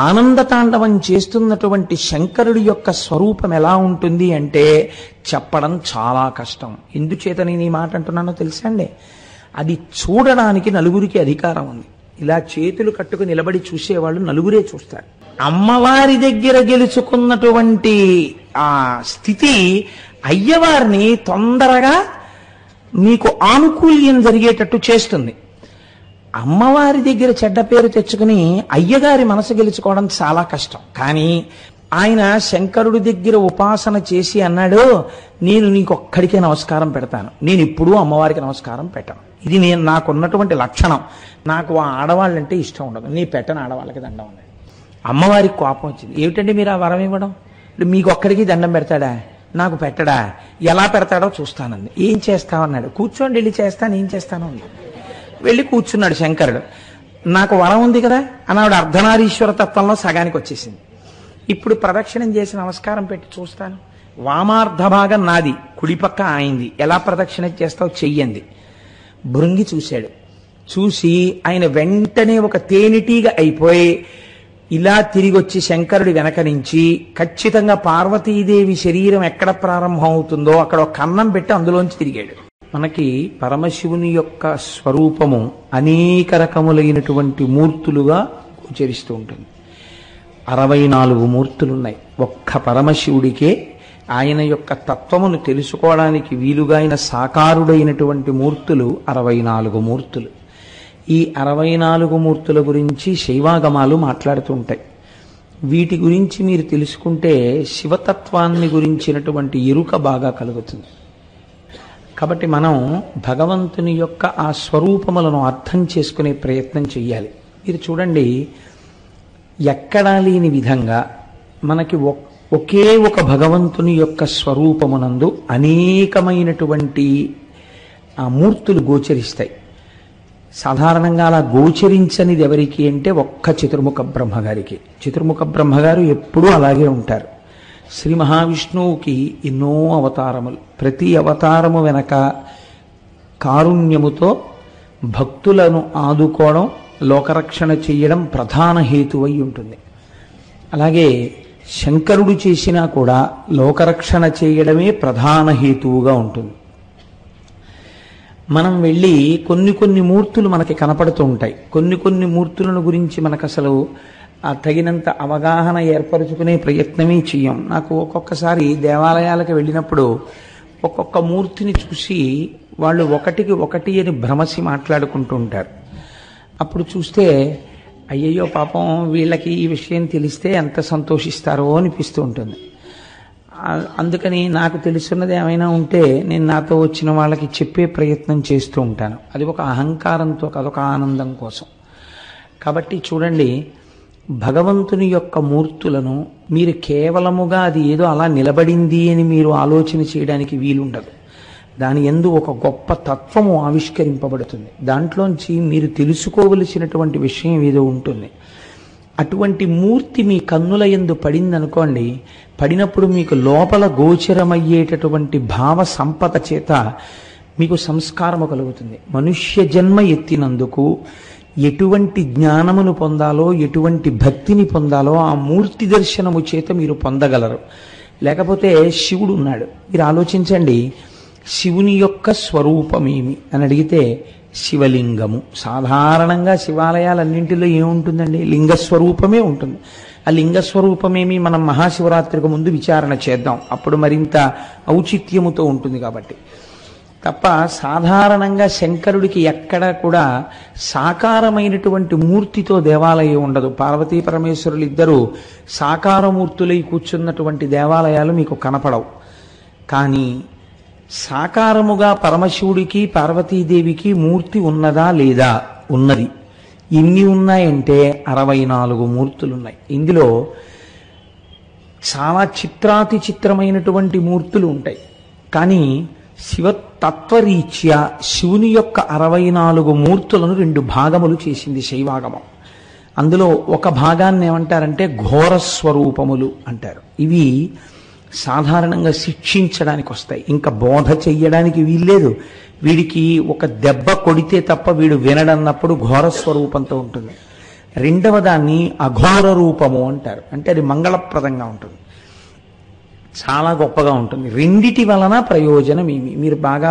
ఆనందతాండవం చేస్తున్నటువంటి శంకరుడి యొక్క స్వరూపం ఎలా ఉంటుంది అంటే చెప్పడం చాలా కష్టం. ఎందుచేత నేను ఈ మాట అంటున్నానో తెలుసా అండి? అది చూడడానికి నలుగురికి అధికారం ఉంది. ఇలా చేతులు కట్టుకు నిలబడి చూసేవాళ్ళు నలుగురే చూస్తారు. అమ్మవారి దగ్గర గెలుచుకున్నటువంటి ఆ స్థితి అయ్యవారిని తొందరగా మీకు ఆనుకూల్యం జరిగేటట్టు చేస్తుంది. అమ్మవారి దగ్గర చెడ్డ పేరు తెచ్చుకుని అయ్యగారి మనసు గెలుచుకోవడం చాలా కష్టం. కానీ ఆయన శంకరుడి దగ్గర ఉపాసన చేసి అన్నాడు, నేను నీకొక్కడికే నమస్కారం పెడతాను, నేను ఎప్పుడూ అమ్మవారికి నమస్కారం పెట్టను. ఇది నాకున్నటువంటి లక్షణం. నాకు ఆ ఆడవాళ్ళంటే ఇష్టం ఉండదు, నీ పెట్టను ఆడవాళ్ళకి దండం అన్నాడు. అమ్మవారికి కోపం వచ్చింది. ఏమిటండి మీరు ఆ వరం ఇవ్వడం? మీకు ఒక్కడికి దండం పెడతాడా, నాకు పెట్టడా? ఎలా పెడతాడో చూస్తానంది. ఏం చేస్తావన్నాడు. కూర్చోండి వెళ్ళి చేస్తాను, ఏం చేస్తాను అంది. వెళ్ళి కూర్చున్నాడు శంకరుడు. నాకు వరం ఉంది కదా అని ఆవిడ అర్ధనారీశ్వర తత్వంలో సగానికి వచ్చేసింది. ఇప్పుడు ప్రదక్షిణం చేసి నమస్కారం పెట్టి చూస్తాను. వామార్ధ భాగం నాది, కుడిపక్క ఆయింది. ఎలా ప్రదక్షిణ చేస్తావు చెయ్యండి. భృంగి చూశాడు. చూసి ఆయన వెంటనే ఒక తేనెటీగ అయిపోయి ఇలా తిరిగి వచ్చి శంకరుడి వెనక నుంచి ఖచ్చితంగా పార్వతీదేవి శరీరం ఎక్కడ ప్రారంభం అవుతుందో అక్కడ ఒక కన్నం పెట్టి అందులోంచి తిరిగాడు. మనకి పరమశివుని యొక్క స్వరూపము అనేక రకములైనటువంటి మూర్తులుగా గోచరిస్తూ ఉంటుంది. 64 మూర్తులున్నాయి. ఒక్క పరమశివుడికే ఆయన యొక్క తత్వమును తెలుసుకోవడానికి వీలుగా అయిన సాకారుడైనటువంటి మూర్తులు 64 మూర్తులు. ఈ 64 మూర్తుల గురించి శైవాగమాలు మాట్లాడుతూ ఉంటాయి. వీటి గురించి మీరు తెలుసుకుంటే శివతత్వాన్ని గురించినటువంటి ఎరుక బాగా కలుగుతుంది. కాబట్టి మనం భగవంతుని యొక్క ఆ స్వరూపములను అర్థం చేసుకునే ప్రయత్నం చెయ్యాలి. మీరు చూడండి, ఎక్కడా లేని విధంగా మనకి ఒకే ఒక భగవంతుని యొక్క స్వరూపమునందు అనేకమైనటువంటి ఆ మూర్తులు గోచరిస్తాయి. సాధారణంగా అలా గోచరించనిది ఎవరికి అంటే ఒక్క చతుర్ముఖ బ్రహ్మగారికి. చతుర్ముఖ బ్రహ్మగారు ఎప్పుడూ అలాగే ఉంటారు. శ్రీ మహావిష్ణువుకి ఎన్నో అవతారములు, ప్రతి అవతారము వెనక కారుణ్యముతో భక్తులను ఆదుకోవడం, లోకరక్షణ చేయడం ప్రధాన హేతువై ఉంటుంది. అలాగే శంకరుడు చేసినా కూడా లోకరక్షణ చేయడమే ప్రధాన హేతువుగా ఉంటుంది. మనం వెళ్ళి కొన్ని మూర్తులు మనకి కనపడుతూ ఉంటాయి. కొన్ని మూర్తులను గురించి మనకు అసలు తగినంత అవగాహన ఏర్పరచుకునే ప్రయత్నమే చెయ్యం. నాకు ఒక్కొక్కసారి దేవాలయాలకు వెళ్ళినప్పుడు ఒక్కొక్క మూర్తిని చూసి వాళ్ళు ఒకటికి ఒకటి అని భ్రమసి మాట్లాడుకుంటూ ఉంటారు. అప్పుడు చూస్తే అయ్యయ్యో పాపం వీళ్ళకి ఈ విషయం తెలిస్తే ఎంత సంతోషిస్తారో అనిపిస్తూ ఉంటుంది. అందుకని నాకు తెలుసున్నది ఏమైనా ఉంటే నేను నాతో వచ్చిన వాళ్ళకి చెప్పే ప్రయత్నం చేస్తూ ఉంటాను. అది ఒక అహంకారంతో, అదొక ఆనందం కోసం. కాబట్టి చూడండి, భగవంతుని యొక్క మూర్తులను మీరు కేవలముగా అది ఏదో అలా నిలబడింది అని మీరు ఆలోచన చేయడానికి వీలుండదు. దాని యందు ఒక గొప్ప తత్వము ఆవిష్కరింపబడుతుంది. దాంట్లోంచి మీరు తెలుసుకోవలసినటువంటి విషయం ఏదో ఉంటుంది. అటువంటి మూర్తి మీ కన్నుల యందు పడిందనుకోండి, పడినప్పుడు మీకు లోపల గోచరమయ్యేటటువంటి భావ సంపద చేత మీకు సంస్కారము కలుగుతుంది. మనుష్య జన్మ ఎత్తినందుకు ఎటువంటి జ్ఞానమును పొందాలో, ఎటువంటి భక్తిని పొందాలో ఆ మూర్తి దర్శనము చేత మీరు పొందగలరు. లేకపోతే శివుడు ఉన్నాడు, మీరు ఆలోచించండి, శివుని యొక్క స్వరూపమేమి అని అడిగితే శివలింగము. సాధారణంగా శివాలయాలన్నింటిలో ఏముంటుందండి? లింగస్వరూపమే ఉంటుంది. ఆ లింగస్వరూపమేమి మనం మహాశివరాత్రికి ముందు విచారణ చేద్దాం, అప్పుడు మరింత ఔచిత్యముతో ఉంటుంది. కాబట్టి తప్ప సాధారణంగా శంకరుడికి ఎక్కడ కూడా సాకారమైనటువంటి మూర్తితో దేవాలయం ఉండదు. పార్వతీ పరమేశ్వరులు ఇద్దరు సాకారమూర్తులై కూర్చున్నటువంటి దేవాలయాలు మీకు కనపడవు. కానీ సాకారముగా పరమశివుడికి పార్వతీదేవికి మూర్తి ఉన్నదా లేదా? ఉన్నది. ఎన్ని ఉన్నాయంటే 64 మూర్తులున్నాయి. ఇందులో చాలా చిత్రాతి చిత్రమైనటువంటి మూర్తులు ఉంటాయి. కానీ శివతత్వరీత్యా శివుని యొక్క 64 మూర్తులను 2 భాగములు చేసింది శైవాగమం. అందులో ఒక భాగాన్ని ఏమంటారంటే ఘోరస్వరూపములు అంటారు. ఇవి సాధారణంగా శిక్షించడానికి వస్తాయి, ఇంకా బోధ చెయ్యడానికి వీల్లేదు. వీడికి ఒక దెబ్బ కొడితే తప్ప వీడు వినడన్నప్పుడు ఘోరస్వరూపంతో ఉంటుంది. రెండవ దాన్ని అఘోర రూపము అంటారు. అంటే అది మంగళప్రదంగా ఉంటుంది, చాలా గొప్పగా ఉంటుంది. రెండిటి వలన ప్రయోజనం ఏమి మీరు బాగా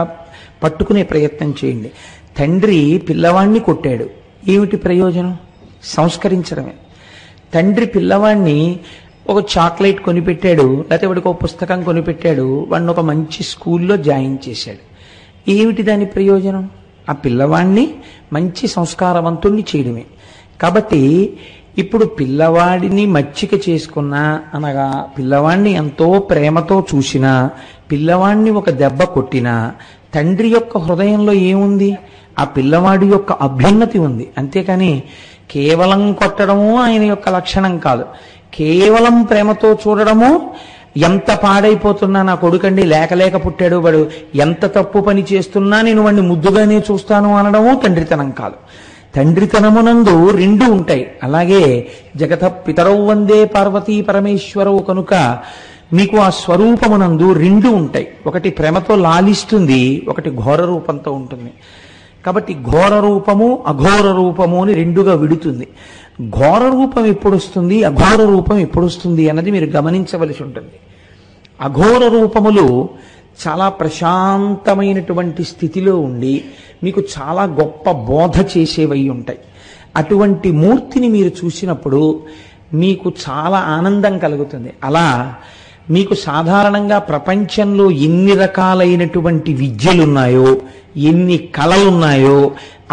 పట్టుకునే ప్రయత్నం చేయండి. తండ్రి పిల్లవాణ్ణి కొట్టాడు, ఏమిటి ప్రయోజనం? సంస్కరించడమే. తండ్రి పిల్లవాణ్ణి ఒక చాక్లెట్ కొనిపెట్టాడు, లేకపోతే వాడికి ఒక పుస్తకం కొనిపెట్టాడు, వాడిని ఒక మంచి స్కూల్లో జాయిన్ చేశాడు, ఏమిటి దాని ప్రయోజనం? ఆ పిల్లవాణ్ణి మంచి సంస్కారవంతుణ్ణి చేయడమే. కాబట్టి ఇప్పుడు పిల్లవాడిని మచ్చిక చేసుకున్నా, అనగా పిల్లవాణ్ణి ఎంతో ప్రేమతో చూసినా, పిల్లవాణ్ణి ఒక దెబ్బ కొట్టినా తండ్రి యొక్క హృదయంలో ఏముంది? ఆ పిల్లవాడి యొక్క అభ్యున్నతి ఉంది. అంతేకాని కేవలం కొట్టడము ఆయన యొక్క లక్షణం కాదు. కేవలం ప్రేమతో చూడడము, ఎంత పాడైపోతున్నా నా కొడుకండి లేక పుట్టాడు, వాడు ఎంత తప్పు పని చేస్తున్నా నేను వాడిని ముద్దుగానే చూస్తాను అనడము తండ్రితనం కాదు. తండ్రితనమునందు రెండు ఉంటాయి. అలాగే జగత పితరౌ వందే పార్వతీ పరమేశ్వరవు కనుక మీకు ఆ స్వరూపమునందు రెండు ఉంటాయి. ఒకటి ప్రేమతో లాలిస్తుంది, ఒకటి ఘోర రూపంతో ఉంటుంది. కాబట్టి ఘోర రూపము అఘోర రూపము అని రెండుగా విడుతుంది. ఘోర రూపం ఎప్పుడు వస్తుంది, అఘోర రూపం ఎప్పుడు వస్తుంది అన్నది మీరు గమనించవలసి ఉంటుంది. అఘోర రూపములు చాలా ప్రశాంతమైనటువంటి స్థితిలో ఉండి మీకు చాలా గొప్ప బోధ చేసేవై ఉంటాయి. అటువంటి మూర్తిని మీరు చూసినప్పుడు మీకు చాలా ఆనందం కలుగుతుంది. అలా మీకు సాధారణంగా ప్రపంచంలో ఎన్ని రకాలైనటువంటి విద్యలున్నాయో, ఎన్ని కళలున్నాయో,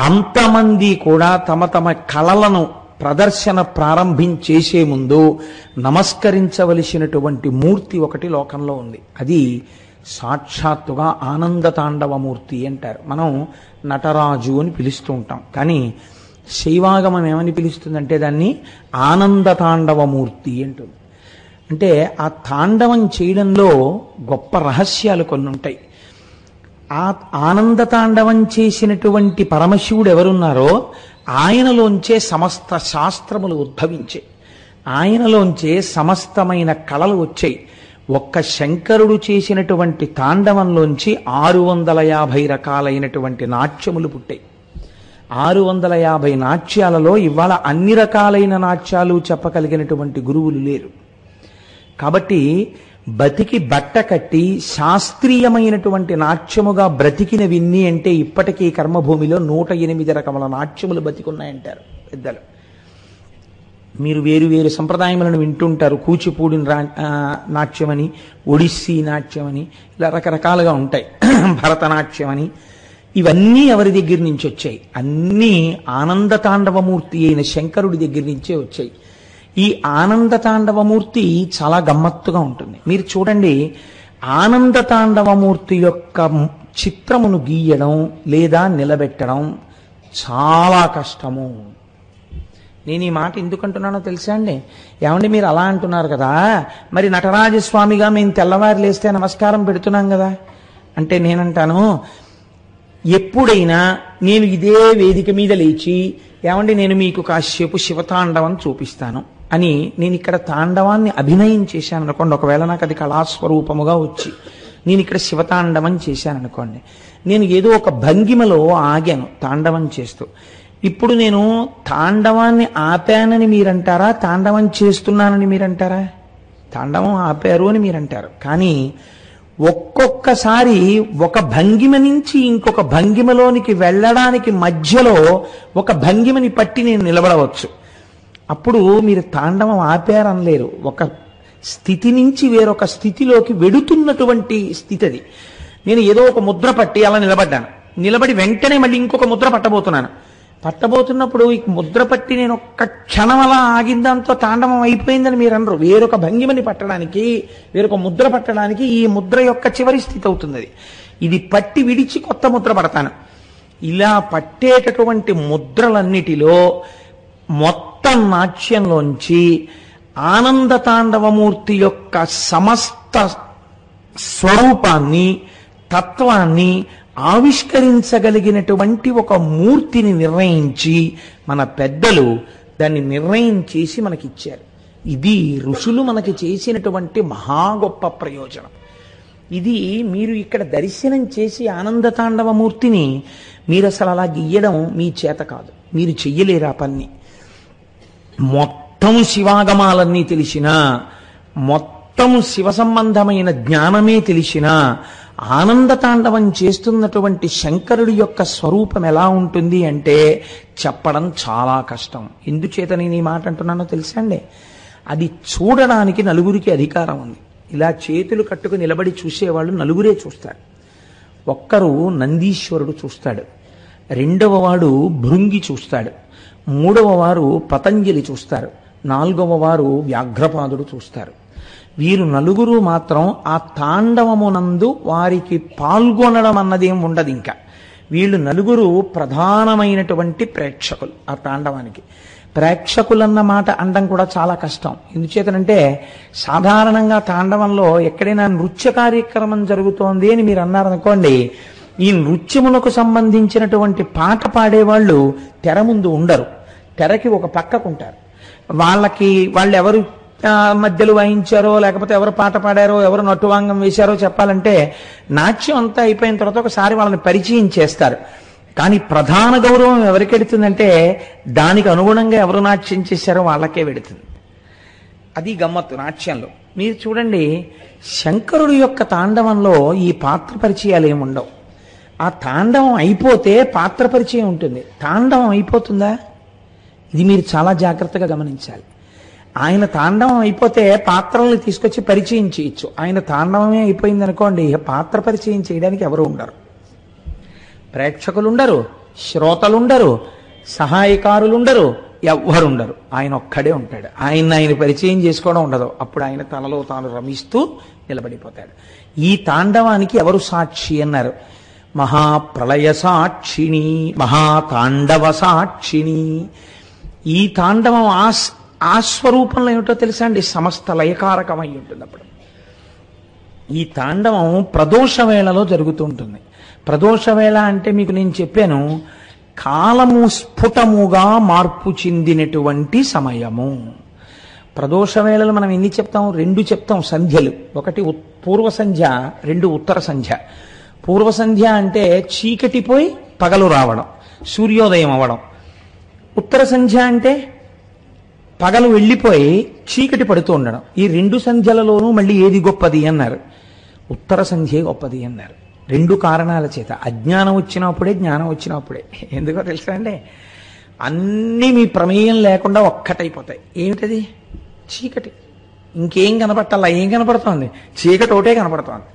అంతమంది కూడా తమ తమ కళలను ప్రదర్శన ప్రారంభించేసే ముందు నమస్కరించవలసినటువంటి మూర్తి ఒకటి లోకంలో ఉంది. అది సాక్షాత్తుగా ఆనంద తాండవమూర్తి అంటారు. మనం నటరాజు అని పిలుస్తూ ఉంటాం, కానీ శైవాగమం ఏమని పిలుస్తుందంటే దాన్ని ఆనంద తాండవమూర్తి అంటుంది. అంటే ఆ తాండవం చేయడంలో గొప్ప రహస్యాలు కొన్ని ఉంటాయి. ఆ ఆనంద తాండవం చేసినటువంటి పరమశివుడు ఎవరున్నారో ఆయనలోంచే సమస్త శాస్త్రములు ఉద్భవించే, ఆయనలోంచే సమస్తమైన కళలు వచ్చాయి. ఒక్క శంకరుడు చేసినటువంటి తాండవంలోంచి 650 రకాలైనటువంటి నాట్యములు పుట్టాయి. 650 నాట్యాలలో ఇవాళ అన్ని రకాలైన నాట్యాలు చెప్పగలిగినటువంటి గురువులు లేరు. కాబట్టి బతికి బట్ట కట్టి శాస్త్రీయమైనటువంటి నాట్యముగా బ్రతికిన విన్ని అంటే ఇప్పటికీ కర్మభూమిలో 108 రకముల నాట్యములు బతికున్నాయంటారు పెద్దలు. మీరు వేరు వేరు సంప్రదాయములను వింటుంటారు. కూచిపూడి నాట్యమని, ఒడిస్సీ నాట్యమని, ఇలా రకరకాలుగా ఉంటాయి. భరతనాట్యమని, ఇవన్నీ ఎవరి దగ్గర నుంచి వచ్చాయి? అన్నీ ఆనంద తాండవమూర్తి అయిన శంకరుడి దగ్గర నుంచే వచ్చాయి. ఈ ఆనంద తాండవమూర్తి చాలా గమ్మత్తుగా ఉంటుంది. మీరు చూడండి, ఆనంద తాండవమూర్తి యొక్క చిత్రమును గీయడం లేదా నిలబెట్టడం చాలా కష్టము. నేను ఈ మాట ఎందుకంటున్నానో తెలుసా అండి? ఏమండి మీరు అలా అంటున్నారు కదా, మరి నటరాజస్వామిగా మేము తెల్లవారు లేస్తే నమస్కారం పెడుతున్నాం కదా అంటే నేనంటాను, ఎప్పుడైనా నేను ఇదే వేదిక మీద లేచి ఏమండి నేను మీకు కాసేపు శివతాండవం చూపిస్తాను అని నేను ఇక్కడ తాండవాన్ని అభినయం చేశాను అనుకోండి, ఒకవేళ నాకు అది కళాస్వరూపముగా వచ్చి నేను ఇక్కడ శివతాండవం చేశాను అనుకోండి, నేను ఏదో ఒక భంగిమలో ఆగాను తాండవం చేస్తూ. ఇప్పుడు నేను తాండవాన్ని ఆపానని మీరంటారా, తాండవం చేస్తున్నానని మీరంటారా? తాండవం ఆపారు అని మీరంటారు. కానీ ఒక్కొక్కసారి ఒక భంగిమ నుంచి ఇంకొక భంగిమలోనికి వెళ్ళడానికి మధ్యలో ఒక భంగిమని పట్టి నేను నిలబడవచ్చు. అప్పుడు మీరు తాండవం ఆపారనలేరు. ఒక స్థితి నుంచి వేరొక స్థితిలోకి వెడుతున్నటువంటి స్థితి అది. నేను ఏదో ఒక ముద్ర పట్టి అలా నిలబడ్డాను, నిలబడి వెంటనే మళ్ళీ ఇంకొక ముద్ర పట్టబోతున్నప్పుడు ఈ ముద్ర పట్టి నేను ఒక్క క్షణం అలా ఆగిందాంతో తాండవం అయిపోయిందని మీరు అనరు. వేరొక భంగిమని పట్టడానికి, వేరొక ముద్ర పట్టడానికి ఈ ముద్ర యొక్క చివరి స్థితి అవుతుంది. ఇది పట్టి విడిచి కొత్త ముద్ర పడతాను. ఇలా పట్టేటటువంటి ముద్రలన్నిటిలో మొత్తం నాట్యంలోంచి ఆనంద తాండవమూర్తి యొక్క సమస్త స్వరూపాన్ని, తత్వాన్ని ఆవిష్కరించగలిగినటువంటి ఒక మూర్తిని నిర్ణయించి మన పెద్దలు దాన్ని నిర్ణయం చేసి మనకిచ్చారు. ఇది ఋషులు మనకి చేసినటువంటి మహా గొప్ప ప్రయోజనం. ఇది మీరు ఇక్కడ దర్శనం చేసి ఆనంద తాండవమూర్తిని మీరు అసలు అలా గీయడం మీ చేత కాదు, మీరు చెయ్యలేరు ఆ పని. మొత్తం శివాగమాలన్నీ తెలిసినా, మొత్తం శివ సంబంధమైన జ్ఞానమే తెలిసినా, ఆనందతాండవం చేస్తున్నటువంటి శంకరుడి యొక్క స్వరూపం ఎలా ఉంటుంది అంటే చెప్పడం చాలా కష్టం. ఎందుచేత నేను ఈ మాట అంటున్నానో తెలుసా అండి? అది చూడడానికి నలుగురికి అధికారం ఉంది. ఇలా చేతులు కట్టుకు నిలబడి చూసేవాళ్ళు నలుగురే చూస్తారు. ఒక్కరు నందీశ్వరుడు చూస్తాడు, రెండవ వాడు భృంగి చూస్తాడు, మూడవ వారు పతంజలి చూస్తారు, నాలుగవ వారు వ్యాఘ్రపాదుడు చూస్తారు. వీరు నలుగురు మాత్రం ఆ తాండవమునందు వారికి పాల్గొనడం అన్నదేం ఉండదు. ఇంకా వీళ్ళు నలుగురు ప్రధానమైనటువంటి ప్రేక్షకులు. ఆ తాండవానికి ప్రేక్షకులన్న మాట అనడం కూడా చాలా కష్టం. ఎందుచేతనంటే సాధారణంగా తాండవంలో ఎక్కడైనా నృత్య కార్యక్రమం జరుగుతోంది అని మీరు అన్నారనుకోండి, ఈ నృత్యములకు సంబంధించినటువంటి పాట పాడేవాళ్ళు తెర ముందు ఉండరు, తెరకి ఒక పక్కకుంటారు. వాళ్ళు ఎవరు మధ్యలో వాయించారో, లేకపోతే ఎవరు పాట పాడారో, ఎవరు నట్టువాంగం వేశారో చెప్పాలంటే నాట్యం అంతా అయిపోయిన తర్వాత ఒకసారి వాళ్ళని పరిచయం చేస్తారు. కానీ ప్రధాన గౌరవం ఎవరికి వెడుతుందంటే దానికి అనుగుణంగా ఎవరు నాట్యం చేశారో వాళ్ళకే వెడుతుంది. అది గమ్మత్తు నాట్యంలో. మీరు చూడండి, శంకరుడు యొక్క తాండవంలో ఈ పాత్ర పరిచయాలు ఏముండవు. ఆ తాండవం అయిపోతే పాత్ర పరిచయం ఉంటుంది. తాండవం అయిపోతుందా? ఇది మీరు చాలా జాగ్రత్తగా గమనించాలి. ఆయన తాండవం అయిపోతే పాత్రల్ని తీసుకొచ్చి పరిచయం చేయొచ్చు. ఆయన తాండవమే అయిపోయింది అనుకోండి, పాత్ర పరిచయం చేయడానికి ఎవరు ఉండరు. ప్రేక్షకులుండరు, శ్రోతలుండరు, సహాయకారులుండరు, ఎవ్వరుండరు. ఆయన ఒక్కడే ఉంటాడు. ఆయన పరిచయం చేసుకోవడం ఉండదు. అప్పుడు ఆయన తనలో తాను రమిస్తూ నిలబడిపోతాడు. ఈ తాండవానికి ఎవరు సాక్షి అన్నారు? మహాప్రళయ సాక్షిణి, మహాతాండవ సాక్షిణి. ఈ తాండవం ఆ స్వరూపంలో ఏమిటో తెలుసా అండి? సమస్త లయకారకమై ఉంటుంది. అప్పుడు ఈ తాండవం ప్రదోష వేళలో జరుగుతూ ఉంటుంది. ప్రదోష వేళ అంటే మీకు నేను చెప్పాను, కాలము స్ఫుటముగా మార్పు చెందినటువంటి సమయము. ప్రదోష వేళలు మనం ఎన్ని చెప్తాం? 2 చెప్తాం సంధ్యలు. ఒకటి పూర్వ సంధ్య, 2 ఉత్తర సంధ్య. పూర్వ సంధ్య అంటే చీకటిపోయి పగలు రావడం, సూర్యోదయం అవ్వడం. ఉత్తర సంధ్య అంటే పగలు వెళ్ళిపోయి చీకటి పడుతూ ఉండడం. ఈ 2 సంధ్యలలోనూ మళ్ళీ ఏది గొప్పది అన్నారు? ఉత్తర సంధ్యే గొప్పది అన్నారు. 2 కారణాల చేత. అజ్ఞానం వచ్చినప్పుడే, జ్ఞానం వచ్చినప్పుడే. ఎందుకో తెలుసా అండి? అన్నీ మీ ప్రమేయం లేకుండా ఒక్కటైపోతాయి. ఏమిటది? చీకటి. ఇంకేం కనపట్టాలా? ఏం కనపడుతోంది? చీకటి ఒకటే కనపడుతోంది.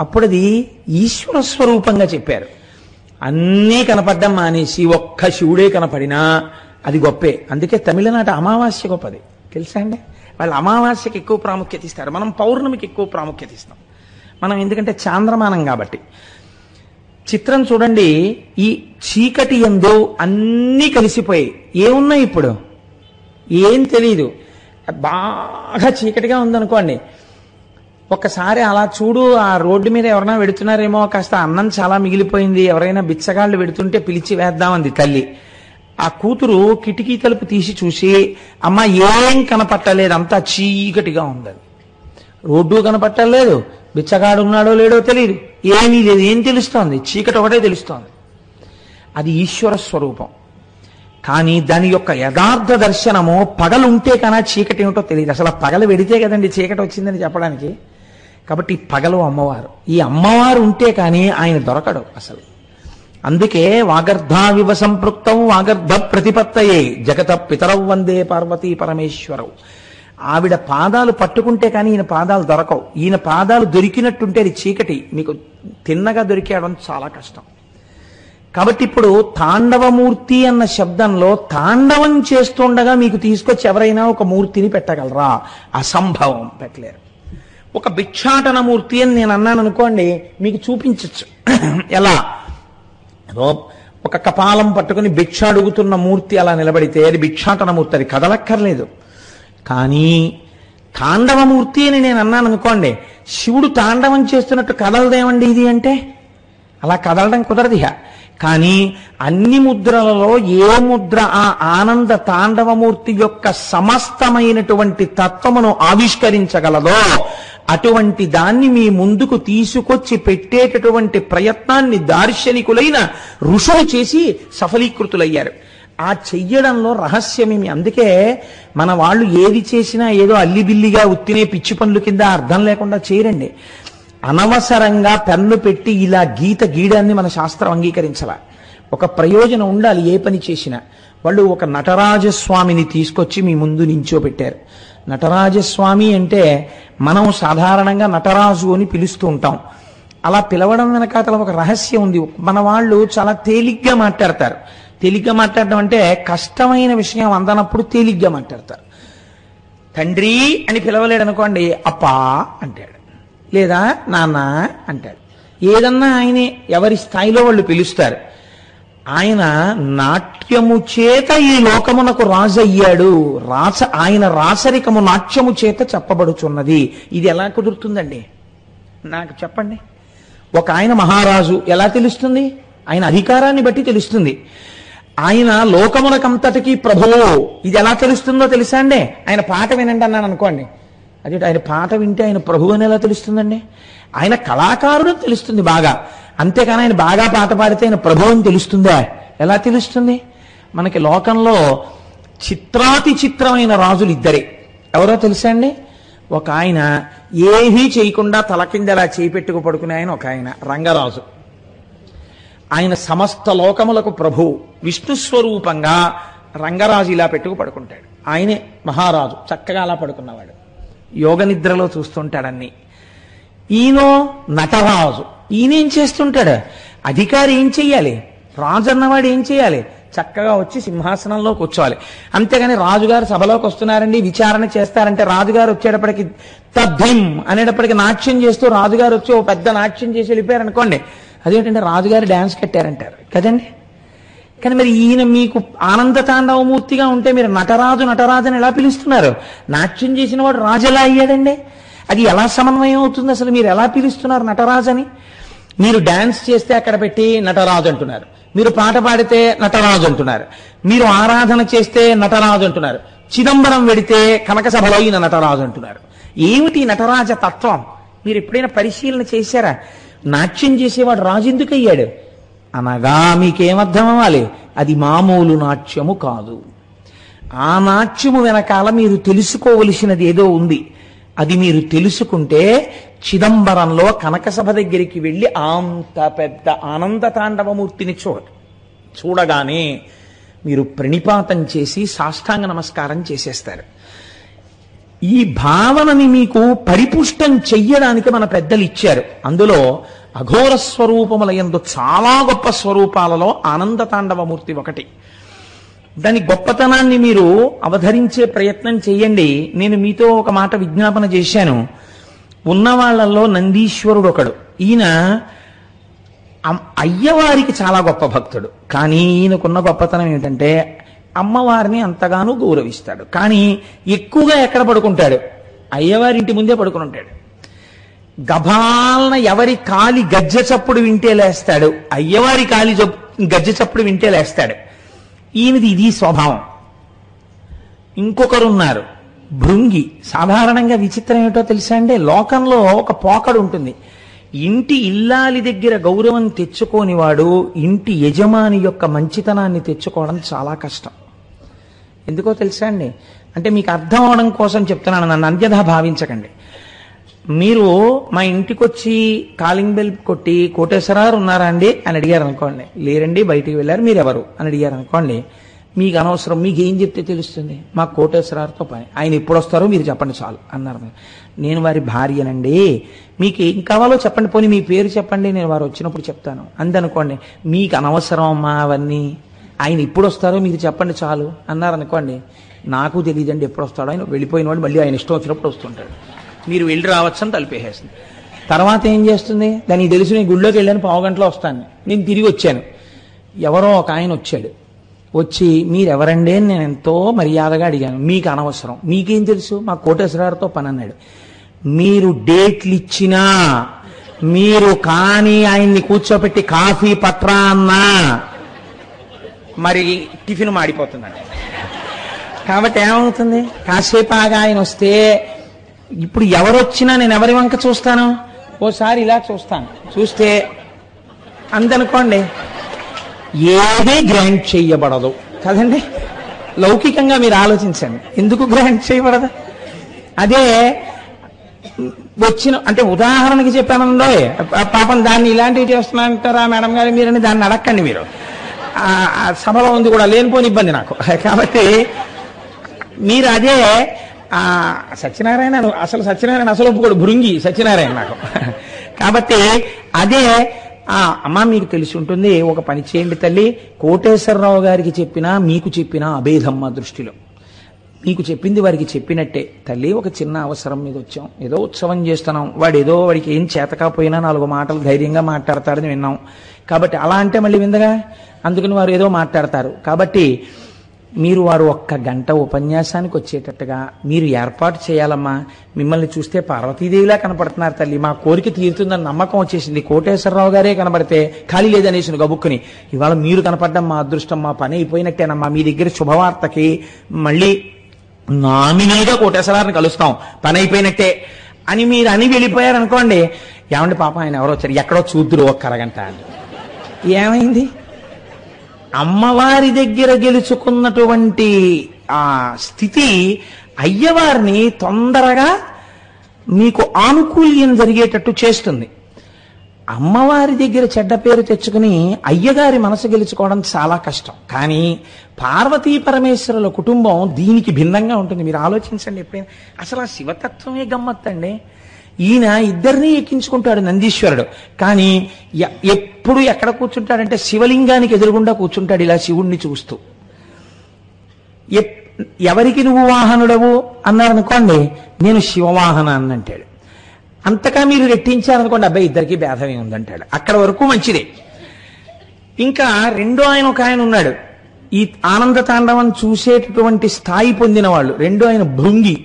అప్పుడు అది ఈశ్వర స్వరూపంగా చెప్పారు. అన్నీ కనపడ్డం మానేసి ఒక్క శివుడే కనపడినా అది గొప్పే. అందుకే తమిళనాట అమావాస్య గొప్పది తెలుసా అండి? వాళ్ళు అమావాస్యకి ఎక్కువ ప్రాముఖ్యత ఇస్తారు, మనం పౌర్ణమికి ఎక్కువ ప్రాముఖ్యత ఇస్తాం. మనం ఎందుకంటే చాంద్రమానం కాబట్టి. చిత్రం చూడండి, ఈ చీకటి యందు అన్నీ కలిసిపోయి ఏమున్నాయి? ఇప్పుడు ఏం తెలీదు. బాగా చీకటిగా ఉందనుకోండి, ఒక్కసారి అలా చూడు, ఆ రోడ్డు మీద ఎవరైనా వెడుతున్నారేమో, కాస్త అన్నం చాలా మిగిలిపోయింది, ఎవరైనా బిచ్చగాళ్ళు వెడుతుంటే పిలిచి వేద్దామంది తల్లి. ఆ కూతురు కిటికీ తలుపు తీసి చూసి, అమ్మ ఏం కనపట్టలేదు, అంతా చీకటిగా ఉంది. రోడ్డు కనపట్టలేదు, బిచ్చగాడు ఉన్నాడో లేడో తెలియదు, ఏమీ లేదు. ఏం తెలుస్తోంది? చీకటి ఒకటే తెలుస్తోంది. అది ఈశ్వర స్వరూపం. కానీ దాని యొక్క యథార్థ దర్శనము పగలుంటే కన్నా చీకటి ఏమిటో తెలియదు. అసలు పగలు వెడితే కదండి చీకటి వచ్చిందని చెప్పడానికి. కాబట్టి పగలు అమ్మవారు. ఈ అమ్మవారు ఉంటే కానీ ఆయన దొరకడు అసలు. అందుకే వాగర్ధావివ సంపృక్తం వాగర్ధ ప్రతిపత్తయే జగత పితరౌ వందే పార్వతీ పరమేశ్వరవు. ఆవిడ పాదాలు పట్టుకుంటే కానీ ఈయన పాదాలు దొరకవు. ఈయన పాదాలు దొరికినట్టుంటే అది చీకటి, మీకు తిన్నగా దొరికేయడం చాలా కష్టం. కాబట్టి ఇప్పుడు తాండవమూర్తి అన్న శబ్దంలో తాండవం చేస్తుండగా మీకు తీసుకొచ్చి ఎవరైనా ఒక మూర్తిని పెట్టగలరా? అసంభవం, పెట్టలేరు. ఒక భిక్షాటన మూర్తి అని నేను అన్నాను అనుకోండి, మీకు చూపించచ్చు. ఎలా? ఒక కపాలం పట్టుకుని భిక్ష అడుగుతున్న మూర్తి అలా నిలబడితే అది భిక్షాటన మూర్తి, అది కదలక్కర్లేదు. కానీ తాండవమూర్తి అని నేను అన్నాను అనుకోండి, శివుడు తాండవం చేస్తున్నట్టు కదలదేమండి ఇది అంటే? అలా కదలడం కుదరదు. కానీ అన్ని ముద్రలలో ఏ ముద్ర ఆ ఆనంద తాండవమూర్తి యొక్క సమస్తమైనటువంటి తత్వమును ఆవిష్కరించగలదో అటువంటి దాన్ని మీ ముందుకు తీసుకొచ్చి పెట్టేటటువంటి ప్రయత్నాన్ని దార్శనికులైన ఋషులు చేసి సఫలీకృతులయ్యారు. ఆ చెయ్యడంలో రహస్యమేమి. అందుకే మన వాళ్ళు ఏది చేసినా ఏదో అల్లిబిల్లిగా ఉత్తినే పిచ్చి పనులు కింద అర్థం లేకుండా చేయరండి. అనవసరంగా పెన్ను పెట్టి ఇలా గీత గీయడాన్ని మన శాస్త్రం అంగీకరించాల. ఒక ప్రయోజనం ఉండాలి ఏ పని చేసినా. వాళ్ళు ఒక నటరాజస్వామిని తీసుకొచ్చి మీ ముందు నించోబెట్టారు. నటరాజస్వామి అంటే మనం సాధారణంగా నటరాజు అని పిలుస్తూ ఉంటాం. అలా పిలవడం వెనకాతల ఒక రహస్యం ఉంది. మన వాళ్ళు చాలా తేలిగ్గా మాట్లాడతారు. తేలిగ్గా మాట్లాడడం అంటే కష్టమైన విషయం అందనప్పుడు తేలిగ్గా మాట్లాడతారు. తండ్రి అని పిలవలేడు అనుకోండి, అప్పా అంటాడు, లేదా నాన్న అంటాడు. ఏదన్నా ఆయనే, ఎవరి స్థాయిలో వాళ్ళు పిలుస్తారు. ఆయన నాట్యము చేత ఈ లోకమునకు రాజు అయ్యాడు. ఆయన రాసరికము నాట్యము చేత చెప్పబడుచున్నది. ఇది ఎలా కుదురుతుందండి నాకు చెప్పండి. ఒక ఆయన మహారాజు ఎలా తెలుస్తుంది? ఆయన అధికారాన్ని బట్టి తెలుస్తుంది. ఆయన లోకమునకంతటికీ ప్రభువు, ఇది ఎలా తెలుస్తుందో తెలుసా అండి? ఆయన పాట వినండి అన్నాను అనుకోండి, అదే ఆయన పాట వింటే ఆయన ప్రభువు అని ఎలా తెలుస్తుందండి? ఆయన కళాకారుడు తెలుస్తుంది బాగా, అంతేకాని ఆయన బాగా పాట పాడితే ఆయన ప్రభువు అని తెలుస్తుందా? ఎలా తెలుస్తుంది? మనకి లోకంలో చిత్రాతి చిత్రమైన రాజులు ఇద్దరే. ఎవరో తెలుసా అండి? ఒక ఆయన ఏమీ చేయకుండా తల కింద అలా చేపెట్టుకు పడుకునే ఆయన ఒక ఆయన రంగరాజు. ఆయన సమస్త లోకములకు ప్రభువు, విష్ణు స్వరూపంగా రంగరాజు ఇలా పెట్టుకు పడుకుంటాడు. ఆయనే మహారాజు, చక్కగా అలా పడుకున్నవాడు, యోగ నిద్రలో చూస్తుంటాడన్ని. ఈయనో నటరాజు. ఈయనేం చేస్తుంటాడు? అధికారి ఏం చెయ్యాలి? రాజు అన్నవాడు ఏం చేయాలి? చక్కగా వచ్చి సింహాసనంలో కూర్చోవాలి. అంతేగాని రాజుగారు సభలోకి వస్తున్నారండి విచారణ చేస్తారంటే, రాజుగారు వచ్చేటప్పటికి తద్ధిం అనేటప్పటికి నాట్యం చేస్తూ రాజుగారు వచ్చి ఓ పెద్ద నాట్యం చేసి వెళ్ళిపోయారు అనుకోండి, అదేంటంటే రాజుగారు డాన్స్ కట్టారంటారు కదండి. కానీ మరి ఈయన మీకు ఆనంద తాండవమూర్తిగా ఉంటే మీరు నటరాజు నటరాజు అని ఎలా పిలుస్తున్నారు? నాట్యం చేసిన వాడు రాజు ఎలా అయ్యాడండి? అది ఎలా సమన్వయం అవుతుంది? అసలు మీరు ఎలా పిలుస్తున్నారు నటరాజు అని? మీరు డాన్స్ చేస్తే అక్కడ పెట్టి నటరాజు అంటున్నారు, మీరు పాట పాడితే నటరాజు అంటున్నారు, మీరు ఆరాధన చేస్తే నటరాజు అంటున్నారు, చిదంబరం వెడితే కనక సభలో ఈయన నటరాజు అంటున్నారు. ఏమిటి నటరాజ తత్వం? మీరు ఎప్పుడైనా పరిశీలన చేశారా? నాట్యం చేసేవాడు రాజు ఎందుకు అయ్యాడు అనగా మీకేమర్థం అవ్వాలి? అది మామూలు నాట్యము కాదు. ఆ నాట్యము వెనకాల మీరు తెలుసుకోవలసినది ఏదో ఉంది. అది మీరు తెలుసుకుంటే చిదంబరంలో కనకసభ దగ్గరికి వెళ్ళి అంత పెద్ద ఆనంద తాండవమూర్తిని చూడగానే మీరు ప్రణిపాతం చేసి సాష్టాంగ నమస్కారం చేసేస్తారు. ఈ భావనని మీకు పరిపుష్టం చెయ్యడానికి మన పెద్దలు ఇచ్చారు. అందులో అఘోర స్వరూపముల యందు చాలా గొప్ప స్వరూపాలలో ఆనంద తాండవమూర్తి ఒకటి. దాని గొప్పతనాన్ని మీరు అవధరించే ప్రయత్నం చెయ్యండి. నేను మీతో ఒక మాట విజ్ఞాపన చేశాను. ఉన్నవాళ్లలో నందీశ్వరుడు ఒకడు. ఈయన అయ్యవారికి చాలా గొప్ప భక్తుడు. కానీ ఈయనకున్న గొప్పతనం ఏమిటంటే అమ్మవారిని అంతగానూ గౌరవిస్తాడు. కానీ ఎక్కువగా ఎక్కడ పడుకుంటాడు? అయ్యవారింటి ముందే పడుకుని ఉంటాడు. గభాలన ఎవరి కాలి గజ్జె చప్పుడు వింటే లేస్తాడు, అయ్యవారి కాలి గజ్జె చప్పుడు వింటే లేస్తాడు. ఈయనది ఇది స్వభావం. ఇంకొకరున్నారు భృంగి. సాధారణంగా విచిత్రం ఏమిటో తెలుసా అండి? లోకంలో ఒక పోకడు ఉంటుంది. ఇంటి ఇల్లాలి దగ్గర గౌరవం తెచ్చుకోనివాడు ఇంటి యజమాని యొక్క మంచితనాన్ని తెచ్చుకోవడం చాలా కష్టం. ఎందుకో తెలుసా అండి? అంటే మీకు అర్థం అవడం కోసం చెప్తున్నాను, నన్ను అన్యథా భావించకండి. మీరు మా ఇంటికి వచ్చి కాలింగ్ బెల్ కొట్టి కోటేశ్వరారు ఉన్నారా అండి అని అడిగారు అనుకోండి, లేరండి బయటికి వెళ్ళారు, మీరెవరు అని అడిగారు అనుకోండి, మీకు అనవసరం, మీకు ఏం చెప్తే తెలుస్తుంది? మాకు కోటేశ్వరారితో పని, ఆయన ఎప్పుడు వస్తారో మీరు చెప్పండి చాలు అన్నారు. నేను వారి భార్యనండి, మీకు ఏం కావాలో చెప్పండి, పోనీ మీ పేరు చెప్పండి, నేను వారు వచ్చినప్పుడు చెప్తాను అందనుకోండి. మీకు అనవసరం అమ్మా అవన్నీ, ఆయన ఎప్పుడు వస్తారో మీరు చెప్పండి చాలు అన్నారనుకోండి. నాకు తెలియదండి ఎప్పుడు వస్తాడో, ఆయన వెళ్ళిపోయిన వాడు మళ్ళీ ఆయన ఇష్టం వచ్చినప్పుడు వస్తుంటాడు, మీరు వెళ్ళి రావచ్చు అని తలిపేసేస్తుంది. తర్వాత ఏం చేస్తుంది? దానికి తెలుసు నేను గుళ్ళోకి వెళ్ళాను, పావు గంటలో వస్తాను, నేను తిరిగి వచ్చాను. ఎవరో ఒక ఆయన వచ్చాడు, వచ్చి మీరెవరండి అని నేను ఎంతో మర్యాదగా అడిగాను. మీకు అనవసరం, మీకేం తెలుసు, మా కోటేశ్వరారితో పని అన్నాడు. మీరు డేట్లు ఇచ్చినా, మీరు కానీ ఆయన్ని కూర్చోపెట్టి కాఫీ పట్రా అన్నా మరి టిఫిన్ మాడిపోతుందండి. కాబట్టి ఏమవుతుంది? కాసేపు ఆగా ఆయన వస్తే, ఇప్పుడు ఎవరొచ్చినా నేను ఎవరి వంక చూస్తాను? ఓసారి ఇలా చూస్తాను, చూస్తే అందనుకోండి ఏదీ గ్రాంట్ చెయ్యబడదు. కదండి. లౌకికంగా మీరు ఆలోచించండి, ఎందుకు గ్రాంట్ చేయబడదా? అదే వచ్చిన అంటే ఉదాహరణకి చెప్పానండో, పాపం దాన్ని ఇలాంటివి చేస్తున్నారంటారా మేడం గారు మీరని దాన్ని అడక్కండి మీరు. సభలో ఉంది కూడా లేనిపోని ఇబ్బంది నాకు. కాబట్టి మీరు అదే సత్యనారాయణ అసలు ఒప్పుకోడు, భృంగి సత్యనారాయణ నాకు. కాబట్టి అదే అమ్మ మీకు తెలిసి ఉంటుంది, ఒక పని చేయండి తల్లి, కోటేశ్వరరావు గారికి చెప్పినా మీకు చెప్పినా అభేదమ్మ దృష్టిలో. మీకు చెప్పింది వారికి చెప్పినట్టే. తల్లి ఒక చిన్న అవసరం మీద వచ్చాం, ఏదో ఉత్సవం చేస్తున్నాం, వాడికి ఏం చేతకపోయినా 4 మాటలు ధైర్యంగా మాట్లాడతాడని విన్నాం. కాబట్టి అలా అంటే మళ్ళీ విందగా, అందుకని వారు ఏదో మాట్లాడతారు. కాబట్టి వారు 1 గంట ఉపన్యాసానికి వచ్చేటట్టుగా మీరు ఏర్పాటు చేయాలమ్మా. మిమ్మల్ని చూస్తే పార్వతీదేవిలా కనపడుతున్నారు తల్లి, మా కోరిక తీరుతుందని నమ్మకం వచ్చేసింది. కోటేశ్వరరావు గారే కనబడితే ఖాళీ లేదనేసిన గబుక్కుని, ఇవాళ మీరు కనపడడం మా అదృష్టం, మా పని అయిపోయినట్టేనమ్మా. మీ దగ్గర శుభవార్తకి మళ్ళీ నామినల్గా కోటేశ్వరాన్ని కలుస్తాం, పని అయిపోయినట్టే అని మీరు అని వెళ్ళిపోయారనుకోండి. ఏమండి పాపం ఆయన ఎవరో వచ్చారు, ఎక్కడో చూద్దురు 1 అరగంట అని. ఏమైంది? అమ్మవారి దగ్గర గెలుచుకున్నటువంటి ఆ స్థితి అయ్యవారిని తొందరగా మీకు ఆనుకూల్యం జరిగేటట్టు చేస్తుంది. అమ్మవారి దగ్గర చెడ్డ పేరు తెచ్చుకుని అయ్యగారి మనసు గెలుచుకోవడం చాలా కష్టం. కానీ పార్వతీ పరమేశ్వరుల కుటుంబం దీనికి భిన్నంగా ఉంటుంది. మీరు ఆలోచించండి ఎప్పుడైనా. అసలు ఆ శివతత్వమే గమ్మత్తండి. ఈయన ఇద్దరినీ ఎక్కించుకుంటాడు నందీశ్వరుడు, కానీ ఎప్పుడు ఎక్కడ కూర్చుంటాడంటే శివలింగానికి ఎదురుగుండా కూర్చుంటాడు ఇలా శివుణ్ణి చూస్తూ. ఎవరికి నువ్వు వాహనుడవు అన్నారనుకోండి, నేను శివవాహన అని అంటాడు. అంతగా మీరు రెట్టించారనుకోండి, అబ్బాయి ఇద్దరికి భేదమే ఉందంటాడు. అక్కడ వరకు మంచిదే. ఇంకా ఒక ఆయన ఉన్నాడు, ఈ ఆనంద తాండవం చూసేటటువంటి స్థాయి పొందిన వాళ్ళు. ఆయన భృంగి.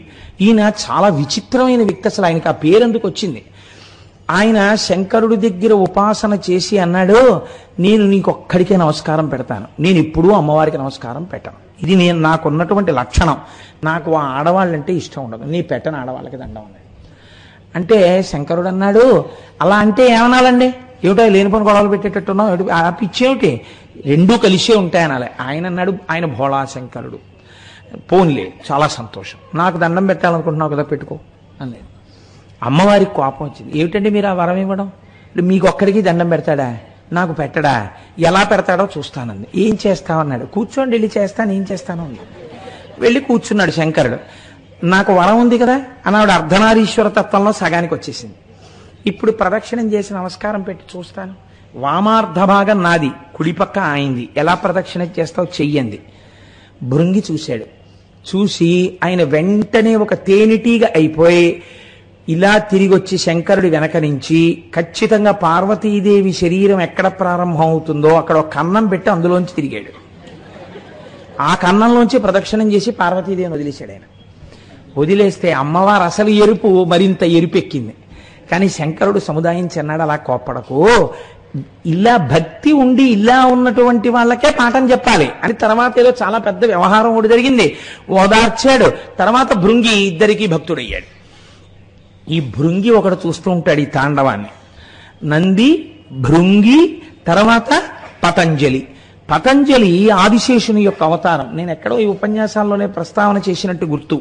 ఈయన చాలా విచిత్రమైన వ్యక్తి. అసలు ఆయనకి ఆ పేరెందుకు వచ్చింది? ఆయన శంకరుడి దగ్గర ఉపాసన చేసి అన్నాడు, నేను నీకొక్కడికే నమస్కారం పెడతాను, నేను ఎప్పుడూ అమ్మవారికి నమస్కారం పెట్టను. ఇది నాకున్నటువంటి లక్షణం. నాకు ఆ ఆడవాళ్ళంటే ఇష్టం ఉండదు, నీ పెట్టను ఆడవాళ్ళకి దండం అన్నాడు. అంటే శంకరుడు అన్నాడు, అలా అంటే ఏమనాలండి? ఏమిటో లేనిపోని గొడవలు పెట్టేటట్టున్నావు, ఆ పిచ్చేమిటి? 2 కలిసే ఉంటాయి అనాలి. ఆయన అన్నాడు, ఆయన భోళా శంకరుడు, పోన్లే చాలా సంతోషం, నాకు దండం పెట్టాలనుకుంటున్నావు కదా పెట్టుకో అన్నాడు. అమ్మవారికి కోపం వచ్చింది. ఏమిటండి మీరు ఆ వరం ఇవ్వడం? మీకు ఒక్కడికి దండం పెడతాడా, నాకు పెట్టడా? ఎలా పెడతాడో చూస్తానంది. ఏం చేస్తావన్నాడు. కూర్చోండి వెళ్ళి చేస్తాను, ఏం చేస్తాను అంది. వెళ్ళి కూర్చున్నాడు శంకరుడు. నాకు వరం ఉంది కదా అన్నాడు. అర్ధనారీశ్వర తత్వంలో సగానికి వచ్చేసింది. ఇప్పుడు ప్రదక్షిణం చేసి నమస్కారం పెట్టి చూస్తాను. వామార్ధ భాగం నాది, కుడిపక్క ఆయింది. ఎలా ప్రదక్షిణ చేస్తావు చెయ్యంది. భృంగి చూశాడు. చూసి ఆయన వెంటనే ఒక తేనెటీగ అయిపోయి ఇలా తిరిగి వచ్చి శంకరుడి వెనక నుంచి ఖచ్చితంగా పార్వతీదేవి శరీరం ఎక్కడ ప్రారంభం అవుతుందో అక్కడ ఒక కన్నం పెట్టి అందులోంచి తిరిగాడు. ఆ కన్నంలోంచి ప్రదక్షిణం చేసి పార్వతీదేవిని వదిలేశాడు ఆయన. వదిలేస్తే అమ్మవారు అసలు ఎరుపు మరింత ఎరుపెక్కింది. కానీ శంకరుడు సముదాయించి అన్నాడు, అలా కోప్పడకు, ఇలా భక్తి ఉండి ఇలా ఉన్నటువంటి వాళ్ళకే పాఠం చెప్పాలి అని. తర్వాత ఏదో చాలా పెద్ద వ్యవహారం ఒకటి జరిగింది, ఓదార్చాడు. తర్వాత భృంగి ఇద్దరికీ భక్తుడయ్యాడు. ఈ భృంగి ఒకడు చూస్తూ ఉంటాడు ఈ తాండవాన్ని. నంది, భృంగి, తర్వాత పతంజలి. పతంజలి ఆదిశేషుని యొక్క అవతారం. నేను ఎక్కడో ఈ ఉపన్యాసాల్లోనే ప్రస్తావన చేసినట్టు గుర్తు.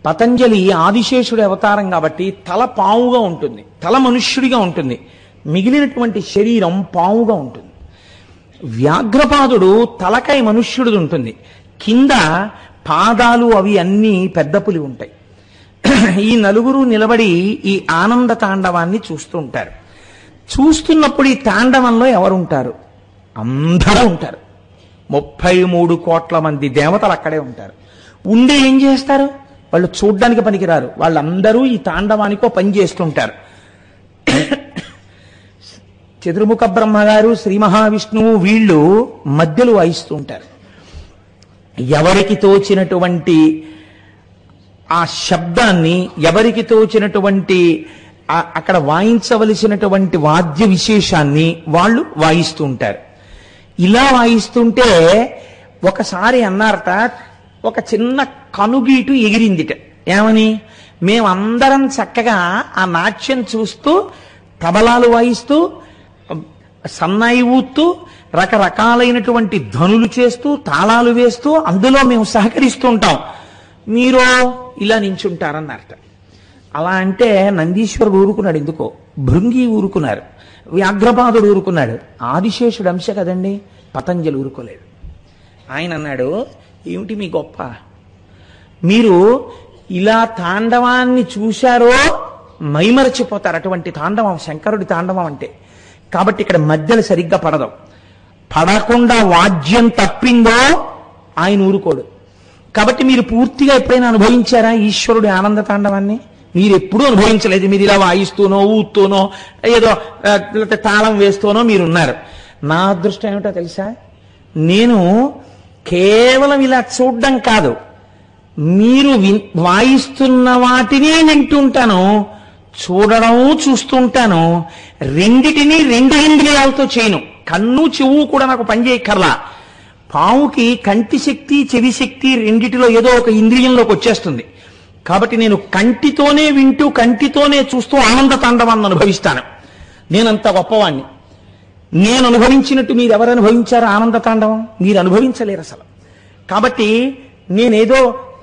పతంజలి ఆదిశేషుడి అవతారం కాబట్టి తల పావుగా ఉంటుంది, తల మనుష్యుడిగా ఉంటుంది, మిగిలినటువంటి శరీరం పావుగా ఉంటుంది. వ్యాఘ్రపాదుడు తలకాయ మనుష్యుడిది ఉంటుంది, కింద పాదాలు అవి అన్నీ పెద్ద పులి ఉంటాయి. ఈ నలుగురు నిలబడి ఈ ఆనంద తాండవాన్ని చూస్తూ ఉంటారు. చూస్తున్నప్పుడు ఈ తాండవంలో ఎవరుంటారు? అందరూ ఉంటారు. 33 కోట్ల మంది దేవతలు అక్కడే ఉంటారు. ఉండి ఏం చేస్తారు? వాళ్ళు చూడ్డానికి పనికిరారు. వాళ్ళందరూ ఈ తాండవానికో పని చేస్తుంటారు. చతుర్ముఖ బ్రహ్మగారు, శ్రీ మహావిష్ణువు వీళ్ళు మధ్యలో వాయిస్తూ ఉంటారు. ఎవరికి తోచినటువంటి ఆ శబ్దాన్ని, ఎవరికి తోచినటువంటి అక్కడ వాయించవలసినటువంటి వాద్య విశేషాన్ని వాళ్ళు వాయిస్తూ ఉంటారు. ఇలా వాయిస్తుంటే ఒకసారి అన్నారట, ఒక చిన్న కనుగీటు ఎగిరిందిట. ఏమని? మేమందరం చక్కగా ఆ నాట్యం చూస్తూ, తబలాలు వాయిస్తూ, సన్నాయి ఊత్తూ, రకరకాలైనటువంటి ధ్వనులు చేస్తూ తాళాలు వేస్తూ అందులో మేము సహకరిస్తూ ఉంటాం, మీరు ఇలా నించుంటారన్నారట. అలా అంటే నందీశ్వరుడు ఊరుకున్నాడు, ఎందుకో భృంగి ఊరుకున్నారు, వ్యాఘ్రపాదుడు ఊరుకున్నాడు, ఆదిశేషుడు అంశ కదండి, పతంజలి ఊరుకోలేదు. ఆయన అన్నాడు, ఏమిటి మీ గొప్ప, మీరు ఇలా తాండవాన్ని చూశారో మైమరచిపోతారు, అటువంటి తాండవం శంకరుడి తాండవం అంటే. కాబట్టి ఇక్కడ మధ్యలో సరిగ్గా పడదు, పడకుండా వాద్యం తప్పిందో ఆయన ఊరుకోడు. కాబట్టి మీరు పూర్తిగా ఎప్పుడైనా అనుభవించారా ఈశ్వరుడి ఆనంద తాండవాన్ని? మీరు ఎప్పుడూ అనుభవించలేదు. మీరు ఇలా వాయిస్తూనో ఊత్తూనో ఏదో తాళం వేస్తూనో మీరున్నారు. నా అదృష్టం ఏమిటో తెలుసా, నేను కేవలం ఇలా చూడడం కాదు, మీరు వాయిస్తున్న వాటిని వింటుంటాను, చూడడం చూస్తుంటాను. రెండిటినీ రెండు ఇంద్రియాలతో చేయను, కన్ను చెవు కూడా నాకు పనిచేయక్కర్లా. పావుకి కంటి శక్తి చెవి శక్తి రెండిటిలో ఏదో ఒక ఇంద్రియంలోకి వచ్చేస్తుంది. కాబట్టి నేను కంటితోనే వింటూ కంటితోనే చూస్తూ ఆనంద తాండవాన్ని అనుభవిస్తాను. నేనంత గొప్పవాణ్ణి. నేను అనుభవించినట్టు మీరు ఎవరు అనుభవించారు ఆనంద తాండవం? మీరు అనుభవించలేరు అసలు. కాబట్టి నేనేదో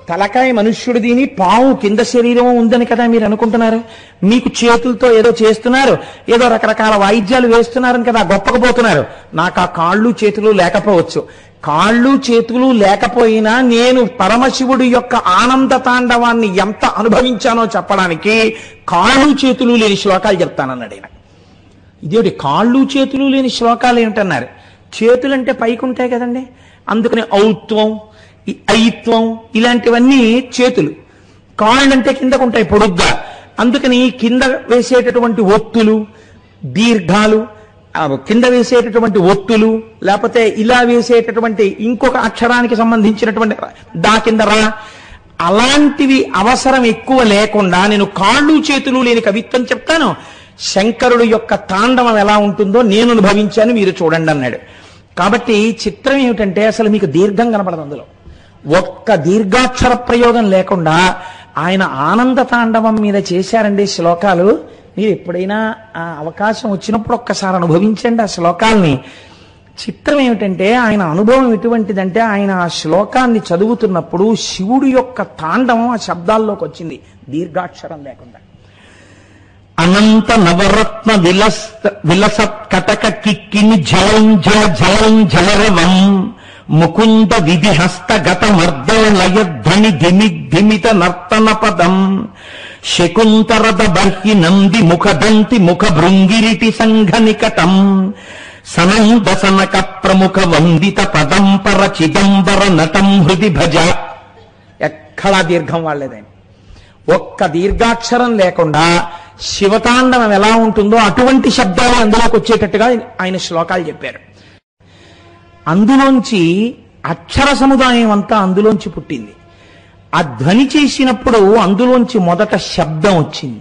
తలకాయ మనుష్యుడు దీని పావు కింద శరీరం ఉందని కదా మీరు అనుకుంటున్నారు. మీకు చేతులతో ఏదో చేస్తున్నారు, ఏదో రకరకాల వాయిద్యాలు వేస్తున్నారని కదా గొప్పకపోతున్నారు. నాకు ఆ కాళ్ళు చేతులు లేకపోవచ్చు. కాళ్ళు చేతులు లేకపోయినా నేను పరమశివుడి యొక్క ఆనంద తాండవాన్ని ఎంత అనుభవించానో చెప్పడానికి కాళ్ళు చేతులు లేని శ్లోకాలు చెప్తానన్నాడు ఆయన. ఇదేమిటి కాళ్ళు చేతులు లేని శ్లోకాలు ఏమిటన్నారు? చేతులంటే పైకి ఉంటాయి కదండి, అందుకని ఔత్వం ఐత్వం ఇలాంటివన్నీ చేతులు. కాళ్ళంటే కిందకు ఉంటాయి పొడుగ్గా, అందుకని కింద వేసేటటువంటి ఒత్తులు దీర్ఘాలు, కింద వేసేటటువంటి ఒత్తులు, లేకపోతే ఇలా వేసేటటువంటి ఇంకొక అక్షరానికి సంబంధించినటువంటి దా కింద రా, అలాంటివి అవసరం ఎక్కువ లేకుండా నేను కాళ్ళు చేతులు లేని కవిత్వం చెప్తాను. శంకరుడు యొక్క తాండవం ఎలా ఉంటుందో నేను అనుభవించాను, మీరు చూడండి అన్నాడు. కాబట్టి చిత్రం ఏమిటంటే అసలు మీకు దీర్ఘం కనపడదు, అందులో ఒక్క దీర్ఘాక్షర ప్రయోగం లేకుండా ఆయన ఆనంద తాండవం మీద చేశారండి శ్లోకాలు. మీరు ఎప్పుడైనా ఆ అవకాశం వచ్చినప్పుడు ఒక్కసారి అనుభవించండి ఆ శ్లోకాల్ని. చిత్రం ఏమిటంటే ఆయన అనుభవం ఎటువంటిదంటే ఆయన ఆ శ్లోకాన్ని చదువుతున్నప్పుడు శివుడు యొక్క తాండవం ఆ శబ్దాల్లోకి వచ్చింది దీర్ఘాక్షరం లేకుండా. అనంత నవరత్న విలసత్ కటక కిక్కిని జలం జల జలం జలరవం ముకుంద విధిహస్త గత మర్దలయధ్వని ధిమిత నర్తన పదం శకుంతరద బర్హి నంది ముఖదంతి ముఖ భృంగిరిటి సంఘ నికటం సనందసనక ప్రముఖ వందిత పదంపర చిదంబర నటం హృది భజ. ఎక్కడా దీర్ఘం వాళ్లేదని, ఒక్క దీర్ఘాక్షరం లేకుండా శివతాండవం ఎలా ఉంటుందో అటువంటి శబ్దాలు అందులోకి వచ్చేటట్టుగా ఆయన శ్లోకాలు చెప్పారు. అందులోంచి అక్షర సముదాయం అంతా అందులోంచి పుట్టింది. ఆ ధ్వని చేసినప్పుడు అందులోంచి మొదట శబ్దం వచ్చింది.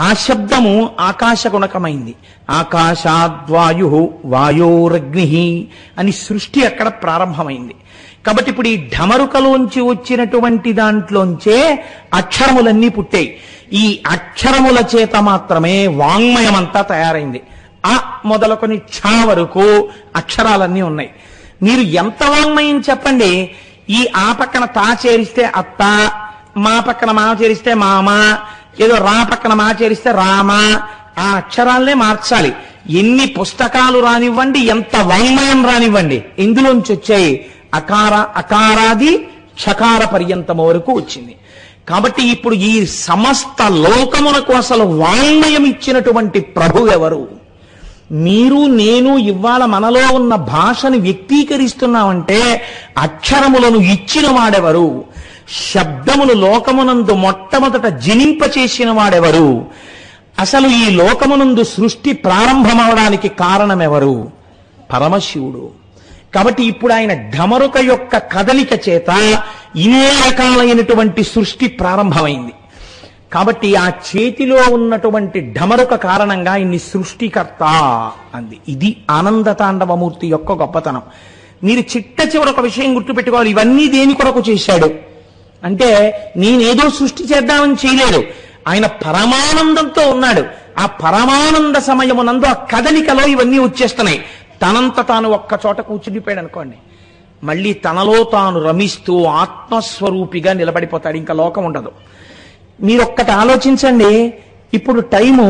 ఆ శబ్దము ఆకాశగుణకమైంది. ఆకాశాద్వాయు వాయోరగ్ని అని సృష్టి అక్కడ ప్రారంభమైంది. కాబట్టి ఇప్పుడు ఈ ఢమరుకలోంచి వచ్చినటువంటి దాంట్లోంచే అక్షరములన్నీ పుట్టాయి. ఈ అక్షరముల చేత మాత్రమే వాంగ్మయమంతా తయారైంది. ఆ మొదలుకొని ఛ వరకు అక్షరాలన్నీ ఉన్నాయి. మీరు ఎంత వాంగ్మయం చెప్పండి, ఈ ఆ పక్కన తా చేరిస్తే అత్త, మా పక్కన మా చేరిస్తే మామ, ఏదో రా పక్కన మా చేరిస్తే రామ, ఆ అక్షరాలనే మార్చాలి. ఎన్ని పుస్తకాలు రానివ్వండి, ఎంత వాంగ్మయం రానివ్వండి, ఇందులోంచి వచ్చాయి. అకార అకారాది ఛకార పర్యంతం వరకు వచ్చింది. కాబట్టి ఇప్పుడు ఈ సమస్త లోకమునకు అసలు వాంగ్మయం ఇచ్చినటువంటి ప్రభు ఎవరు? మీరు నేను ఇవాళ మనలో ఉన్న భాషను వ్యక్తీకరిస్తున్నామంటే అక్షరములను ఇచ్చిన వాడెవరు? శబ్దములు లోకమునందు మొట్టమొదట జనింపచేసిన వాడెవరు? అసలు ఈ లోకమునందు సృష్టి ప్రారంభమవడానికి కారణమెవరు? పరమశివుడు. కాబట్టి ఇప్పుడు ఆయన ఢమరుక యొక్క కదలిక చేత ఇన్ని రకాలైనటువంటి సృష్టి ప్రారంభమైంది. కాబట్టి ఆ చేతిలో ఉన్నటువంటి ఢమరుక కారణంగా ఇన్ని సృష్టికర్త అంది. ఇది ఆనంద తాండవమూర్తి యొక్క గొప్పతనం. మీరు చిట్ట చివర ఒక విషయం గుర్తుపెట్టుకోవాలి, ఇవన్నీ దేని కొరకు చేశాడు అంటే నేనేదో సృష్టి చేద్దామని చేయలేడు. ఆయన పరమానందంతో ఉన్నాడు. ఆ పరమానంద సమయమునందు ఆ కదలికలో ఇవన్నీ వచ్చేస్తున్నాయి. తనంత తాను ఒక్క చోట కూర్చుండిపోయాడు అనుకోండి, మళ్ళీ తనలో తాను రమిస్తూ ఆత్మస్వరూపిగా నిలబడిపోతాడు, ఇంకా లోకం ఉండదు. మీరొక్కటి ఆలోచించండి, ఇప్పుడు టైము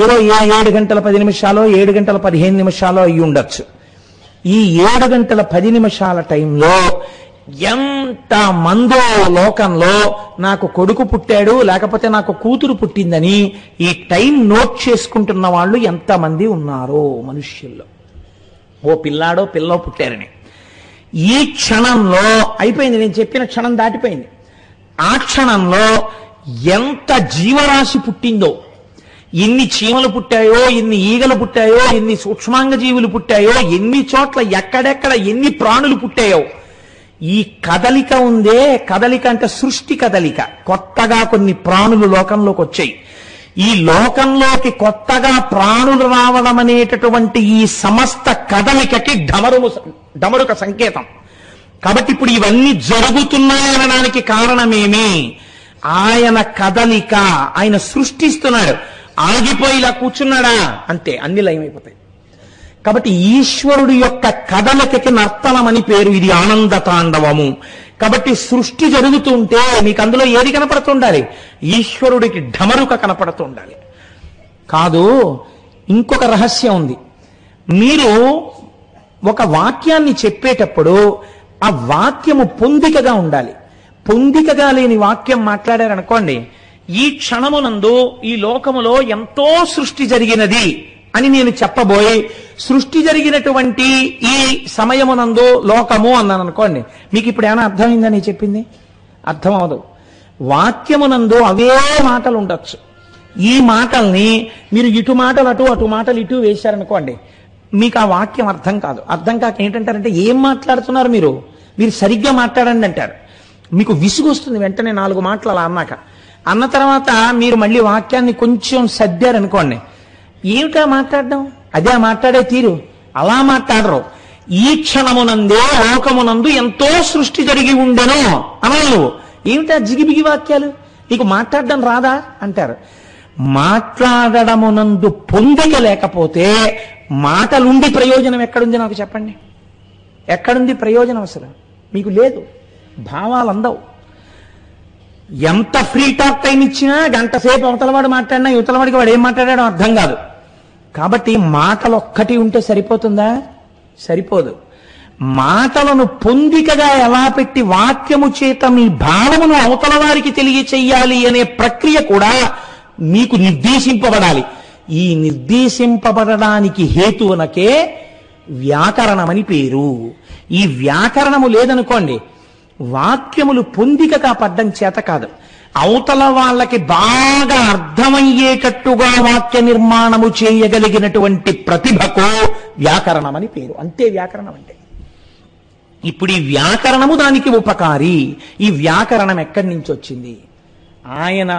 ఏదో 7 గంటల 10 నిమిషాలో 7 గంటల 15 నిమిషాలో అయ్యి ఉండొచ్చు. ఈ 7 గంటల 10 నిమిషాల టైంలో ఎంత మందో లోకంలో నాకు కొడుకు పుట్టాడు లేకపోతే నాకు కూతురు పుట్టిందని ఈ టైం నోట్ చేసుకుంటున్న వాళ్ళు ఎంతమంది ఉన్నారో మనుష్యుల్లో. ఓ పిల్లాడో పిల్లో పుట్టారని ఈ క్షణంలో అయిపోయింది, నేను చెప్పిన క్షణం దాటిపోయింది. ఆ క్షణంలో ఎంత జీవరాశి పుట్టిందో, ఎన్ని చీమలు పుట్టాయో, ఎన్ని ఈగలు పుట్టాయో, ఎన్ని సూక్ష్మాంగ జీవులు పుట్టాయో, ఎన్ని చోట్ల ఎక్కడెక్కడ ఎన్ని ప్రాణులు పుట్టాయో. ఈ కదలిక ఉందే, కదలిక అంటే సృష్టి కదలిక. కొత్తగా కొన్ని ప్రాణులు లోకంలోకి వచ్చాయి. ఈ లోకంలోకి కొత్తగా ప్రాణులు రావడం అనేటటువంటి ఈ సమస్త కదలికకి డమరుక సంకేతం. కాబట్టి ఇప్పుడు ఇవన్నీ జరుగుతున్నాయనడానికి కారణమేమి? ఆయన కదలిక, ఆయన సృష్టిస్తున్నాడు. ఆగిపోయి ఇలా కూర్చున్నాడా అంతే, అన్ని లయమైపోతాయి. కాబట్టి ఈశ్వరుడు యొక్క కదలికకి నర్తనమని పేరు. ఇది ఆనంద తాండవము. కాబట్టి సృష్టి జరుగుతుంటే మీకు అందులో ఏది కనపడుతుండాలి? ఈశ్వరుడికి ఢమరుక కనపడుతుండాలి. కాదు, ఇంకొక రహస్యం ఉంది. మీరు ఒక వాక్యాన్ని చెప్పేటప్పుడు ఆ వాక్యము పొందికగా ఉండాలి. పొందికగా లేని వాక్యం మాట్లాడారనుకోండి, ఈ క్షణమునందు ఈ లోకములో ఎంతో సృష్టి జరిగినది అని నేను చెప్పబోయి సృష్టి జరిగినటువంటి ఈ సమయమునందు లోకము అన్నాను అనుకోండి, మీకు ఇప్పుడు ఏమైనా అర్థమైందని చెప్పింది? అర్థం అవదు. వాక్యమునందు అవే మాటలు ఉండొచ్చు. ఈ మాటల్ని మీరు ఇటు మాటలు అటు, అటు మాటలు ఇటు వేశారనుకోండి, మీకు ఆ వాక్యం అర్థం కాదు. అర్థం కాక ఏంటంటారంటే, ఏం మాట్లాడుతున్నారు మీరు సరిగ్గా మాట్లాడండి అంటారు. మీకు విసుగు వస్తుంది వెంటనే 4 మాటలు అలా అన్నాక. అన్న తర్వాత మీరు మళ్ళీ వాక్యాన్ని కొంచెం సర్దారనుకోండి, ఏమిటా మాట్లాడడం, అదే మాట్లాడే తీరు, అలా మాట్లాడరు. ఈ క్షణమునందే లోకమునందు ఎంతో సృష్టి జరిగి ఉండను అనాలి. ఏమిటా జిగిబిగి వాక్యాలు, నీకు మాట్లాడడం రాదా అంటారు. మాట్లాడడమునందు పొందిక లేకపోతే మాటలుండి ప్రయోజనం ఎక్కడుంది నాకు చెప్పండి? ఎక్కడుంది ప్రయోజనం? అసలు మీకు లేదు. భావాలు అందవు. ఎంత ఫ్రీ టాక్ టైం ఇచ్చినా గంట సేపు అవతలవాడు మాట్లాడినా యువతలవాడికి వాడు ఏం మాట్లాడాడో అర్థం కాదు. కాబట్టి మాటలు ఒక్కటి ఉంటే సరిపోతుందా? సరిపోదు. మాటలను పొందికగా ఎలా పెట్టి వాక్యము చేత మీ భావమును అవతల వారికి తెలియచేయాలి అనే ప్రక్రియ కూడా మీకు నిర్దేశింపబడాలి. ఈ నిర్దేశింపబడడానికి హేతువునకే వ్యాకరణమని పేరు. ఈ వ్యాకరణము లేదనుకోండి, వాక్యములు పొందికగా పడ్డం చేత కాదు, అవతల వాళ్ళకి బాగా అర్థమయ్యేటట్టుగా వాక్య నిర్మాణము చేయగలిగినటువంటి ప్రతిభకు వ్యాకరణమని పేరు. అంతే వ్యాకరణం అంటే. ఇప్పుడు ఈ వ్యాకరణము దానికి ఉపకారి. ఈ వ్యాకరణం ఎక్కడి నుంచి వచ్చింది? ఆయన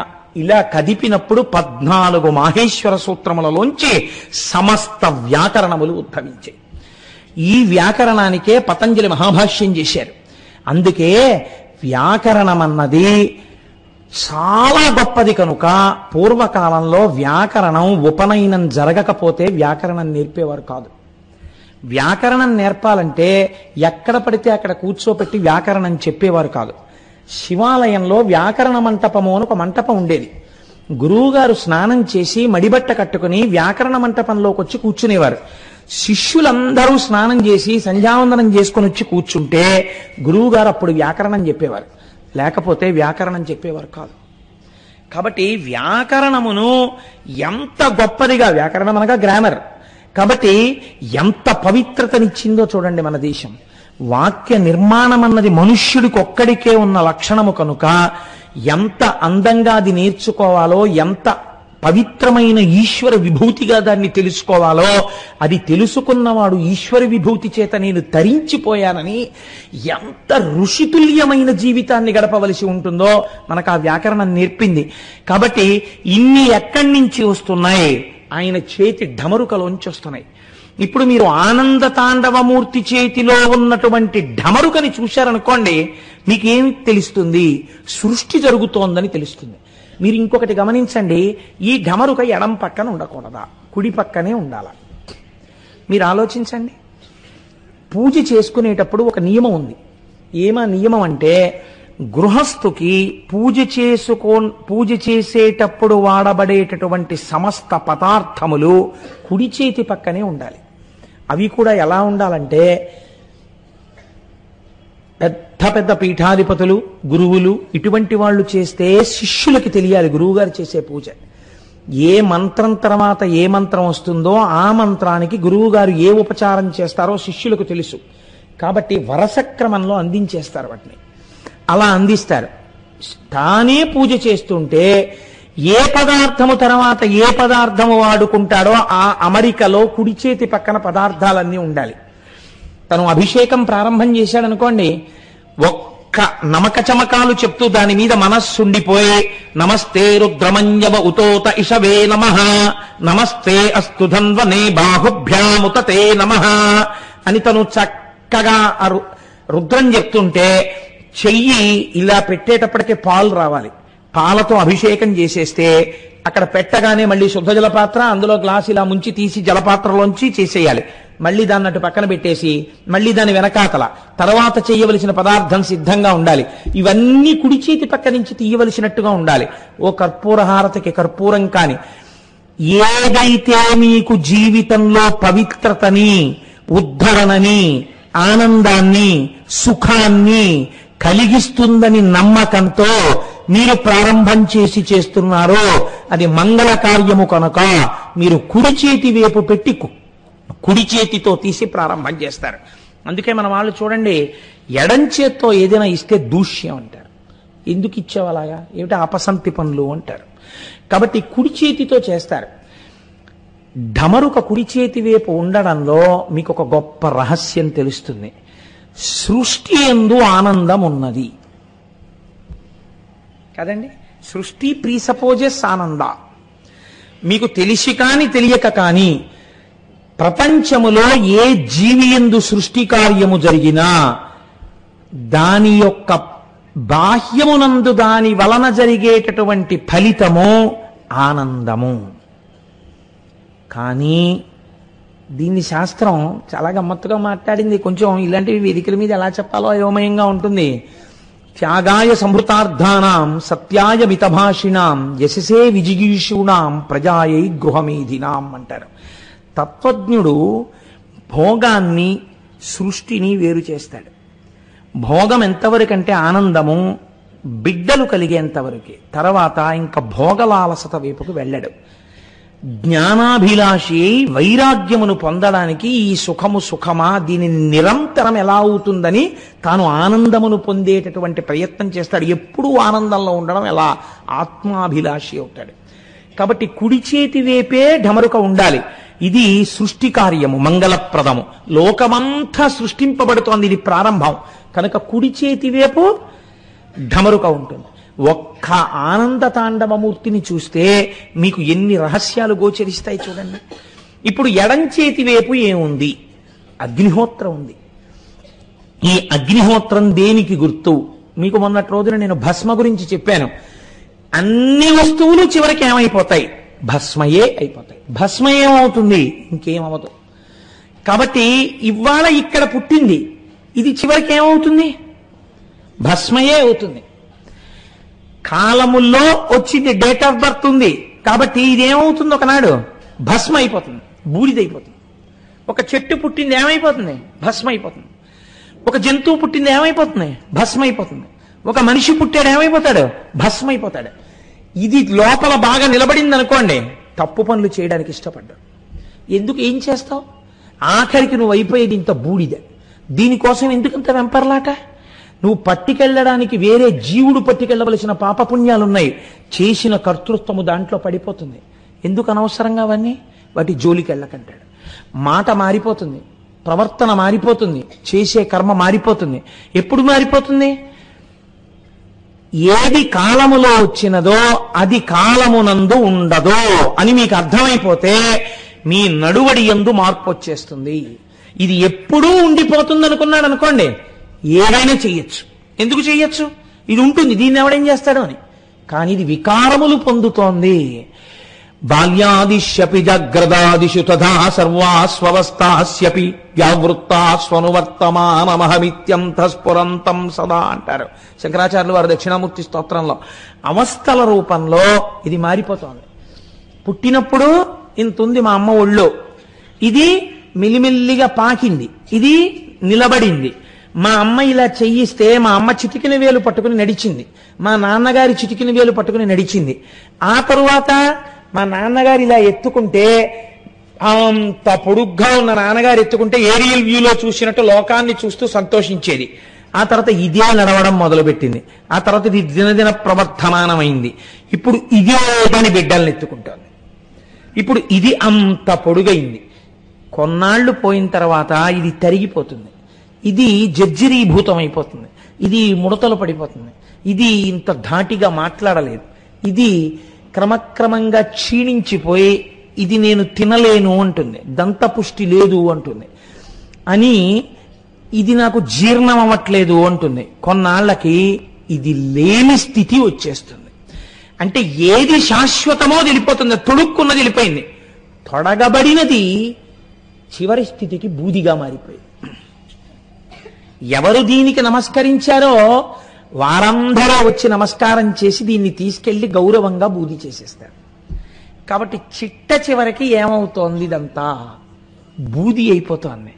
ఇలా కదిపినప్పుడు 14 మాహేశ్వర సూత్రములలోంచి సమస్త వ్యాకరణములు ఉద్భవించాయి. ఈ వ్యాకరణానికే పతంజలి మహాభాష్యం చేశారు. అందుకే వ్యాకరణం అన్నది చాలా గొప్పది కనుక పూర్వకాలంలో వ్యాకరణం ఉపనయనం జరగకపోతే వ్యాకరణం నేర్పేవారు కాదు. వ్యాకరణం నేర్పాలంటే ఎక్కడ పడితే అక్కడ కూర్చోపెట్టి వ్యాకరణం చెప్పేవారు కాదు. శివాలయంలో వ్యాకరణ మంటపము అని ఒక మంటపం ఉండేది. గురువుగారు స్నానం చేసి మడిబట్ట కట్టుకుని వ్యాకరణ మంటపంలోకి వచ్చి కూర్చునేవారు. శిష్యులందరూ స్నానం చేసి సంధ్యావందనం చేసుకుని వచ్చి కూర్చుంటే గురువుగారు అప్పుడు వ్యాకరణం చెప్పేవారు, లేకపోతే వ్యాకరణం చెప్పేవారు కాదు. కాబట్టి వ్యాకరణమును ఎంత గొప్పదిగా, వ్యాకరణం అనగా గ్రామర్, కాబట్టి ఎంత పవిత్రతనిచ్చిందో చూడండి మన దేశం. వాక్య నిర్మాణం అన్నది మనుష్యుడికి ఒక్కడికే ఉన్న లక్షణము కనుక ఎంత అందంగా అది నేర్చుకోవాలో, ఎంత పవిత్రమైన ఈశ్వర విభూతిగా దాన్ని తెలుసుకోవాలో, అది తెలుసుకున్నవాడు ఈశ్వర విభూతి చేత నేను తరించిపోయానని ఎంత ఋషితుల్యమైన జీవితాన్ని గడపవలసి ఉంటుందో మనకు ఆ వ్యాకరణం నేర్పింది. కాబట్టి ఇన్ని ఎక్కడి నుంచి వస్తున్నాయి? ఆయన చేతి ఢమరుకలోంచి వస్తున్నాయి. ఇప్పుడు మీరు ఆనంద తాండవమూర్తి చేతిలో ఉన్నటువంటి ఢమరుకని చూశారనుకోండి, మీకేమి తెలుస్తుంది? సృష్టి జరుగుతోందని తెలుస్తుంది. మీరు ఇంకొకటి గమనించండి, ఈ ఢమరుక ఎడం పక్కన ఉండకూడదా, కుడి పక్కనే ఉండాలా? మీరు ఆలోచించండి. పూజ చేసుకునేటప్పుడు ఒక నియమం ఉంది. ఏమా నియమం అంటే, గృహస్థుకి పూజ చేసేటప్పుడు వాడబడేటటువంటి సమస్త పదార్థములు కుడి చేతి పక్కనే ఉండాలి. అవి కూడా ఎలా ఉండాలంటే, పెద్ద పెద్ద పీఠాధిపతులు, గురువులు ఇటువంటి వాళ్ళు చేస్తే శిష్యులకి తెలియాలి గురువుగారు చేసే పూజ. ఏ మంత్రం తర్వాత ఏ మంత్రం వస్తుందో ఆ మంత్రానికి గురువుగారు ఏ ఉపచారం చేస్తారో శిష్యులకు తెలుసు. కాబట్టి వరస క్రమంలో అందించేస్తారు వాటిని. అలా అందిస్తారు. తానే పూజ చేస్తుంటే ఏ పదార్థము తర్వాత ఏ పదార్థము వాడుకుంటాడో ఆ అమరికలో కుడి చేతి పక్కన పదార్థాలన్నీ ఉండాలి. తను అభిషేకం ప్రారంభం చేశాడనుకోండి, ఒక్క నమక చమకాలు చెప్తూ దాని మీద మనస్సుండిపోయి నమస్తే రుద్రమంజవ ఉతోత ఇషవే నమః, నమస్తే అస్తు ధన్వనే బాహుభ్యాముతతే నమః అని తను చక్కగా రుద్రం చెప్తుంటే చెయ్యి ఇలా పెట్టేటప్పటికే పాలు రావాలి. పాలతో అభిషేకం చేసేస్తే అక్కడ పెట్టగానే మళ్ళీ శుద్ధ జలపాత్ర, అందులో గ్లాస్ ఇలా ముంచి తీసి జలపాత్రలోంచి చేసేయాలి. మళ్ళీ దాన్ని అటు పక్కన పెట్టేసి మళ్ళీ దాని వెనకాతల తర్వాత చేయవలసిన పదార్థం సిద్ధంగా ఉండాలి. ఇవన్నీ కుడి చేతి పక్క నుంచి తీయవలసినట్టుగా ఉండాలి. ఓ కర్పూర హారతికి కర్పూరం కాని ఏదైతే మీకు జీవితంలో పవిత్రతని, ఉద్ధరణని, ఆనందాన్ని, సుఖాన్ని కలిగిస్తుందని నమ్మకంతో మీరు ప్రారంభం చేస్తున్నారో అది మంగళ కార్యము కనుక మీరు కుడి చేతి వైపు పెట్టి కుడి చేతితో తీసి ప్రారంభం చేస్తారు. అందుకే మన వాళ్ళు చూడండి, ఎడం చేత్తో ఏదైనా ఇస్తే దూష్యం అంటారు. ఎందుకు ఇచ్చావు అలాగా, ఏమిటి అపసంతి పనులు అంటారు. కాబట్టి కుడి చేతితో చేస్తారు. ఢమరుక కుడి చేతి వైపు ఉండడంలో మీకు ఒక గొప్ప రహస్యం తెలుస్తుంది. సృష్టి యందు ఆనందం ఉన్నది కదండి. సృష్టి ప్రీసపోజెస్ ఆనంద. మీకు తెలిసి కాని తెలియక కాని ప్రపంచములో ఏ జీవి యందు సృష్టి కార్యము జరిగినా దాని యొక్క బాహ్యమునందు దాని వలన జరిగేటటువంటి ఫలితము ఆనందము. కానీ దీన్ని శాస్త్రం చాలా గమ్మత్తుగా మాట్లాడింది. కొంచెం ఇలాంటివి వేదికల మీద ఎలా చెప్పాలో అయోమయంగా ఉంటుంది. త్యాగాయ సంహృతార్థానాం సత్యాయ మితభాషిణాం యశసే విజిగీషూణాం ప్రజాయై గృహమేధినాం అంటారు. తత్వజ్ఞుడు భోగాన్ని, సృష్టిని వేరు చేస్తాడు. భోగం ఎంతవరకంటే ఆనందము బిడ్డలు కలిగేంతవరకే, తర్వాత ఇంకా భోగలాలసత వైపుకు వెళ్ళడు. జ్ఞానాభిలాషి వైరాగ్యమును పొందడానికి ఈ సుఖము సుఖమా, దీని నిరంతరం ఎలా అవుతుందని తాను ఆనందమును పొందేటటువంటి ప్రయత్నం చేస్తాడు. ఎప్పుడూ ఆనందంలో ఉండడం ఎలా, ఆత్మాభిలాషి అవుతాడు. కాబట్టి కుడి చేతి వైపే ఢమరుక ఉండాలి. ఇది సృష్టి కార్యము, మంగళప్రదము. లోకమంతా సృష్టింపబడుతోంది, ఇది ప్రారంభం కనుక కుడి చేతి వైపు ఢమరుక ఉంటుంది. ఒక్క ఆనంద తాండవమూర్తిని చూస్తే మీకు ఎన్ని రహస్యాలు గోచరిస్తాయి చూడండి. ఇప్పుడు ఎడం చేతి వైపు ఏముంది? అగ్నిహోత్రం ఉంది. ఈ అగ్నిహోత్రం దేనికి గుర్తు? మీకు మొన్నటి రోజున నేను భస్మ గురించి చెప్పాను. అన్ని వస్తువులు చివరికి ఏమైపోతాయి? భస్మయే అయిపోతాయి. భస్మ ఏమవుతుంది? ఇంకేమవుతుంది. కాబట్టి ఇవాళ ఇక్కడ పుట్టింది, ఇది చివరికి ఏమవుతుంది? భస్మయే అవుతుంది. కాలముల్లో వచ్చింది, డేట్ ఆఫ్ బర్త్ ఉంది కాబట్టి ఇదేమవుతుంది? ఒకనాడు భస్మ అయిపోతుంది, బూడిదైపోతుంది. ఒక చెట్టు పుట్టింది ఏమైపోతుంది? భస్మ అయిపోతుంది. ఒక జంతువు పుట్టింది ఏమైపోతుంది? భస్మ అయిపోతుంది. ఒక మనిషి పుట్టాడు ఏమైపోతాడు? భస్మ అయిపోతాడు. ఇది లోపల బాగా నిలబడింది అనుకోండి, తప్పు పనులు చేయడానికి ఇష్టపడ్డాడు. ఎందుకు? ఏం చేస్తావు? ఆఖరికి నువ్వు అయిపోయేది ఇంత బూడిద. దీనికోసం ఎందుకంత వెంపర్లాట? నువ్వు పట్టుకెళ్ళడానికి వేరే జీవుడు పట్టుకెళ్ళవలసిన పాపపుణ్యాలున్నాయి. చేసిన కర్తృత్వము దాంట్లో పడిపోతుంది. ఎందుకు అనవసరంగా అవన్నీ? వాటి జోలికి వెళ్ళకంటాడు. మాట మారిపోతుంది, ప్రవర్తన మారిపోతుంది, చేసే కర్మ మారిపోతుంది. ఎప్పుడు మారిపోతుంది? ఏది కాలములో వచ్చినదో అది కాలమునందు ఉండదో అని మీకు అర్థమైపోతే మీ నడువడి యందు మార్పు వచ్చేస్తుంది. ఇది ఎప్పుడూ ఉండిపోతుంది అనుకున్నాడు అనుకోండి, ఏదైనా చెయ్యొచ్చు. ఎందుకు చెయ్యొచ్చు? ఇది ఉంటుంది, దీన్ని ఎవడేం చేస్తాడు అని. కానీ ఇది వికారములు పొందుతోంది. బాల్యాదిష్యపి జాగ్రదాదిషు తథా సర్వాస్వవస్థాస్యపి వ్యావృత్తాస్వనువర్తమానమహమిత్యంతఃస్ఫురంతం సదా అంటారు శంకరాచార్యులు వారు దక్షిణామూర్తి స్తోత్రంలో. అవస్థల రూపంలో ఇది మారిపోతోంది. పుట్టినప్పుడు ఇంతుంది మా అమ్మ ఒళ్ళో, ఇది మిలిమిల్లిగా పాకింది, ఇది నిలబడింది. మా అమ్మ ఇలా చెయ్యిస్తే మా అమ్మ చిటికిన వేలు పట్టుకుని నడిచింది, మా నాన్నగారి చిటికిన వేలు పట్టుకుని నడిచింది. ఆ తరువాత మా నాన్నగారు ఇలా ఎత్తుకుంటే, అంత పొడుగ్గా ఉన్న నాన్నగారు ఎత్తుకుంటే ఏరియల్ వ్యూలో చూసినట్టు లోకాన్ని చూస్తూ సంతోషించేది. ఆ తర్వాత ఇదే నడవడం మొదలుపెట్టింది. ఆ తర్వాత ఇది దినదిన ప్రవర్ధమానమైంది. ఇప్పుడు ఇదే దాని బిడ్డల్ని ఎత్తుకుంటోంది. ఇప్పుడు ఇది అంత పొడుగైంది. కొన్నాళ్లు పోయిన తర్వాత ఇది తరిగిపోతుంది, ఇది జర్జరీభూతం అయిపోతుంది, ఇది ముడతలు పడిపోతుంది, ఇది ఇంత ధాటిగా మాట్లాడలేదు, ఇది క్రమక్రమంగా క్షీణించిపోయి ఇది నేను తినలేను అంటుంది, దంతపుష్టి లేదు అంటుంది, అని ఇది నాకు జీర్ణం అవ్వట్లేదు అంటుంది. కొన్నాళ్లకి ఇది లేని స్థితి వచ్చేస్తుంది. అంటే ఏది శాశ్వతమో తెలిపోతుంది, తొడుక్కున్నది వెళ్ళిపోయింది. తొడగబడినది చివరి స్థితికి బూదిగా మారిపోయింది. ఎవరు దీనికి నమస్కరించారో వారందరూ వచ్చి నమస్కారం చేసి దీన్ని తీసుకెళ్లి గౌరవంగా బూది చేసేస్తారు. కాబట్టి చిట్ట చివరికి ఏమవుతోంది? ఇదంతా బూది అయిపోతోంది.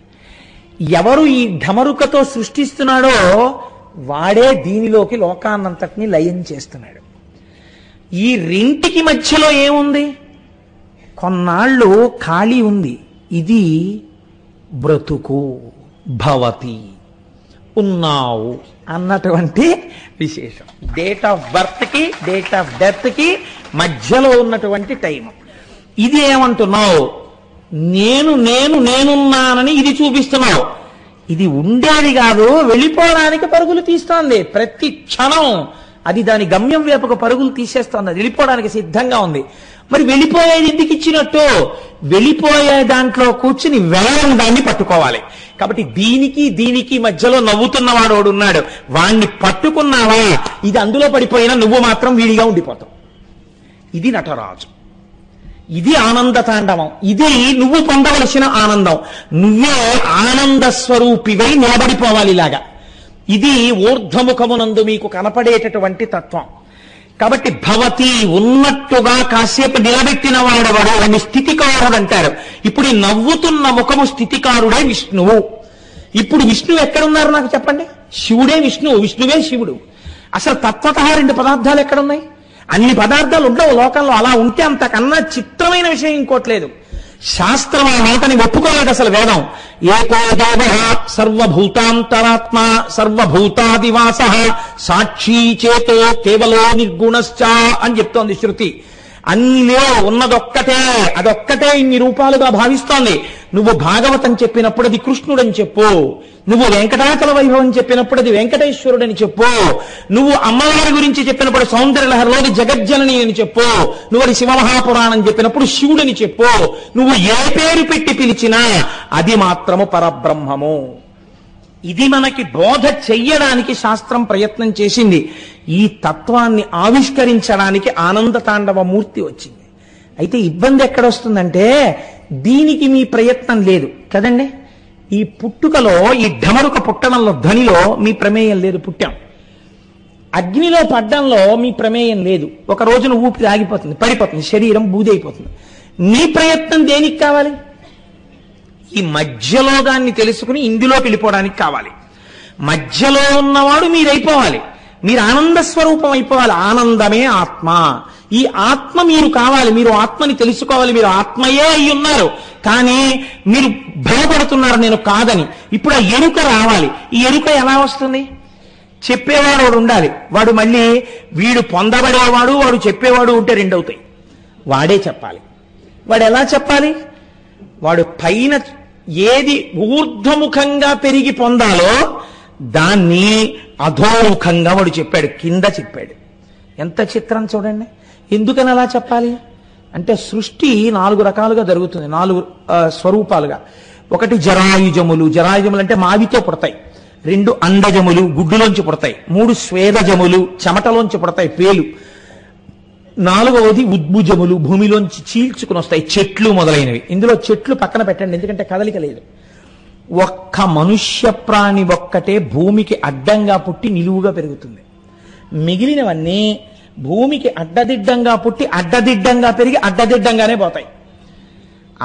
ఎవరు ఈ ఢమరుకతో సృష్టిస్తున్నాడో వాడే దీనిలోకి లోకాన్నంతటినీ లయం చేస్తున్నాడు. ఈ రెంటికి మధ్యలో ఏముంది? కొన్నాళ్ళు ఖాళీ ఉంది. ఇది బ్రతుకు, భవతి, ఉన్నావు అన్నటువంటి విశేషం. డేట్ ఆఫ్ బర్త్ కి డేట్ ఆఫ్ డెత్ కి మధ్యలో ఉన్నటువంటి టైం. ఇది ఏమంటున్నావు? నేనున్నానని ఇది చూపిస్తున్నావు. ఇది ఉండేది కాదు, వెళ్ళిపోవడానికి పరుగులు తీస్తోంది. ప్రతి క్షణం అది దాని గమ్యం వైపుకు పరుగులు తీసేస్తోంది, అది వెళ్ళిపోవడానికి సిద్ధంగా ఉంది. మరి వెళ్ళిపోయేది ఎందుకు ఇచ్చినట్టు? వెళ్ళిపోయే దాంట్లో కూర్చుని వెళ్ళడం దాన్ని పట్టుకోవాలి. కాబట్టి దీనికి మధ్యలో నవ్వుతున్నవాడు ఉన్నాడు, వాణ్ణి పట్టుకున్నావా ఇది అందులో పడిపోయినా నువ్వు మాత్రం వీడిగా ఉండిపోతావు. ఇది నటరాజు, ఇది ఆనంద తాండవం, ఇది నువ్వు పొందవలసిన ఆనందం. నువ్వే ఆనంద స్వరూపివై నిలబడిపోవాలి ఇలాగా. ఇది ఊర్ధ్వముఖమునందు మీకు కనపడేటటువంటి తత్వం. కాబట్టి భవతి ఉన్నట్టుగా కాసేపు నిలబెట్టిన వాడవాడు అని స్థితికారుడు అంటారు. ఇప్పుడు ఈ నవ్వుతున్న ముఖము స్థితికారుడే విష్ణువు. ఇప్పుడు విష్ణువు ఎక్కడున్నారు నాకు చెప్పండి? శివుడే విష్ణువు, విష్ణువే శివుడు. అసలు తత్వత రెండు పదార్థాలు ఎక్కడున్నాయి? అన్ని పదార్థాలు ఉండవు లోకంలో. అలా ఉంటే అంతకన్నా చిత్రమైన విషయం ఇంకోట్లేదు. శాస్త్రం ఆ మాటని ఒప్పుకోలేదు అసలు. వేదం ఏకో దేవః సర్వభూతాంతరాత్మ సర్వభూతాదివాసః సాక్షీ చేతో కేవలో నిర్గుణశ్చ అని చెప్తోంది శృతి. అన్నిలో ఉన్నదొక్కటే, అదొక్కటే ఇన్ని రూపాలుగా భావిస్తోంది. నువ్వు భాగవతం చెప్పినప్పుడు అది కృష్ణుడని చెప్పు, నువ్వు వెంకటాచల వైభవం చెప్పినప్పుడు అది వెంకటేశ్వరుడని చెప్పు, నువ్వు అమ్మవారి గురించి చెప్పినప్పుడు సౌందర్యలహరిలోని జగజ్జనని అని చెప్పు, నువ్వు అది శివమహాపురాణం చెప్పినప్పుడు శివుడని చెప్పు. నువ్వు ఏ పేరు పెట్టి పిలిచినా అది మాత్రము పరబ్రహ్మము. ఇది మనకి బోధ చెయ్యడానికి శాస్త్రం ప్రయత్నం చేసింది. ఈ తత్వాన్ని ఆవిష్కరించడానికి ఆనంద తాండవ మూర్తి వచ్చింది. అయితే ఇబ్బంది ఎక్కడొస్తుందంటే దీనికి మీ ప్రయత్నం లేదు కదండి. ఈ పుట్టుకలో, ఈ ఢమరుక పుట్టడంలో, ధ్వనిలో మీ ప్రమేయం లేదు. పుట్టాం. అగ్నిలో పడ్డంలో మీ ప్రమేయం లేదు. ఒక రోజున ఊపిరి ఆగిపోతుంది, పడిపోతుంది, శరీరం బూది అయిపోతుంది. నీ ప్రయత్నం దేనికి కావాలి? ఈ మధ్యలో దాన్ని తెలుసుకుని ఇందులో వెళ్ళిపోవడానికి కావాలి. మధ్యలో ఉన్నవాడు మీరైపోవాలి, మీరు ఆనంద స్వరూపం అయిపోవాలి. ఆనందమే ఆత్మ. ఈ ఆత్మ మీరు కావాలి, మీరు ఆత్మని తెలుసుకోవాలి. మీరు ఆత్మయే అయి ఉన్నారు, కానీ మీరు భయపడుతున్నారు నేను కాదని. ఇప్పుడు ఆ ఎరుక రావాలి. ఈ ఎరుక ఎలా వస్తుంది? చెప్పేవాడు వాడు ఉండాలి. వాడు మళ్ళీ వీడు పొందబడేవాడు, వాడు చెప్పేవాడు ఉంటే రెండు అవుతాయి. వాడే చెప్పాలి. వాడు ఎలా చెప్పాలి? వాడు పైన ఏది ఊర్ధ్వముఖంగా పెరిగి పొందాలో దాన్ని అధోముఖంగా వాడు చెప్పాడు, కింద చెప్పాడు. ఎంత చిత్రం చూడండి. ఎందుకని అలా చెప్పాలి అంటే సృష్టి 4 రకాలుగా జరుగుతుంది, 4 స్వరూపాలుగా. ఒకటి జరాయుజములు. జరాయుజములు అంటే మావితో పుడతాయి. 2 అండజములు, గుడ్డులోంచి పుడతాయి. 3 స్వేదజములు, చెమటలోంచి పుడతాయి, పేలు. నాలుగవది ఉద్భుజములు, భూమిలోంచి చీల్చుకుని వస్తాయి, చెట్లు మొదలైనవి. ఇందులో చెట్లు పక్కన పెట్టండి, ఎందుకంటే కదలిక లేదు. ఒక్క మనుష్య ప్రాణి ఒక్కటే భూమికి అడ్డంగా పుట్టి నిలువుగా పెరుగుతుంది. మిగిలినవన్నీ భూమికి అడ్డదిడ్డంగా పుట్టి అడ్డదిడ్డంగా పెరిగి అడ్డదిడ్డంగానే పోతాయి.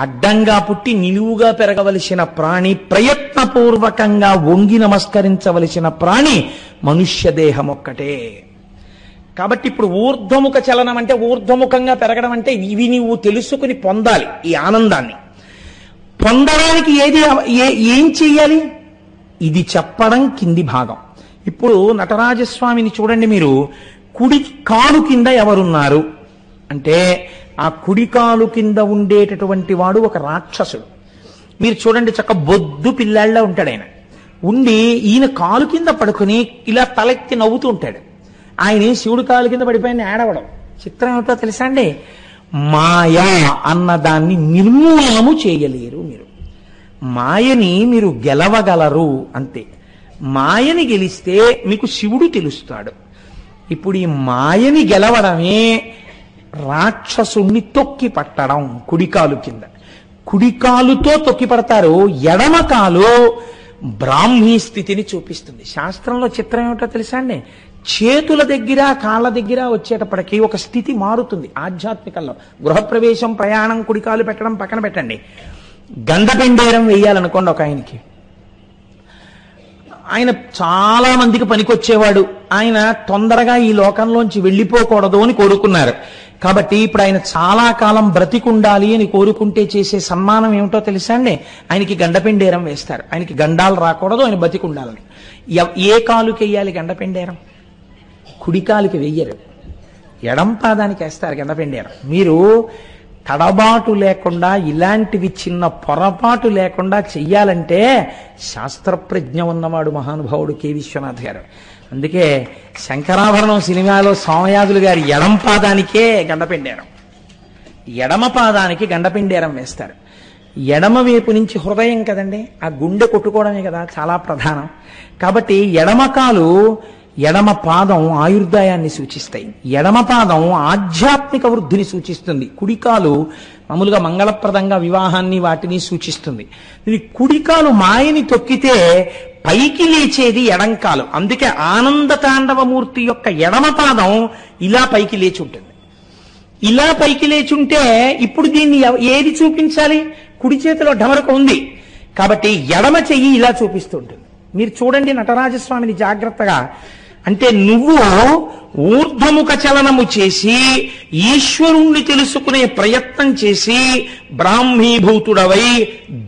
అడ్డంగా పుట్టి నిలువుగా పెరగవలసిన ప్రాణి, ప్రయత్నపూర్వకంగా వంగి నమస్కరించవలసిన ప్రాణి మనుష్య దేహం ఒక్కటే. కాబట్టి ఇప్పుడు ఊర్ధ్వముఖ చలనం అంటే, ఊర్ధ్వముఖంగా పెరగడం అంటే ఇవి నీవు తెలుసుకుని పొందాలి. ఈ ఆనందాన్ని పొందడానికి ఏం చెయ్యాలి? ఇది చెప్పడం కింది భాగం. ఇప్పుడు నటరాజస్వామిని చూడండి మీరు. కుడి కాలు కింద ఎవరున్నారు అంటే, ఆ కుడి కాలు కింద ఉండేటటువంటి వాడు ఒక రాక్షసుడు. మీరు చూడండి, చక్క బొద్దు పిల్లాళ్ళ ఉంటాడు ఆయన. ఉండి ఈయన కాలు కింద పడుకుని ఇలా తలెత్తి నవ్వుతూ ఉంటాడు. ఆయన శివుడి కాలు కింద పడిపోయిన ఏడవడం. చిత్రం ఏమిటో తెలుసా అండి? మాయ అన్నదాన్ని నిర్మూలనము చేయలేరు మీరు. మాయని మీరు గెలవగలరు అంతే. మాయని గెలిస్తే మీకు శివుడు తెలుస్తాడు. ఇప్పుడు ఈ మాయని గెలవడమే రాక్షసుణ్ణి తొక్కి పట్టడం. కుడికాలు కింద కుడికాలుతో తొక్కి పడతారు. ఎడమ కాలు బ్రాహ్మీ స్థితిని చూపిస్తుంది. శాస్త్రంలో చిత్రం ఏమిటో తెలుసా అండి? చేతుల దగ్గర కాళ్ళ దగ్గర వచ్చేటప్పటికీ ఒక స్థితి మారుతుంది. ఆధ్యాత్మికంలో గృహప్రవేశం, ప్రయాణం, కుడికాలు పెట్టడం పక్కన పెట్టండి. గంధపెండేరం వేయాలనుకోండి ఒక ఆయనకి. ఆయన చాలా మందికి పనికొచ్చేవాడు. ఆయన తొందరగా ఈ లోకంలోంచి వెళ్ళిపోకూడదు అని కోరుకున్నారు. కాబట్టి ఇప్పుడు ఆయన చాలా కాలం బ్రతికుండాలి అని కోరుకుంటే చేసే సన్మానం ఏమిటో తెలుసా అండి? ఆయనకి గండపెండేరం వేస్తారు. ఆయనకి గండాలు రాకూడదు, ఆయన బతికుండాలని. ఏ కాలుకి వెయ్యాలి గండపెండేరం? కుడికాలికి వెయ్యరు, ఎడం పాదానికి వేస్తారు గండపెండేరం. మీరు తడబాటు లేకుండా, ఇలాంటివి చిన్న పొరపాటు లేకుండా చెయ్యాలంటే శాస్త్రప్రజ్ఞ ఉన్నవాడు మహానుభావుడు కె విశ్వనాథ్ గారు. అందుకే శంకరాభరణం సినిమాలో సోమయాజులు గారి ఎడం పాదానికే గండపెండేరం, ఎడమ పాదానికి గండపెండేరం వేస్తారు. ఎడమ వైపు నుంచి హృదయం కదండి, ఆ గుండె కొట్టుకోవడమే కదా చాలా ప్రధానం. కాబట్టి ఎడమ కాలు, ఎడమ పాదం ఆయుర్దాయాన్ని సూచిస్తాయి. ఎడమ పాదం ఆధ్యాత్మిక వృద్ధిని సూచిస్తుంది. కుడికాలు మామూలుగా మంగళప్రదంగా వివాహాన్ని వాటిని సూచిస్తుంది. ఇది కుడికాలు మాయని తొక్కితే పైకి లేచేది ఎడంకాలు. అందుకే ఆనంద తాండవమూర్తి యొక్క ఎడమ పాదం ఇలా పైకి లేచి ఉంటుంది. ఇలా పైకి లేచుంటే ఇప్పుడు దీన్ని ఏది చూపించాలి? కుడి చేతిలో ఢమరక ఉంది కాబట్టి ఎడమ చెయ్యి ఇలా చూపిస్తుంటుంది. మీరు చూడండి నటరాజస్వామిని జాగ్రత్తగా. అంటే నువ్వు ఊర్ధ్వముఖ చలనము చేసి ఈశ్వరుణ్ణి తెలుసుకునే ప్రయత్నం చేసి బ్రాహ్మీభూతుడవై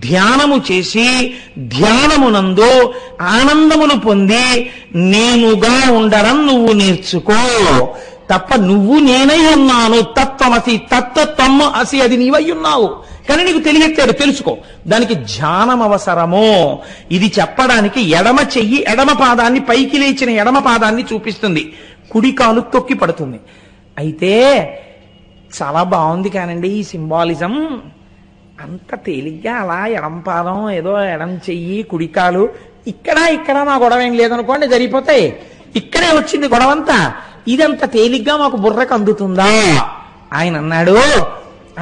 ధ్యానము చేసి ధ్యానమునందు ఆనందమును పొంది నేనుగా ఉండడం నువ్వు నేర్చుకో తప్ప నువ్వు నేనై ఉన్నాను, తత్వమసి, తత్వత్వము అసి, అది నీవై ఉన్నావు కానీ నీకు తెలియట్లేదు, తెలుసుకో. దానికి ధ్యానం అవసరమో. ఇది చెప్పడానికి ఎడమ చెయ్యి ఎడమ పాదాన్ని, పైకి లేచిన ఎడమ పాదాన్ని చూపిస్తుంది. కుడి కాలు తొక్కి పడుతుంది. అయితే చాలా బాగుంది కానండి ఈ సింబాలిజం. అంత తేలిగ్గా అలా ఎడం పాదం, ఏదో ఎడం చెయ్యి, కుడికాలు, ఇక్కడ నా గొడవ ఏం లేదనుకోండి, జరిగిపోతాయి. ఇక్కడే వచ్చింది గొడవంతా. ఇదంత తేలిగ్గా మాకు బుర్రకు అందుతుందా? ఆయన అన్నాడు,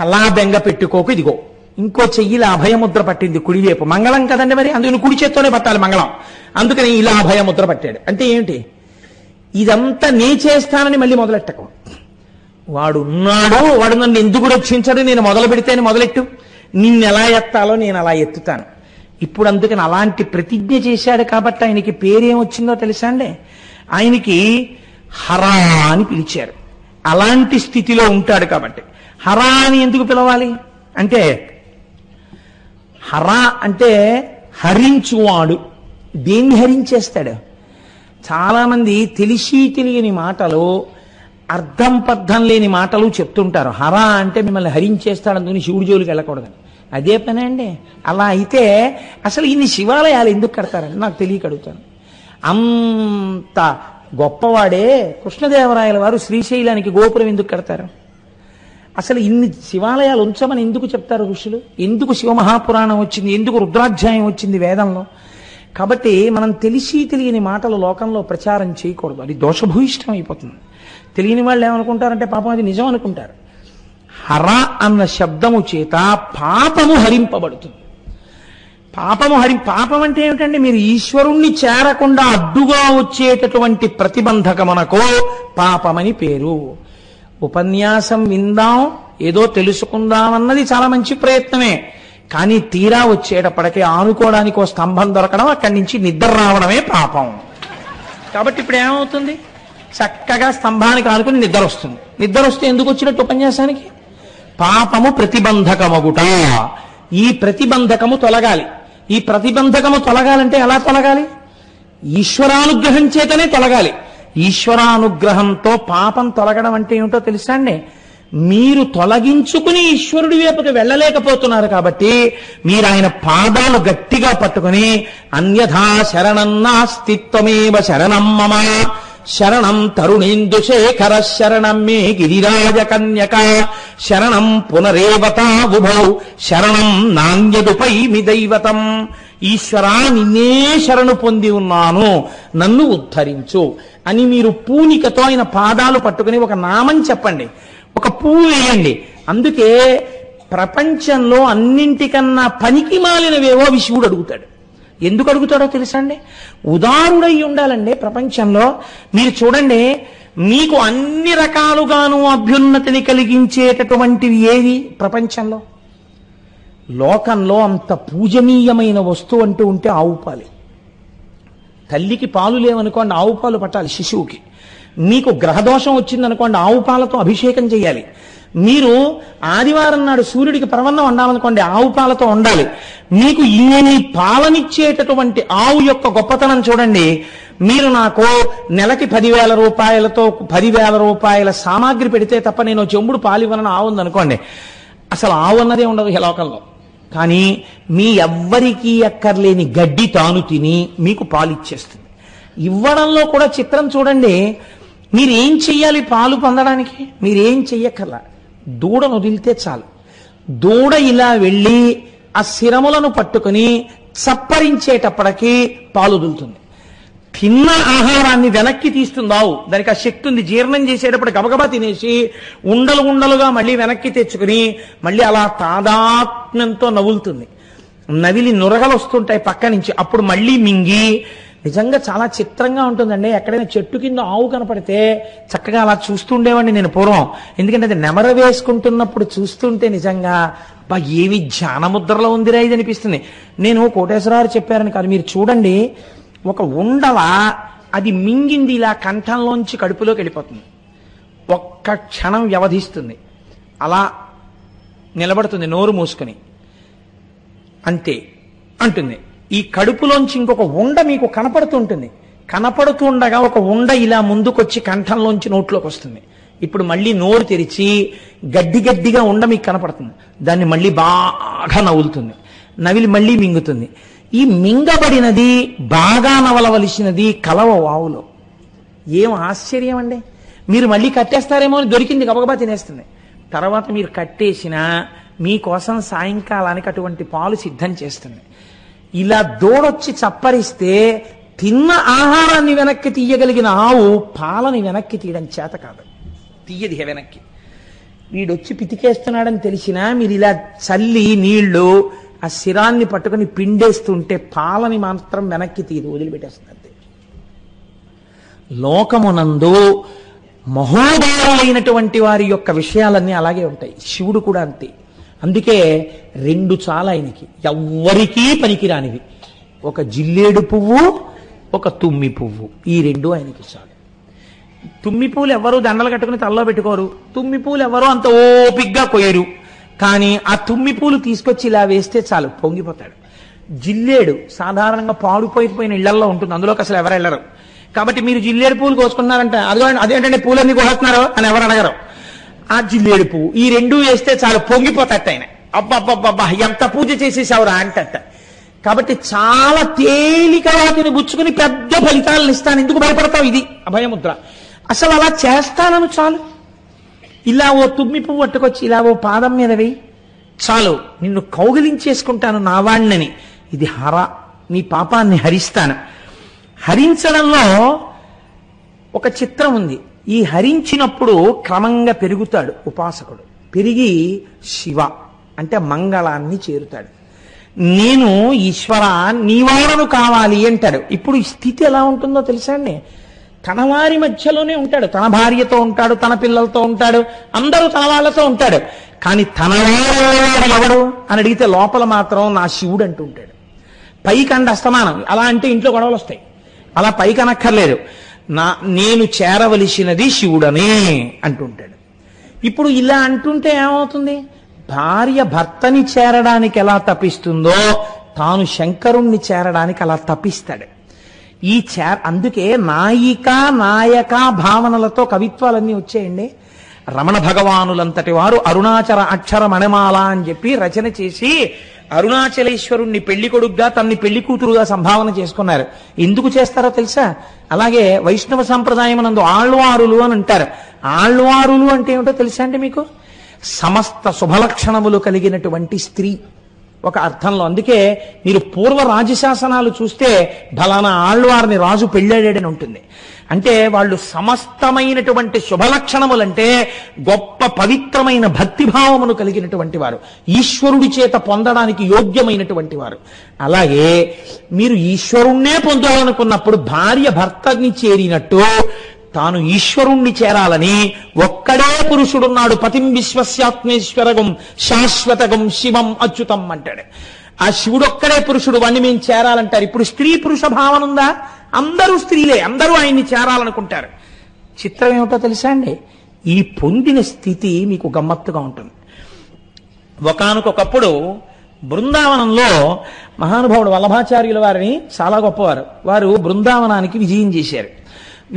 అలా బెంగ పెట్టుకోకు. ఇదిగో ఇంకో చెయ్యిలా అభయముద్ర పట్టింది కుడివైపు. మంగళం కదండి మరి, అందుకని కుడి చేత్తోనే పట్టాలి మంగళం. అందుకని ఇలా అభయముద్ర పట్టాడు. అంటే ఏమిటి? ఇదంతా నే చేస్తానని మళ్ళీ మొదలెట్టకు. వాడు ఉన్నాడు, వాడు నన్ను ఎందుకు రక్షించడు, నేను మొదలు పెడితేనే మొదలెట్టు, నిన్ను ఎలా ఎత్తాలో నేను అలా ఎత్తుతాను. ఇప్పుడు అందుకని అలాంటి ప్రతిజ్ఞ చేశాడు కాబట్టి ఆయనకి పేరేమొచ్చిందో తెలుసా అండి? ఆయనకి హరా అని పిలిచారు. అలాంటి స్థితిలో ఉంటాడు కాబట్టి. హరా అని ఎందుకు పిలవాలి అంటే, హరా అంటే హరించువాడు. దేన్ని హరించేస్తాడు? చాలా మంది తెలిసి తెలియని మాటలు, అర్థం పర్థం లేని మాటలు చెప్తుంటారు. హరా అంటే మిమ్మల్ని హరించేస్తాడు, అందుకని శివుడి జోలికి వెళ్ళకూడదని. అదే పని అండి. అలా అయితే అసలు ఇన్ని శివాలయాలు ఎందుకు కడతారండి నాకు తెలియక అడుగుతాను. అంత గొప్పవాడే కృష్ణదేవరాయల వారు శ్రీశైలానికి గోపురం ఎందుకు కడతారు? అసలు ఇన్ని శివాలయాలు ఉంచమని ఎందుకు చెప్తారు ఋషులు? ఎందుకు శివమహాపురాణం వచ్చింది? ఎందుకు రుద్రాధ్యాయం వచ్చింది వేదంలో? కాబట్టి మనం తెలిసి తెలియని మాటలు లోకంలో ప్రచారం చేయకూడదు. అది దోషభూయిష్టం అయిపోతుంది. తెలియని వాళ్ళు ఏమనుకుంటారంటే పాపం అది నిజం అనుకుంటారు. హర అన్న శబ్దము చేత పాపము హరింపబడుతుంది. పాపం అంటే ఏమిటండి? మీరు ఈశ్వరుణ్ణి చేరకుండా అడ్డుగా వచ్చేటటువంటి ప్రతిబంధకమునకు పాపమని పేరు. ఉపన్యాసం విందాం, ఏదో తెలుసుకుందామన్నది చాలా మంచి ప్రయత్నమే. కానీ తీరా వచ్చేటప్పటికే ఆనుకోవడానికి ఒక స్తంభం దొరకడం, అక్కడి నుంచి నిద్ర రావడమే పాపం. కాబట్టి ఇప్పుడు ఏమవుతుంది? చక్కగా స్తంభానికి ఆనుకుని నిద్ర వస్తుంది. నిద్ర వస్తే ఎందుకు వచ్చినట్టు ఉపన్యాసానికి? పాపము ప్రతిబంధకమగుట. ఈ ప్రతిబంధకము తొలగాలి. ఈ ప్రతిబంధకము తొలగాలంటే ఎలా తొలగాలి? ఈశ్వరానుగ్రహం చేతనే తొలగాలి. ఈశ్వరానుగ్రహంతో పాపం తొలగడం అంటే ఏమిటో తెలుసా అండి? మీరు తొలగించుకుని ఈశ్వరుడి వైపుకి వెళ్ళలేకపోతున్నారు కాబట్టి మీరు ఆయన పాదాలు గట్టిగా పట్టుకుని అన్యథా శరణం నాస్తిత్వమేవ శరణం మమ శరణం తరుణేందు శేఖర శరణం మే గిరిరాజ కన్యక శరణం పునరేవతా ఉభౌ శరణం నాణ్యదుపైమి దైవతం. ఈశ్వరా, నిన్నే శరణు పొంది ఉన్నాను, నన్ను ఉద్ధరించు అని మీరు పూనికతో ఆయన పాదాలు పట్టుకుని ఒక నామం చెప్పండి, ఒక పువ్వు వేయండి. అందుకే ప్రపంచంలో అన్నింటికన్నా పనికి మాలినవేవో శివుడు అడుగుతాడు. ఎందుకు అడుగుతాడో తెలుసా అండి? ఉదారుడై ఉండాలండి ప్రపంచంలో. మీరు చూడండి, మీకు అన్ని రకాలుగాను అభ్యున్నతిని కలిగించేటటువంటివి ఏవి ప్రపంచంలో? లోకంలో అంత పూజనీయమైన వస్తువు అంటూ ఉంటే ఆవు పాలే. తల్లికి పాలు లేవనుకోండి, ఆవు పాలు పట్టాలి శిశువుకి. మీకు గ్రహదోషం వచ్చిందనుకోండి, ఆవు పాలతో అభిషేకం చేయాలి. మీరు ఆదివారం నాడు సూర్యుడికి పరవన్నం వండాలనుకోండి, ఆవు పాలతో వండాలి. మీకు ఇన్ని పాలనిచ్చేటటువంటి ఆవు యొక్క గొప్పతనం చూడండి. మీరు నాకు నెలకి 10,000 రూపాయలతో 10,000 రూపాయల సామాగ్రి పెడితే తప్ప నేను చెంబుడు పాలు ఇవ్వనని ఆవు ఉందనుకోండి, అసలు ఆవు అన్నదే ఉండదు ఈ లోకంలో. కానీ మీ ఎవ్వరికీ అక్కర్లేని గడ్డి తాను తిని మీకు పాలు ఇచ్చేస్తుంది. ఇవ్వడంలో కూడా చిత్రం చూడండి. మీరేం చెయ్యాలి పాలు పొందడానికి? మీరేం చెయ్యక్కర్లా, దూడను వదిలితే చాలు. దూడ ఇలా వెళ్ళి ఆ శిరములను పట్టుకుని చప్పరించేటప్పటికీ పాలు వదులుతుంది. తిన్న ఆహారాన్ని వెనక్కి తీస్తుంది ఆవు. దానికి ఆ శక్తి ఉంది. జీర్ణం చేసేటప్పుడు గబగబా తినేసి ఉండలు ఉండలుగా మళ్ళీ వెనక్కి తెచ్చుకుని మళ్ళీ అలా తాదాత్మ్యంతో నవ్వులుతుంది. నవిలి నురగలు వస్తుంటాయి పక్క నుంచి. అప్పుడు మళ్ళీ మింగి, నిజంగా చాలా చిత్రంగా ఉంటుందండి. ఎక్కడైనా చెట్టు కింద ఆవు కనపడితే చక్కగా అలా చూస్తుండేవాడిని నేను పూర్వం. ఎందుకంటే అది నెమర వేసుకుంటున్నప్పుడు చూస్తుంటే నిజంగా బా ఏమి ధ్యానముద్రలో ఉందిరా ఇది అనిపిస్తుంది. నేను కోటేశ్వరరావు చెప్పారని కాదు, మీరు చూడండి, ఒక ఉండల అది మింగింది ఇలా కంఠంలోంచి కడుపులోకి వెళ్ళిపోతుంది. ఒక్క క్షణం వ్యవధిస్తుంది, అలా నిలబడుతుంది నోరు మూసుకొని, అంతే అంటుంది. ఈ కడుపులోంచి ఇంకొక ఉండ మీకు కనపడుతుంటుంది. కనపడుతూ ఉండగా ఒక ఉండ ఇలా ముందుకొచ్చి కంఠంలోంచి నోట్లోకి వస్తుంది. ఇప్పుడు మళ్ళీ నోరు తెరిచి గడ్డిగా ఉండ మీకు కనపడుతుంది. దాన్ని మళ్ళీ బాగా నవ్వులుతుంది. నవిలి మళ్ళీ మింగుతుంది. ఈ మింగబడినది బాగా నవలవలసినది కలవ వావులో. ఏం ఆశ్చర్యం అండి! మీరు మళ్ళీ కట్టేస్తారేమో అని దొరికింది గబగబా తినేస్తుంది. తర్వాత మీరు కట్టేసినా మీకోసం సాయంకాలానికి అటువంటి పాలు సిద్ధం చేస్తుంది. ఇలా దూడొచ్చి చప్పరిస్తే తిన్న ఆహారాన్ని వెనక్కి తీయగలిగిన ఆవు పాలని వెనక్కి తీయడం చేత కాదు, తీయది వెనక్కి. వీడొచ్చి పితికేస్తున్నాడని తెలిసినా మీరు ఇలా చల్లి నీళ్లు ఆ శిరాన్ని పట్టుకుని పిండేస్తుంటే పాలని మాత్రం వెనక్కి తీయదు, వదిలిపెట్టేస్తుంది అంతే. లోకమునందు మహోదయులైనటువంటి వారి యొక్క విషయాలన్నీ అలాగే ఉంటాయి. శివుడు కూడా అంతే. అందుకే 2 చాలా ఆయనకి, ఎవ్వరికీ పనికిరానివి. ఒక జిల్లేడు పువ్వు, ఒక తుమ్మి పువ్వు. ఈ 2 ఆయనకి చాలు. తుమ్మి పూలు ఎవరు దండలు కట్టుకుని తలలో పెట్టుకోరు. తుమ్మి పూలు ఎవరు అంత ఓపిగ్గా కొయ్యరు. కానీ ఆ తుమ్మి పూలు తీసుకొచ్చి ఇలా వేస్తే చాలు, పొంగిపోతాడు. జిల్లేడు సాధారణంగా పాడుపోయిపోయిన ఇళ్లలో ఉంటుంది, అందులోకి అసలు ఎవరు వెళ్ళరు. కాబట్టి మీరు జిల్లేడు పూలు కోసుకున్నారంట, అదేంటంటే పూలన్నీ కోస్తున్నారు అని ఎవరు అడగరు. ఆ జిల్లేడు పువ్వు ఈ 2 వేస్తే చాలు, పొంగిపోతాట ఆయన. అబ్బబ్బబ్బబ్బా ఎంత పూజ చేసేసావురా అంటట. కాబట్టి చాలా తేలిక వాటిని బుచ్చుకుని పెద్ద ఫలితాలను ఇస్తాను. ఎందుకు భయపడతావు? ఇది అభయముద్ర. అసలు అలా చేస్తానను చాలు. ఇలా ఓ తుమ్మి పువ్వు పట్టుకొచ్చి ఇలా ఓ పాదం మీద వేయి చాలు, నిన్ను కౌగిలించేసుకుంటాను నా వాణ్ణని. ఇది హర, నీ పాపాన్ని హరిస్తాను. హరించడంలో ఒక చిత్రం ఉంది. ఈ హరించినప్పుడు క్రమంగా పెరుగుతాడు ఉపాసకుడు. పెరిగి శివ అంటే మంగళాన్ని చేరుతాడు. నేను ఈశ్వర నీవాడను కావాలి అంటాడు. ఇప్పుడు ఈ స్థితి ఎలా ఉంటుందో తెలుసా అండి? తన వారి మధ్యలోనే ఉంటాడు, తన భార్యతో ఉంటాడు, తన పిల్లలతో ఉంటాడు, అందరూ తన వాళ్ళతో ఉంటాడు. కానీ తన వాడు ఎవడు అని అడిగితే లోపల మాత్రం నా శివుడు అంటూ ఉంటాడు. పైకి అండ అస్తమానం. అలా అంటే ఇంట్లో గొడవలు వస్తాయి. అలా పైకి అనక్కర్లేదు. నేను చేరవలసినది శివుడనే అంటుంటాడు. ఇప్పుడు ఇలా అంటుంటే ఏమవుతుంది? భార్య భర్తని చేరడానికి ఎలా తపిస్తుందో తాను శంకరుణ్ణి చేరడానికి అలా తపిస్తాడు. అందుకే నాయిక నాయక భావనలతో కవిత్వాలన్నీ వచ్చాయండి. రమణ భగవానులంతటి వారు అరుణాచల అక్షర మణిమాల అని చెప్పి రచన చేసి అరుణాచలేశ్వరుణ్ణి పెళ్లి కొడుగ్గా తన్ని పెళ్లి కూతురుగా సంభావన చేసుకున్నారు. ఎందుకు చేస్తారో తెలుసా? అలాగే వైష్ణవ సంప్రదాయం నందు ఆళ్వారులు అని అంటారు. ఆళ్వారులు అంటే ఏమిటో తెలుసా అండి మీకు? సమస్త శుభలక్షణములు కలిగినటువంటి స్త్రీ ఒక అర్థంలో. అందుకే మీరు పూర్వ రాజశాసనాలు చూస్తే ఫలానా ఆళ్వారిని రాజు పెళ్ళాడని ఉంటుంది. అంటే వాళ్ళు సమస్తమైనటువంటి శుభలక్షణములంటే గొప్ప పవిత్రమైన భక్తిభావమును కలిగినటువంటి వారు, ఈశ్వరుడి చేత పొందడానికి యోగ్యమైనటువంటి వారు. అలాగే మీరు ఈశ్వరుణ్ణే పొందాలనుకున్నప్పుడు భార్య భర్తని చేరినట్టు తాను ఈశ్వరుణ్ణి చేరాలని ఒక్కడే పురుషుడున్నాడు. పతిం విశ్వస్యాత్మేశ్వరగం శాశ్వతగం శివం అచ్యుతం అంటాడు. ఆ శివుడొక్కడే పురుషుడు, వాణ్ణి మేము చేరాలంటారు. ఇప్పుడు స్త్రీ పురుష భావన ఉందా? అందరూ స్త్రీలే, అందరూ ఆయన్ని చేరాలనుకుంటారు. చిత్రం ఏమిటో తెలుసా అండి? ఈ పొందిన స్థితి మీకు గమ్మత్తుగా ఉంటుంది. ఒకానొకప్పుడు బృందావనంలో మహానుభావుడు వల్లభాచార్యుల వారిని చాలా గొప్పవారు. వారు బృందావనానికి విజయం చేశారు.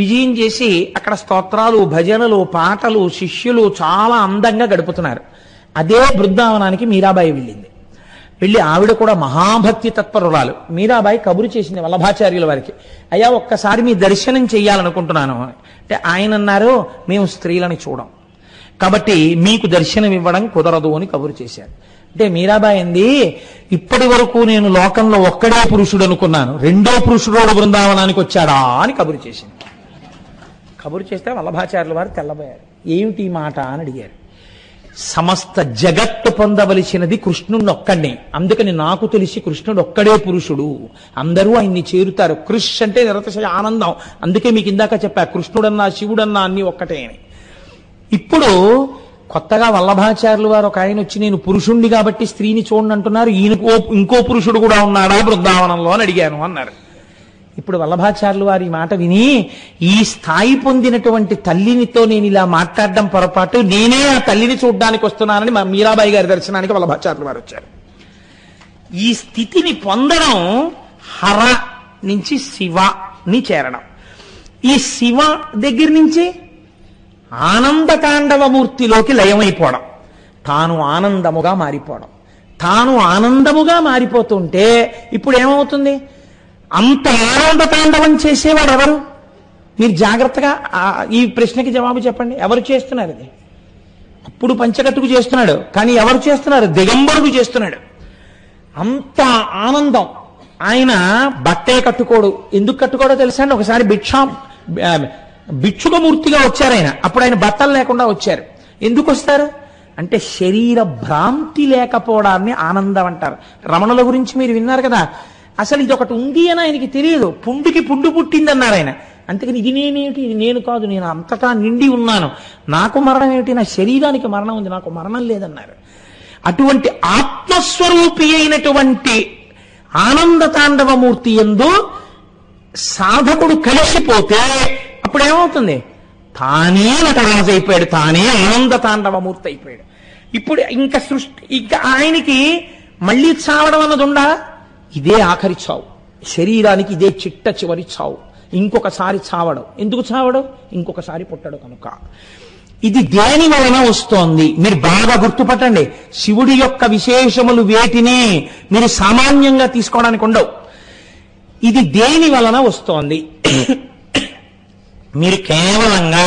విజయం చేసి అక్కడ స్తోత్రాలు, భజనలు, పాటలు, శిష్యులు చాలా అందంగా గడుపుతున్నారు. అదే బృందావనానికి మీరాబాయి వెళ్ళింది. వెళ్ళి ఆవిడ కూడా మహాభక్తి తత్పరురాలు. మీరాబాయి కబురు చేసింది వల్లభాచార్యుల వారికి, అయ్యా ఒక్కసారి మీ దర్శనం చెయ్యాలనుకుంటున్నాను అంటే ఆయన అన్నారు, మేము స్త్రీలని చూడం కాబట్టి మీకు దర్శనం ఇవ్వడం కుదరదు అని కబురు చేశారు. అంటే మీరాబాయి అంది, ఇప్పటి వరకు నేను లోకంలో ఒక్కడే పురుషుడు అనుకున్నాను, రెండో పురుషుడు బృందావనానికి వచ్చాడా అని కబురు చేసింది. కబురు చేస్తే వల్లభాచార్యుల వారు తెల్లబోయారు. ఏమిటి ఈ మాట అని అడిగారు. సమస్త జగత్తు పొందవలసినది కృష్ణుడిని ఒక్కడిని, అందుకని నాకు తెలిసి కృష్ణుడు ఒక్కడే పురుషుడు, అందరూ ఆయన్ని చేరుతారు. కృష్ అంటే నిరతిశయ ఆనందం. అందుకే మీకు ఇందాక చెప్పా, కృష్ణుడన్నా శివుడన్నా అన్ని ఒక్కటే అని. ఇప్పుడు కొత్తగా వల్లభాచార్యుల వారు ఒక ఆయన వచ్చి నేను పురుషుణ్ణి కాబట్టి స్త్రీని చూడండి అంటున్నారు, ఈయనకు ఇంకో పురుషుడు కూడా ఉన్నాడా బృందావనంలో అని అడిగాను అన్నారు. ఇప్పుడు వల్లభాచార్యుల వారి మాట విని, ఈ స్థాయి పొందినటువంటి తల్లినితో నేను ఇలా మాట్లాడడం పొరపాటు, నేనే ఆ తల్లిని చూడ్డానికి వస్తున్నానని మా మీరాబాయి గారి దర్శనానికి వల్లభాచార్యుల వారు వచ్చారు. ఈ స్థితిని పొందడం హర నుంచి శివని చేరడం, ఈ శివ దగ్గర నుంచి ఆనందతాండవమూర్తిలోకి లయమైపోవడం, తాను ఆనందముగా మారిపోవడం. తాను ఆనందముగా మారిపోతుంటే ఇప్పుడు ఏమవుతుంది? అంత ఆనందతాండవం చేసేవాడు ఎవరు? మీరు జాగ్రత్తగా ఈ ప్రశ్నకి జవాబు చెప్పండి. ఎవరు చేస్తున్నారు అది? అప్పుడు పంచకట్టుకు చేస్తున్నాడు, కానీ ఎవరు చేస్తున్నారు? దిగంబరుడు చేస్తున్నాడు. అంత ఆనందం. ఆయన బట్టే కట్టుకోడు. ఎందుకు కట్టుకోడో తెలుసా అండి? ఒకసారి భిక్షుకమూర్తిగా వచ్చారు ఆయన. అప్పుడు ఆయన బట్టలు లేకుండా వచ్చారు. ఎందుకు వస్తారు అంటే శరీర భ్రాంతి లేకపోవడాన్ని ఆనందం అంటారు. రమణుల గురించి మీరు విన్నారు కదా, అసలు ఇది ఒకటి ఉంది అని ఆయనకి తెలియదు. పుండుకి పుండు పుట్టింది అన్నారు ఆయన. అందుకని ఇది నేనేమిటి, ఇది నేను కాదు, నేను అంతటా నిండి ఉన్నాను, నాకు మరణం ఏమిటి, నా శరీరానికి మరణం ఉంది, నాకు మరణం లేదన్నారు. అటువంటి ఆత్మస్వరూపి అయినటువంటి ఆనంద తాండవమూర్తి యందు సాధకుడు కలిసిపోతే అప్పుడు ఏమవుతుంది? తానే నటరాజు అయిపోయాడు, తానే ఆనంద తాండవమూర్తి అయిపోయాడు. ఇప్పుడు ఇంకా ఆయనకి మళ్ళీ చావడం అన్నది ఉండా? ఇదే ఆఖరి చావు, శరీరానికి ఇదే చిట్ట చివరి చావు. ఇంకొకసారి చావడం. ఎందుకు చావడం? ఇంకొకసారి పుట్టడు కనుక. ఇది దేని వలన వస్తోంది మీరు బాగా గుర్తుపట్టండి. శివుడి యొక్క విశేషములు వేటిని మీరు సామాన్యంగా తీసుకోవడానికి ఉండవు. ఇది దేని వలన వస్తోంది? మీరు కేవలంగా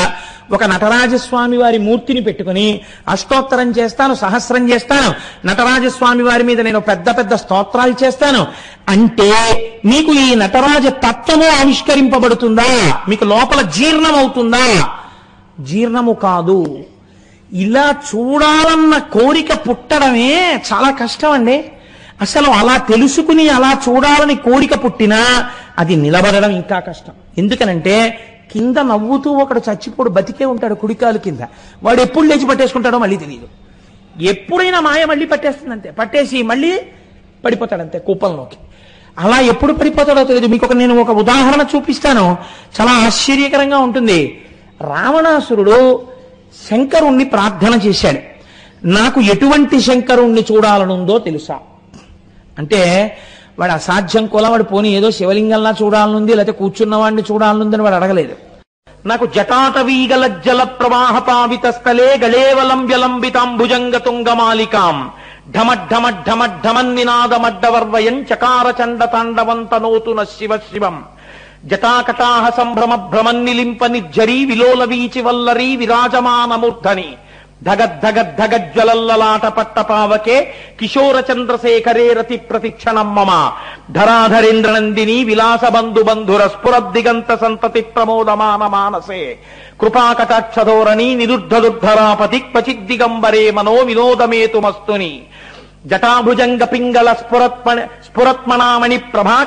ఒక నటరాజస్వామి వారి మూర్తిని పెట్టుకుని అష్టోత్తరం చేస్తాను, సహస్రం చేస్తాను, నటరాజస్వామి వారి మీద నేను పెద్ద పెద్ద స్తోత్రాలు చేస్తాను అంటే మీకు ఈ నటరాజ తత్వము ఆవిష్కరింపబడుతుందా? మీకు లోపల జీర్ణం అవుతుందా? జీర్ణము కాదు. ఇలా చూడాలన్న కోరిక పుట్టడమే చాలా కష్టం అండి. అసలు అలా తెలుసుకుని అలా చూడాలని కోరిక పుట్టినా అది నిలబడడం ఇంకా కష్టం. ఎందుకనంటే కింద నవ్వుతూ ఒకడు చచ్చిపోడు, బతికే ఉంటాడు కుడికాలు కింద. వాడు ఎప్పుడు లేచి పట్టేసుకుంటాడో మళ్ళీ తెలియదు. ఎప్పుడైనా మాయ మళ్ళీ పట్టేస్తుందంతే, పట్టేసి మళ్ళీ పడిపోతాడంతే కూపంలోకి. అలా ఎప్పుడు పడిపోతాడో తెలియదు. మీకు నేను ఒక ఉదాహరణ చూపిస్తాను, చాలా ఆశ్చర్యకరంగా ఉంటుంది. రావణాసురుడు శంకరుణ్ణి ప్రార్థన చేశాడు. నాకు ఎటువంటి శంకరుణ్ణి చూడాలనుందో తెలుసా అంటే, వాడు అసాధ్యం కూడా, వాడు పోనీ ఏదో శివలింగంలా చూడాలనుంది, లేకపోతే కూర్చున్నవాడిని చూడాలనుందని వాడు అడగలేదు. నాకు జటాటవీగల జల ప్రవాహ పావిత స్థలే గళేవలం వ్యలంబితాంభుజంగ తుంగమాలికాం ఢమఢమఢమఢమన్నినాదమడ్డవర్వయం చకార చండ తాండవంతనోతున శివ శివం జటాకటాహ సంభ్రమ భ్రమన్నిలింప నిర్జరీ విలోల వీచి వల్లరీ విరాజమానమూర్ధని ధగద్ధగద్ధగజ్వలల్లలాట పట్టపావకే కిశోర చంద్రశేఖరే రతి ప్రతిక్షణం మమ ధరాధరేంద్రనందిని విలాస బంధు బంధుర స్ఫురద్దిగంత సంతతి ప్రమోదమాన మానసే కృపాకటాక్షధోరణి నిరుద్ధదుర్ధరాపతి క్వచిద్దిగంబరే మనో వినోదమేతుమస్తుని జటాభుజంగ పింగళ స్ఫురత్మణామణి ప్రభా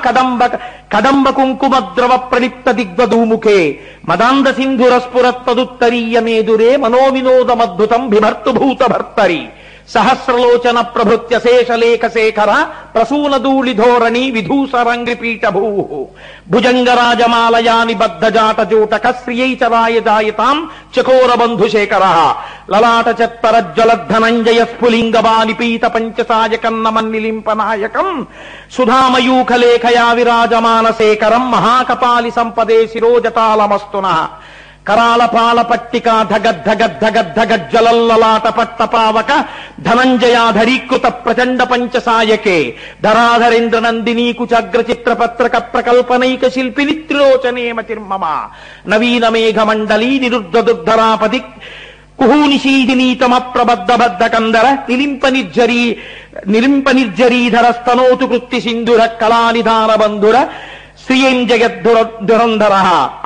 కదంబ కుంకుమద్రవ ప్రణిప్త దిగ్వధూముఖే మదాంద సింధుర స్ఫురత్తదుత్తరీయ మేదురే మనోవినోదమద్భుతం బిభర్తుభూత భర్తరి సహస్రలోచన ప్రభృత్య శేషలేఖ శేఖర ప్రసూనధూళి ధోరణి విధూసరంగ్రిపీఠ భూ భుజంగరాజమాలయా నిబద్ధజాట జూటక శ్రియైచరాయ జాయతాం చకోర బంధుశేఖర లలాట చత్తరజ్వలద్ధనంజయ స్ఫులింగబానిపీత పంచసాయకన్నమన్నిలింపనాయకం సుధామయూఖలేఖయా విరాజమాన శేఖరం మహాకపాలి సంపదే శిరోజటాలమస్తున కరాల పాల పట్టిక ధగద్ధగద్ధగద్ధగజ్జలల్లలాట పట్టపావక ధనంజయాధరీకృత ప్రచండ పంచసాయకే ధరాధరేంద్ర నందినీ కుచగ్ర చిత్ర పత్రక ప్రకల్పనైక శిల్పిని త్రిలోచనేమతిర్మమ నవీన మేఘమండలీ నిరుద్ధదుర్ధరాపది కుహూనిషీదినీతమ ప్రబద్ధబద్ధ కందర నిలింప నిర్జరీధర స్తనోతు కృత్తి సింధుర కళానిధాన బంధుర శ్రీయం జగద్ధురంధర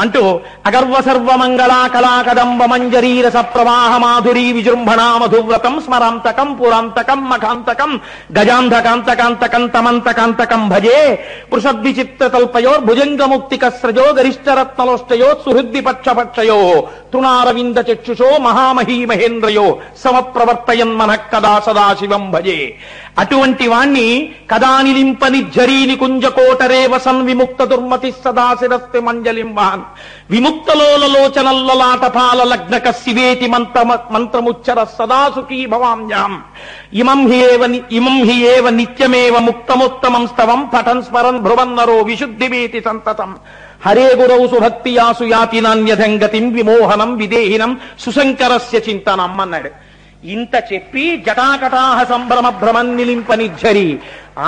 అంటూ అగర్వ సర్వమంగళా కళాకదంబ మంజరీరస ప్రవాహ మాధురీ విజృంభణా మధువ్రతం స్మరాంతకం పురాంతకం మఖాంతకం గజాంధకాంతకాంతకం తమంతకాంతకం భజే పృషద్విచిత్రతల్పయోర్భుజంగముక్తికస్రజో గరిష్టరత్నలోష్టయో సుహృద్ది పక్షపక్షయో తృణారవింద చక్షుషో మహామహీ మహేంద్రయో సమప్రవర్తయన్ మనః కదా సదాశివం భజే. అటువంటి వాణ్ణి కదానిలింప నిర్జరీని కుంజకోటరేవ సన్ విముక్త దుర్మతి సదాశిరస్తి మంజలింబాన్ విముక్తలోలలోచనల్లలాటపాల లగ్నక శివేతి మంత్రముచ్చర సదాసుఖీ భవామ్యాం ఇమం హి ఏవ నిత్యమేవ ముక్తముత్తమం స్తవం పఠన్ స్మరన్ భ్రువన్నరో విశుద్ధివేతి సంతతం హరే గురౌ సుభక్తియాసు యాతి నాన్యథంగతిం విమోహనం విదేహినం సుశంకరస్య చింతనం అన్నాడు. ఇంత చెప్పి జటాకటాహ సంభ్రమ భ్రమన్నిలింప నిర్జరి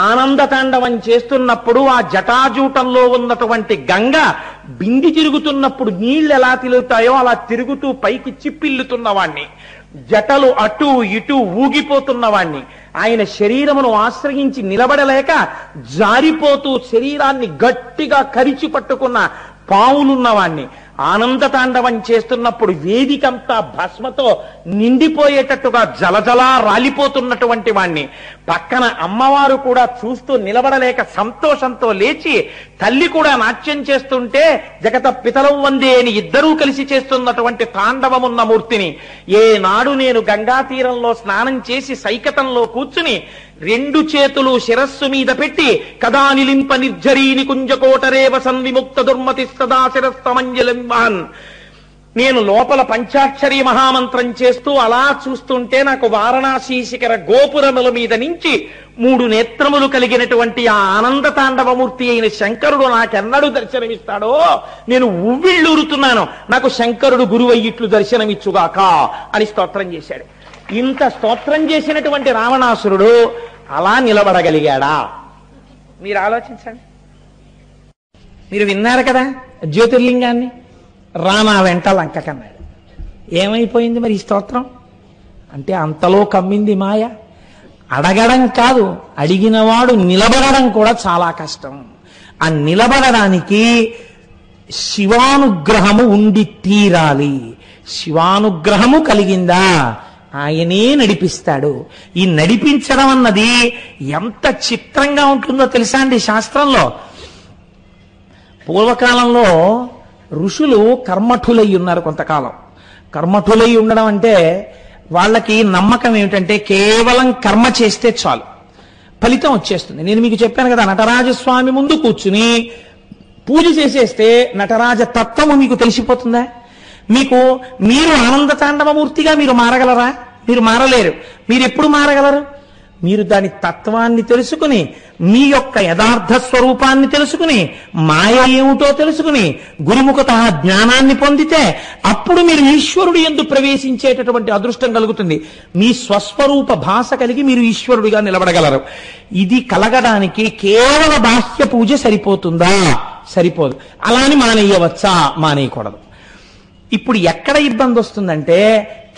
ఆనందతాండవం చేస్తున్నప్పుడు ఆ జటాజూటంలో ఉన్నటువంటి గంగ బింది తిరుగుతున్నప్పుడు నీళ్లు ఎలా తిరుగుతాయో అలా తిరుగుతూ పైకి చిప్పిల్లుతున్నవాణ్ణి, జటలు అటు ఇటు ఊగిపోతున్నవాణ్ణి, ఆయన శరీరమును ఆశ్రయించి నిలబడలేక జారిపోతూ శరీరాన్ని గట్టిగా కరిచి పట్టుకున్న పావులున్నవాణ్ణి, ఆనందతాండవం చేస్తున్నప్పుడు వేదికంతా భస్మతో నిండిపోయేటట్టుగా జలజలా రాలిపోతున్నటువంటి వాణ్ణి, పక్కన అమ్మవారు కూడా చూస్తూ నిలబడలేక సంతోషంతో లేచి తల్లి కూడా నాట్యం చేస్తుంటే జగత పితలం వందే అని ఇద్దరూ కలిసి చేస్తున్నటువంటి తాండవమున్న మూర్తిని ఏనాడు నేను గంగా తీరంలో స్నానం చేసి సైకతంలో కూర్చుని రెండు చేతులు శిరస్సు మీద పెట్టి కదానిలింప నిర్జరీని కుంజకోటరేవ సన్విముక్త దుర్మతి సదాశిరస్తమంజలింబాన్ నేను లోపల పంచాక్షరి మహామంత్రం చేస్తూ అలా చూస్తుంటే నాకు వారణాసి శిఖర గోపురముల మీద నుంచి 3 నేత్రములు కలిగినటువంటి ఆ ఆనంద తాండవమూర్తి అయిన శంకరుడు నాకెన్నడూ దర్శనమిస్తాడో నేను ఉవ్విళ్ళూరుతున్నాను, నాకు శంకరుడు గురువయ్యిట్లు దర్శనమిచ్చుగాక అని స్తోత్రం చేశాడు. ఇంత స్తోత్రం చేసినటువంటి రావణాసురుడు అలా నిలబడగలిగాడా? మీరు ఆలోచించండి. మీరు విన్నారు కదా జ్యోతిర్లింగాన్ని, రానా వెంట లంకకన్నాడు. ఏమైపోయింది మరి ఈ స్తోత్రం అంటే? అంతలో కమ్మింది మాయ. అడగడం కాదు, అడిగినవాడు నిలబడడం కూడా చాలా కష్టం. ఆ నిలబడడానికి శివానుగ్రహము ఉండి తీరాలి. శివానుగ్రహము కలిగిందా ఆయనే నడిపిస్తాడు. ఈ నడిపించడం అన్నది ఎంత చిత్రంగా ఉంటుందో తెలుసా అండి శాస్త్రంలో. పూర్వకాలంలో ఋషులు కర్మఠులై ఉన్నారు కొంతకాలం. కర్మఠులై ఉండడం అంటే వాళ్ళకి నమ్మకం ఏమిటంటే కేవలం కర్మ చేస్తే చాలు, ఫలితం వచ్చేస్తుంది. నేను మీకు చెప్పాను కదా, నటరాజస్వామి ముందు కూర్చుని పూజ చేసేస్తే నటరాజ తత్వము మీకు తెలిసిపోతుందా? మీరు ఆనంద తాండవమూర్తిగా మీరు మారగలరా? మీరు మారలేరు. మీరు ఎప్పుడు మారగలరు? మీరు దాని తత్వాన్ని తెలుసుకుని, మీ యొక్క యథార్థ స్వరూపాన్ని తెలుసుకుని, మాయ ఏమిటో తెలుసుకుని, గురుముఖత జ్ఞానాన్ని పొందితే అప్పుడు మీరు ఈశ్వరుడు యందు ప్రవేశించేటటువంటి అదృష్టం కలుగుతుంది. మీ స్వస్వరూప భాష కలిగి మీరు ఈశ్వరుడిగా నిలబడగలరు. ఇది కలగడానికి కేవల బాహ్య పూజ సరిపోతుందా? సరిపోదు. అలాని మానేయవచ్చా? మానేయకూడదు. ఇప్పుడు ఎక్కడ ఇబ్బంది వస్తుందంటే,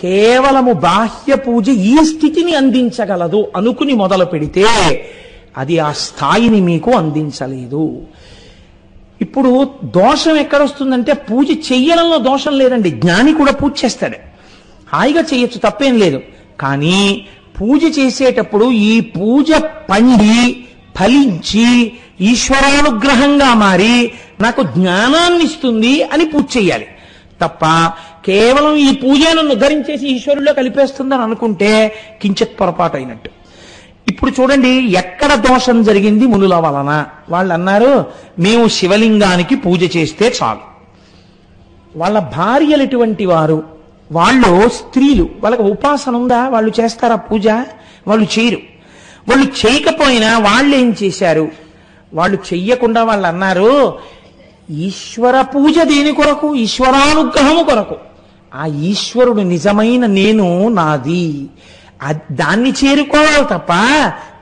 కేవలము బాహ్య పూజ ఈ స్థితిని అందించగలదు అనుకుని మొదలు పెడితే అది ఆ స్థాయిని మీకు అందించలేదు. ఇప్పుడు దోషం ఎక్కడొస్తుందంటే, పూజ చెయ్యడంలో దోషం లేదండి. జ్ఞాని కూడా పూజ చేస్తాడు, హాయిగా చేయొచ్చు, తప్పేం లేదు. కానీ పూజ చేసేటప్పుడు ఈ పూజ పండి ఫలించి ఈశ్వరానుగ్రహంగా మారి నాకు జ్ఞానాన్ని ఇస్తుంది అని పూజ చెయ్యాలి తప్ప కేవలం ఈ పూజే నన్ను ఉద్ధరించేసి ఈశ్వరుల్లో కలిపేస్తుందని అనుకుంటే కించిత్ పొరపాటు అయినట్టు. ఇప్పుడు చూడండి ఎక్కడ దోషం జరిగింది మునుల వలన. వాళ్ళు అన్నారు, మేము శివలింగానికి పూజ చేస్తే చాలు. వాళ్ళ భార్యలు ఎటువంటి వారు? వాళ్ళు స్త్రీలు, వాళ్ళకి ఉపాసన ఉందా? వాళ్ళు చేస్తారా పూజ? వాళ్ళు చేయరు. వాళ్ళు చేయకపోయినా వాళ్ళు ఏం చేశారు? వాళ్ళు చెయ్యకుండా వాళ్ళు అన్నారు, ఈశ్వర పూజ దేని కొరకు? ఈశ్వరానుగ్రహము కొరకు. ఆ ఈశ్వరుడు నిజమైన నేను నాది, దాన్ని చేరుకోవాలి తప్ప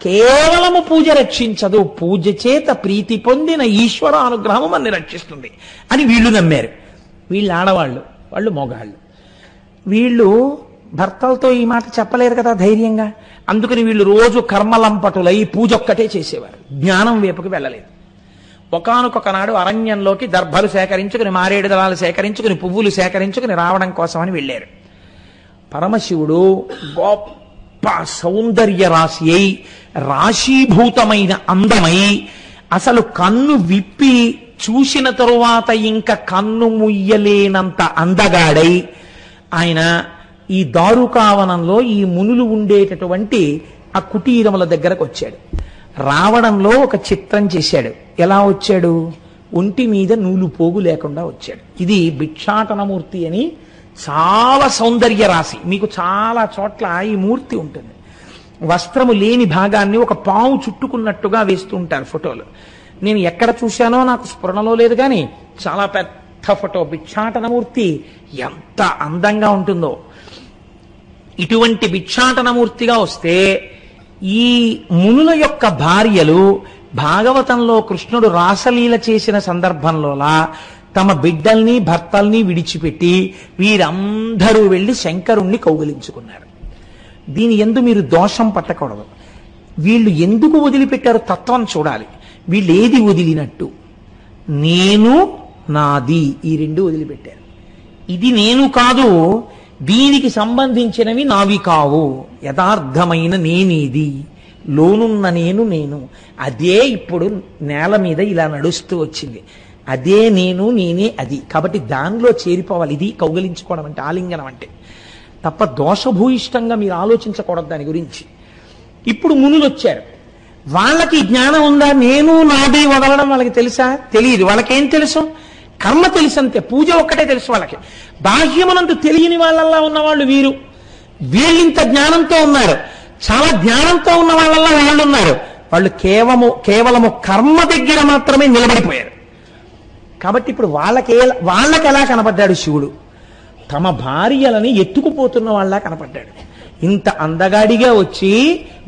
కేవలము పూజ రక్షించదు. పూజ చేత ప్రీతి పొందిన ఈశ్వరానుగ్రహము మనని రక్షిస్తుంది అని వీళ్ళు నమ్మారు. వీళ్ళు ఆడవాళ్ళు, వాళ్ళు మొగాళ్ళు. వీళ్ళు భర్తలతో ఈ మాట చెప్పలేరు కదా ధైర్యంగా. అందుకని వీళ్ళు రోజు కర్మలంపటులై పూజ ఒక్కటే చేసేవారు, జ్ఞానం వైపుకి వెళ్ళలేదు. ఒకానొక నాడు అరణ్యంలోకి దర్భలు సేకరించుకుని, మారేడు దళాలు సేకరించుకుని, పువ్వులు సేకరించుకుని రావడం కోసమని వెళ్ళారు. పరమశివుడు గొప్ప సౌందర్య రాశి అయి, రాశీభూతమైన అందమై, అసలు కన్ను విప్పి చూసిన తరువాత ఇంకా కన్ను ముయ్యలేనంత అందగాడై ఆయన ఈ దారుకావనంలో ఈ మునులు ఉండేటటువంటి ఆ కుటీరముల దగ్గరకు వచ్చాడు. రావడంలో ఒక చిత్రం చేశాడు. ఎలా వచ్చాడు? ఒంటి మీద నూలు పోగు లేకుండా వచ్చాడు. ఇది భిక్షాటనమూర్తి అని చాలా సౌందర్య రాశి. మీకు చాలా చోట్ల ఈ మూర్తి ఉంటుంది. వస్త్రము లేని భాగాన్ని ఒక పాము చుట్టుకున్నట్టుగా వేస్తూ ఉంటారు ఫోటోలు. నేను ఎక్కడ చూశానో నాకు స్ఫురణలో లేదు, కానీ చాలా పెద్ద ఫోటో. భిక్షాటనమూర్తి ఎంత అందంగా ఉంటుందో. ఇటువంటి భిక్షాటనమూర్తిగా వస్తే ఈ మునుల యొక్క భార్యలు భాగవతంలో కృష్ణుడు రాసలీల చేసిన సందర్భంలోలా తమ బిడ్డల్ని భర్తల్ని విడిచిపెట్టి వీరందరూ వెళ్లి శంకరుణ్ణి కౌగిలించుకున్నారు. దీని యందు మీరు దోషం పట్టకూడదు. వీళ్ళు ఎందుకు వదిలిపెట్టారు తత్వం చూడాలి. వీళ్ళు ఏది వదిలినట్టు? నేను నాది, ఈ రెండు వదిలిపెట్టారు. ఇది నేను కాదు, దీనికి సంబంధించినవి నావి కావు. యథార్థమైన నేనేది, లోనున్న నేను అదే ఇప్పుడు నేల మీద ఇలా నడుస్తూ వచ్చింది. అదే నేను, నేనే అది. కాబట్టి దానిలో చేరిపోవాలి. ఇది కౌగిలించుకోవడం అంటే, ఆలింగనం అంటే. తప్ప దోషభూయిష్టంగా మీరు ఆలోచించకూడదు దాని గురించి. ఇప్పుడు మునులు వచ్చారు. వాళ్ళకి జ్ఞానం ఉందా? నేను నాది వదలడం వాళ్ళకి తెలుసా? తెలియదు. వాళ్ళకేం తెలుసు? కర్మ తెలుసు అంతే. పూజ ఒక్కటే తెలుసు వాళ్ళకి. బాహ్యమునందు తెలియని వాళ్ళల్లా ఉన్నవాళ్ళు వీరు. వీళ్ళింత జ్ఞానంతో ఉన్నారు. చాలా జ్ఞానంతో ఉన్న వాళ్ళల్లా వాళ్ళు ఉన్నారు. వాళ్ళు కేవలము కర్మ దగ్గర మాత్రమే నిలబడిపోయారు. కాబట్టి ఇప్పుడు వాళ్ళకి ఎలా కనపడ్డాడు శివుడు? తమ భార్యలని ఎత్తుకుపోతున్న వాళ్ళ కనపడ్డాడు. ఇంత అందగాడిగా వచ్చి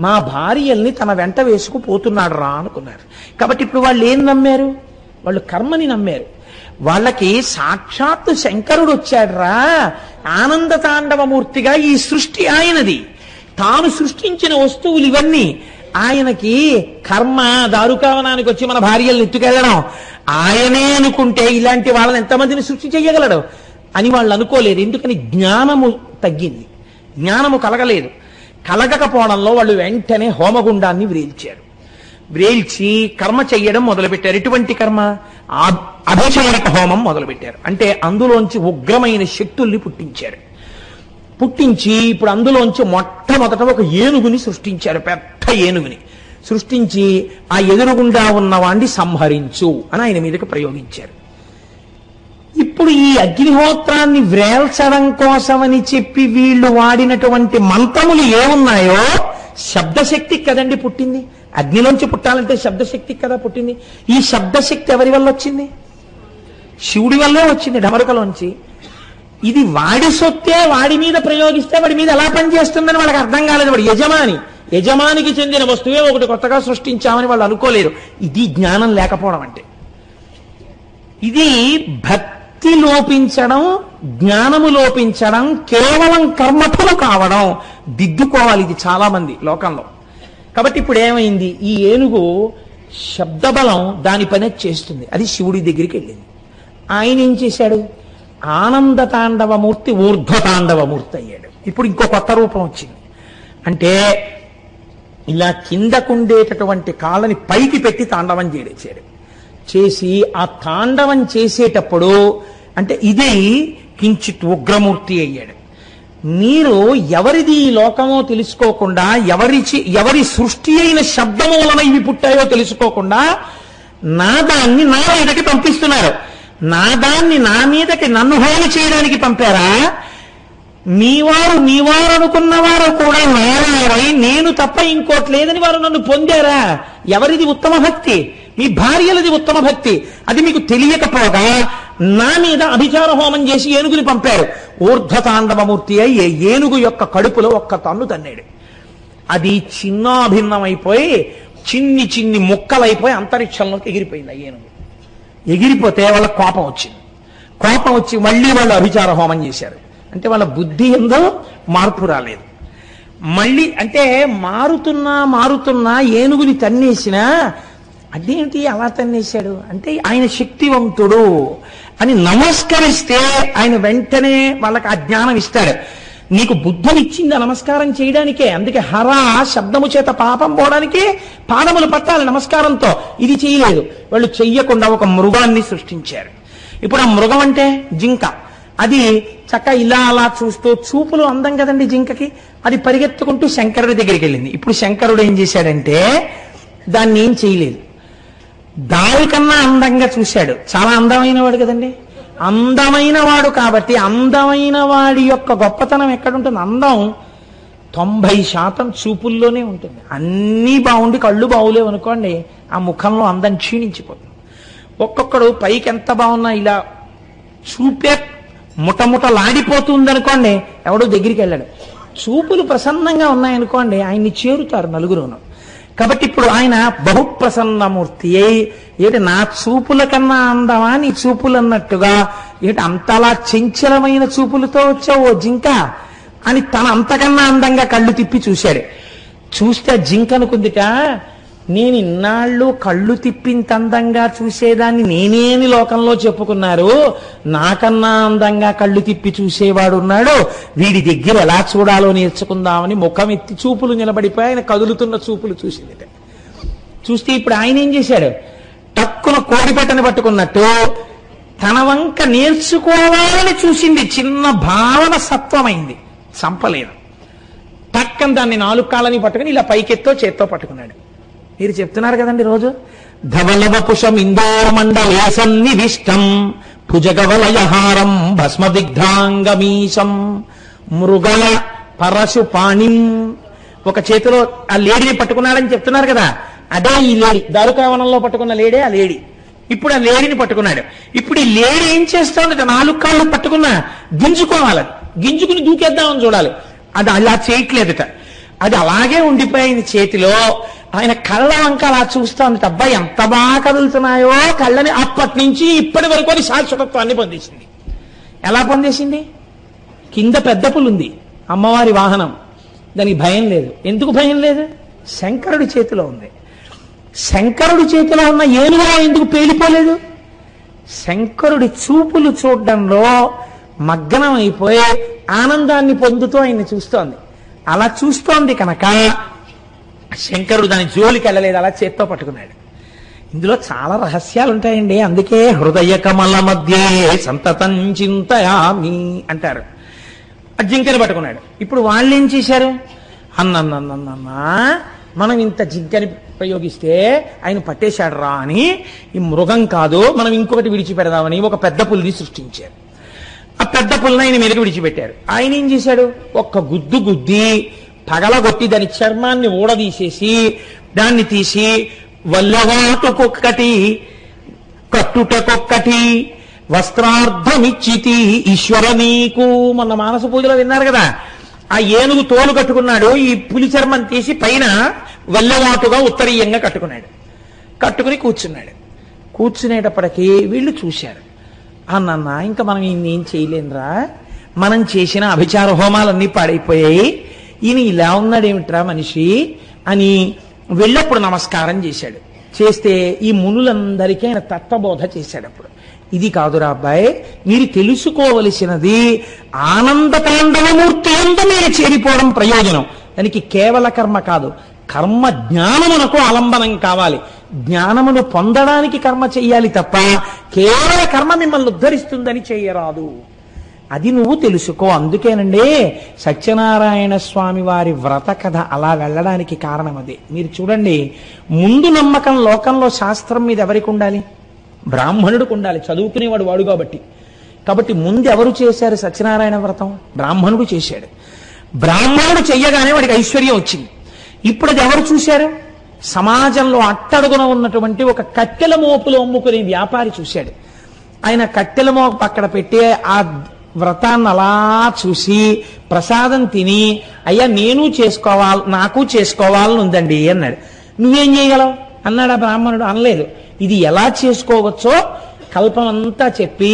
మా భార్యల్ని తన వెంట వేసుకుపోతున్నాడు రా అనుకున్నారు. కాబట్టి ఇప్పుడు వాళ్ళు ఏం నమ్మారు? వాళ్ళు కర్మని నమ్మారు. వాళ్ళకి సాక్షాత్తు శంకరుడు వచ్చాడురా, ఆనంద తాండవమూర్తిగా. ఈ సృష్టి ఆయనది, తాను సృష్టించిన వస్తువులు ఇవన్నీ. ఆయనకి కర్మ దారుకావనానికి వచ్చి మన భార్యల్ని ఎత్తుకెళ్ళడం ఆయనే అనుకుంటే ఇలాంటి వాళ్ళని ఎంతమందిని సృష్టి చేయగలడు? అని వాళ్ళు అనుకోలేదు. ఎందుకని? జ్ఞానము తగ్గింది, జ్ఞానము కలగలేదు. కలగకపోవడంలో వాళ్ళు వెంటనే హోమగుండాన్ని వ్రేల్చారు. వ్రేల్చి కర్మ చెయ్యడం మొదలుపెట్టారు. ఎటువంటి కర్మ? అభిషేక హోమం మొదలుపెట్టారు. అంటే అందులోంచి ఉగ్రమైన శక్తుల్ని పుట్టించారు. పుట్టించి ఇప్పుడు అందులోంచి మొట్టమొదట ఒక ఏనుగుని సృష్టించారు. పెద్ద ఏనుగుని సృష్టించి ఆ ఎదురుగుండా ఉన్నవాణ్ణి సంహరించు అని ఆయన మీదకి ప్రయోగించారు. ఇప్పుడు ఈ అగ్నిహోత్రాన్ని వ్రేల్చడం కోసమని చెప్పి వీళ్ళు వాడినటువంటి మంత్రములు ఏమున్నాయో శబ్దశక్తి కదండి పుట్టింది. అగ్నిలోంచి పుట్టాలంటే శబ్దశక్తి కదా పుట్టింది. ఈ శబ్దశక్తి ఎవరి వల్ల వచ్చింది? శివుడి వల్లే వచ్చింది, డమరుకలోంచి. ఇది వాడి సొత్తే వాడి మీద ప్రయోగిస్తే వాడి మీద ఎలా పనిచేస్తుందని వాళ్ళకి అర్థం కాలేదు. వాడు యజమానికి చెందిన వస్తువే ఒకటి కొత్తగా సృష్టించామని వాళ్ళు అనుకోలేరు. ఇది జ్ఞానం లేకపోవడం అంటే. ఇది భక్తి లోపించడం, జ్ఞానము లోపించడం, కేవలం కర్మఫలు కావడం. దిద్దుకోవాలి ఇది చాలా మంది లోకంలో. కాబట్టి ఇప్పుడు ఏమైంది? ఈ ఏనుగు శబ్దబలం దాని పని చేస్తుంది. అది శివుడి దగ్గరికి వెళ్ళింది. ఆయన ఏం చేశాడు? ఆనంద తాండవమూర్తి ఊర్ధ్వ తాండవమూర్తి అయ్యాడు. ఇప్పుడు ఇంకో కొత్త రూపం వచ్చింది. అంటే ఇలా కిందకుండేటటువంటి కాళ్ళని పైకి పెట్టి తాండవం చేశాడు. చేసి ఆ తాండవం చేసేటప్పుడు అంటే ఇది కించిత్ ఉగ్రమూర్తి అయ్యాడు. మీరు ఎవరిది ఈ లోకమో తెలుసుకోకుండా, ఎవరి సృష్టి అయిన శబ్దము వలన ఇవి పుట్టాయో తెలుసుకోకుండా నాదాన్ని నా మీదకి పంపిస్తున్నారు. నాదాన్ని నా మీదకి నన్ను హాని చేయడానికి పంపారా? మీవారు అనుకున్నవారు కూడా నారాయణై నేను తప్ప ఇంకోటి లేదని వారు నన్ను పొందారా? ఎవరిది ఉత్తమ భక్తి? మీ భార్యలది ఉత్తమ భక్తి. అది మీకు తెలియకపోగా నా మీద అభిచార హోమం చేసి ఏనుగుని పంపారు. ఊర్ధ్వతాండవమూర్తి అయి ఏనుగు యొక్క కడుపులో ఒక్క తన్ను తన్నాడు. అది చిన్నాభిన్నమైపోయి చిన్ని ముక్కలైపోయి అంతరిక్షంలోకి ఎగిరిపోయింది. ఆ ఏనుగు ఎగిరిపోతే వాళ్ళ కోపం వచ్చింది. కోపం వచ్చి మళ్ళీ వాళ్ళు అభిచార హోమం చేశారు. అంటే వాళ్ళ బుద్ధి ఎందో మార్పు రాలేదు. మళ్ళీ అంటే మారుతున్నా ఏనుగుని తన్నేసినా అదేంటి అలా తన్నేశాడు అంటే ఆయన శక్తివంతుడు అని నమస్కరిస్తే ఆయన వెంటనే వాళ్ళకి ఆ జ్ఞానం ఇస్తాడు. నీకు బుద్ధినిచ్చింది నమస్కారం చేయడానికే. అందుకే హర శబ్దము చేత పాపం పోవడానికి పాదములు పట్టాలి నమస్కారంతో. ఇది చేయలేదు. వాళ్ళు చెయ్యకుండా ఒక మృగాన్ని సృష్టించారు. ఇప్పుడు ఆ మృగం అంటే జింక. అది చక్క ఇలా అలా చూస్తూ, చూపులు అందం కదండి జింకకి, అది పరిగెత్తుకుంటూ శంకరుడి దగ్గరికి వెళ్ళింది. ఇప్పుడు శంకరుడు ఏం చేశాడంటే దాన్ని ఏం చేయలేదు, దానికన్నా అందంగా చూశాడు. చాలా అందమైన వాడు కదండి, అందమైన వాడు కాబట్టి అందమైన వాడి యొక్క గొప్పతనం ఎక్కడుంటుంది? అందం 90% చూపుల్లోనే ఉంటుంది. అన్నీ బాగుండి కళ్ళు బాగులేవు అనుకోండి, ఆ ముఖంలో అందం క్షీణించిపోతుంది. ఒక్కొక్కడు పైకి ఎంత బాగున్నా ఇలా చూపే ముటముటలాడిపోతుంది అనుకోండి, ఎవడో దగ్గరికి వెళ్ళాడు. చూపులు ప్రసన్నంగా ఉన్నాయనుకోండి, ఆయన్ని చేరుతారు నలుగురును. కాబట్టి ఇప్పుడు ఆయన బహుప్రసన్నమూర్తి అయి ఏంటి నా చూపుల కన్నా అందమా నీ చూపులు అన్నట్టుగా, ఏంటి అంతలా చంచలమైన చూపులతో వచ్చావు ఓ జింక అని తన అంతకన్నా అందంగా కళ్ళు తిప్పి చూశాడు. చూస్తే జింక అనుకుందిట, నేను ఇన్నాళ్ళు కళ్ళు తిప్పింత అందంగా చూసేదాన్ని నేనేని లోకంలో చెప్పుకున్నారు, నాకన్నా అందంగా కళ్ళు తిప్పి చూసేవాడు ఉన్నాడు, వీడి దగ్గర ఎలా చూడాలో నేర్చుకుందామని ముఖం ఎత్తి చూపులు నిలబడిపోయి ఆయన కదులుతున్న చూపులు చూసిందిట. చూస్తే ఇప్పుడు ఆయన ఏం చేశాడు, టక్కున కోడిపెట్టని పట్టుకున్నట్టు తన వంక నేర్చుకోవాలని చూసింది. చిన్న భావన సత్వమైంది, చంపలేదు. టక్కన దాన్ని 4 కాళ్ళని పట్టుకుని ఇలా పైకెత్తో చేత్తో పట్టుకున్నాడు. మీరు చెప్తున్నారు కదండి రోజు, ధవలవపుషం ఇందోమండలేసన్నివిష్టం భుజగవలయహారం భస్మదిగ్ధాంగమీశం మృగల పరశుపాణిం. ఒక చేతిలో ఆ లేడీని పట్టుకున్నాడని చెప్తున్నారు కదా, అదే ఈ లేడీ. దారుకావనంలో పట్టుకున్న లేడే ఆ లేడీ. ఇప్పుడు ఆ లేడీని పట్టుకున్నాడు. ఇప్పుడు ఈ లేడీ ఏం చేస్తోందట, 4 కాళ్ళు పట్టుకున్నా గింజుకోవాలి, గింజుకుని దూకేద్దామని చూడాలి. అది అలా చేయట్లేదట, అది అలాగే ఉండిపోయింది చేతిలో. ఆయన కళ్ళ వంక అలా చూస్తోంది. అబ్బాయి ఎంత బాగా కదులుతున్నాయో కళ్ళని. అప్పటి నుంచి ఇప్పటి వరకు అది శాశ్వతత్వాన్ని పొందేసింది. ఎలా పొందేసింది? కింద పెద్ద పులుంది, అమ్మవారి వాహనం, దానికి భయం లేదు. ఎందుకు భయం లేదు? శంకరుడి చేతిలో ఉంది. శంకరుడి చేతిలో ఉన్న ఏనుగులో ఎందుకు పేలిపోలేదు? శంకరుడి చూపులు చూడడంలో మగ్నం అయిపోయి ఆనందాన్ని పొందుతూ ఆయన్ని చూస్తోంది. అలా చూస్తోంది కనుక శంకరుడు దాని జోలికి వెళ్ళలేదు, అలా చేత్తో పట్టుకున్నాడు. ఇందులో చాలా రహస్యాలు ఉంటాయండి. అందుకే హృదయ కమల మధ్య సంతతం చింతయామి అంటారు. ఆ జింకని పట్టుకున్నాడు. ఇప్పుడు వాళ్ళు ఏం చేశారు? అన్నన్నన్నన్నా మనం ఇంత జింకని ప్రయోగిస్తే ఆయన పట్టేశాడు రా అని, ఈ మృగం కాదు మనం ఇంకొకటి విడిచిపెడదామని ఒక పెద్ద పులిని సృష్టించారు. ఆ పెద్ద పుల్ని ఆయన మీదకి విడిచిపెట్టారు. ఆయన ఏం చేశాడు? ఒక్క గుద్దు గుద్ది పగలగొట్టి దాని చర్మాన్ని ఊడదీసేసి దాన్ని తీసి వల్లవాటుకొక్కటి కట్టుటకొక్కటి వస్త్రార్థమిచ్చితి ఈశ్వర నీకు. మొన్న మానస పూజలో విన్నారు కదా, ఆ ఏనుగు తోలు కట్టుకున్నాడు, ఈ పులి చర్మం తీసి పైన వల్లవాటుగా ఉత్తరీయంగా కట్టుకున్నాడు. కట్టుకుని కూర్చున్నాడు. కూర్చునేటప్పటికీ వీళ్ళు చూశారు. అన్న ఇంకా మనం ఈయనేం చేయలేనురా, మనం చేసిన అభిచార హోమాలన్నీ పాడైపోయాయి, ఈయన ఇలా ఉన్నాడేమిట్రా మనిషి అని వెళ్ళప్పుడు నమస్కారం చేశాడు. చేస్తే ఈ మునులందరికీ ఆయన తత్వబోధ చేశాడు. అప్పుడు ఇది కాదురా అబ్బాయి, మీరు తెలుసుకోవలసినది ఆనందతాండవమూర్తి అంతా మీరు చేరిపోవడం ప్రయోజనం. దానికి కేవల కర్మ కాదు, కర్మ జ్ఞానమునకు ఆలంబనం కావాలి. జ్ఞానమును పొందడానికి కర్మ చెయ్యాలి తప్ప కేవల కర్మ మిమ్మల్ని ఉద్ధరిస్తుందని చెయ్యరాదు. అది నువ్వు తెలుసుకో. అందుకేనండి సత్యనారాయణ స్వామి వారి వ్రత కథ అలా వెళ్ళడానికి కారణం అదే. మీరు చూడండి, ముందు నమ్మకం లోకంలో శాస్త్రం మీద ఎవరికి ఉండాలి? బ్రాహ్మణుడికి ఉండాలి. చదువుకునేవాడు వాడు కాబట్టి ముందు ఎవరు చేశారు సత్యనారాయణ వ్రతం? బ్రాహ్మణుడు చేశాడు. బ్రాహ్మణుడు చెయ్యగానే వాడికి ఐశ్వర్యం వచ్చింది. ఇప్పుడు అది ఎవరు చూశారు? సమాజంలో అట్టడుగున ఉన్నటువంటి ఒక కట్టెల మోపులు అమ్ముకునే వ్యాపారి చూశాడు. ఆయన కట్టెల మోపు అక్కడ పెట్టి ఆ వ్రతాన్ని అలా చూసి ప్రసాదం తిని, అయ్యా నాకు చేసుకోవాలని ఉందండి అన్నాడు. నువ్వేం చేయగలవు అన్నాడు ఆ బ్రాహ్మణుడు. అనలేదు. ఇది ఎలా చేసుకోవచ్చో కల్పం అంతా చెప్పి,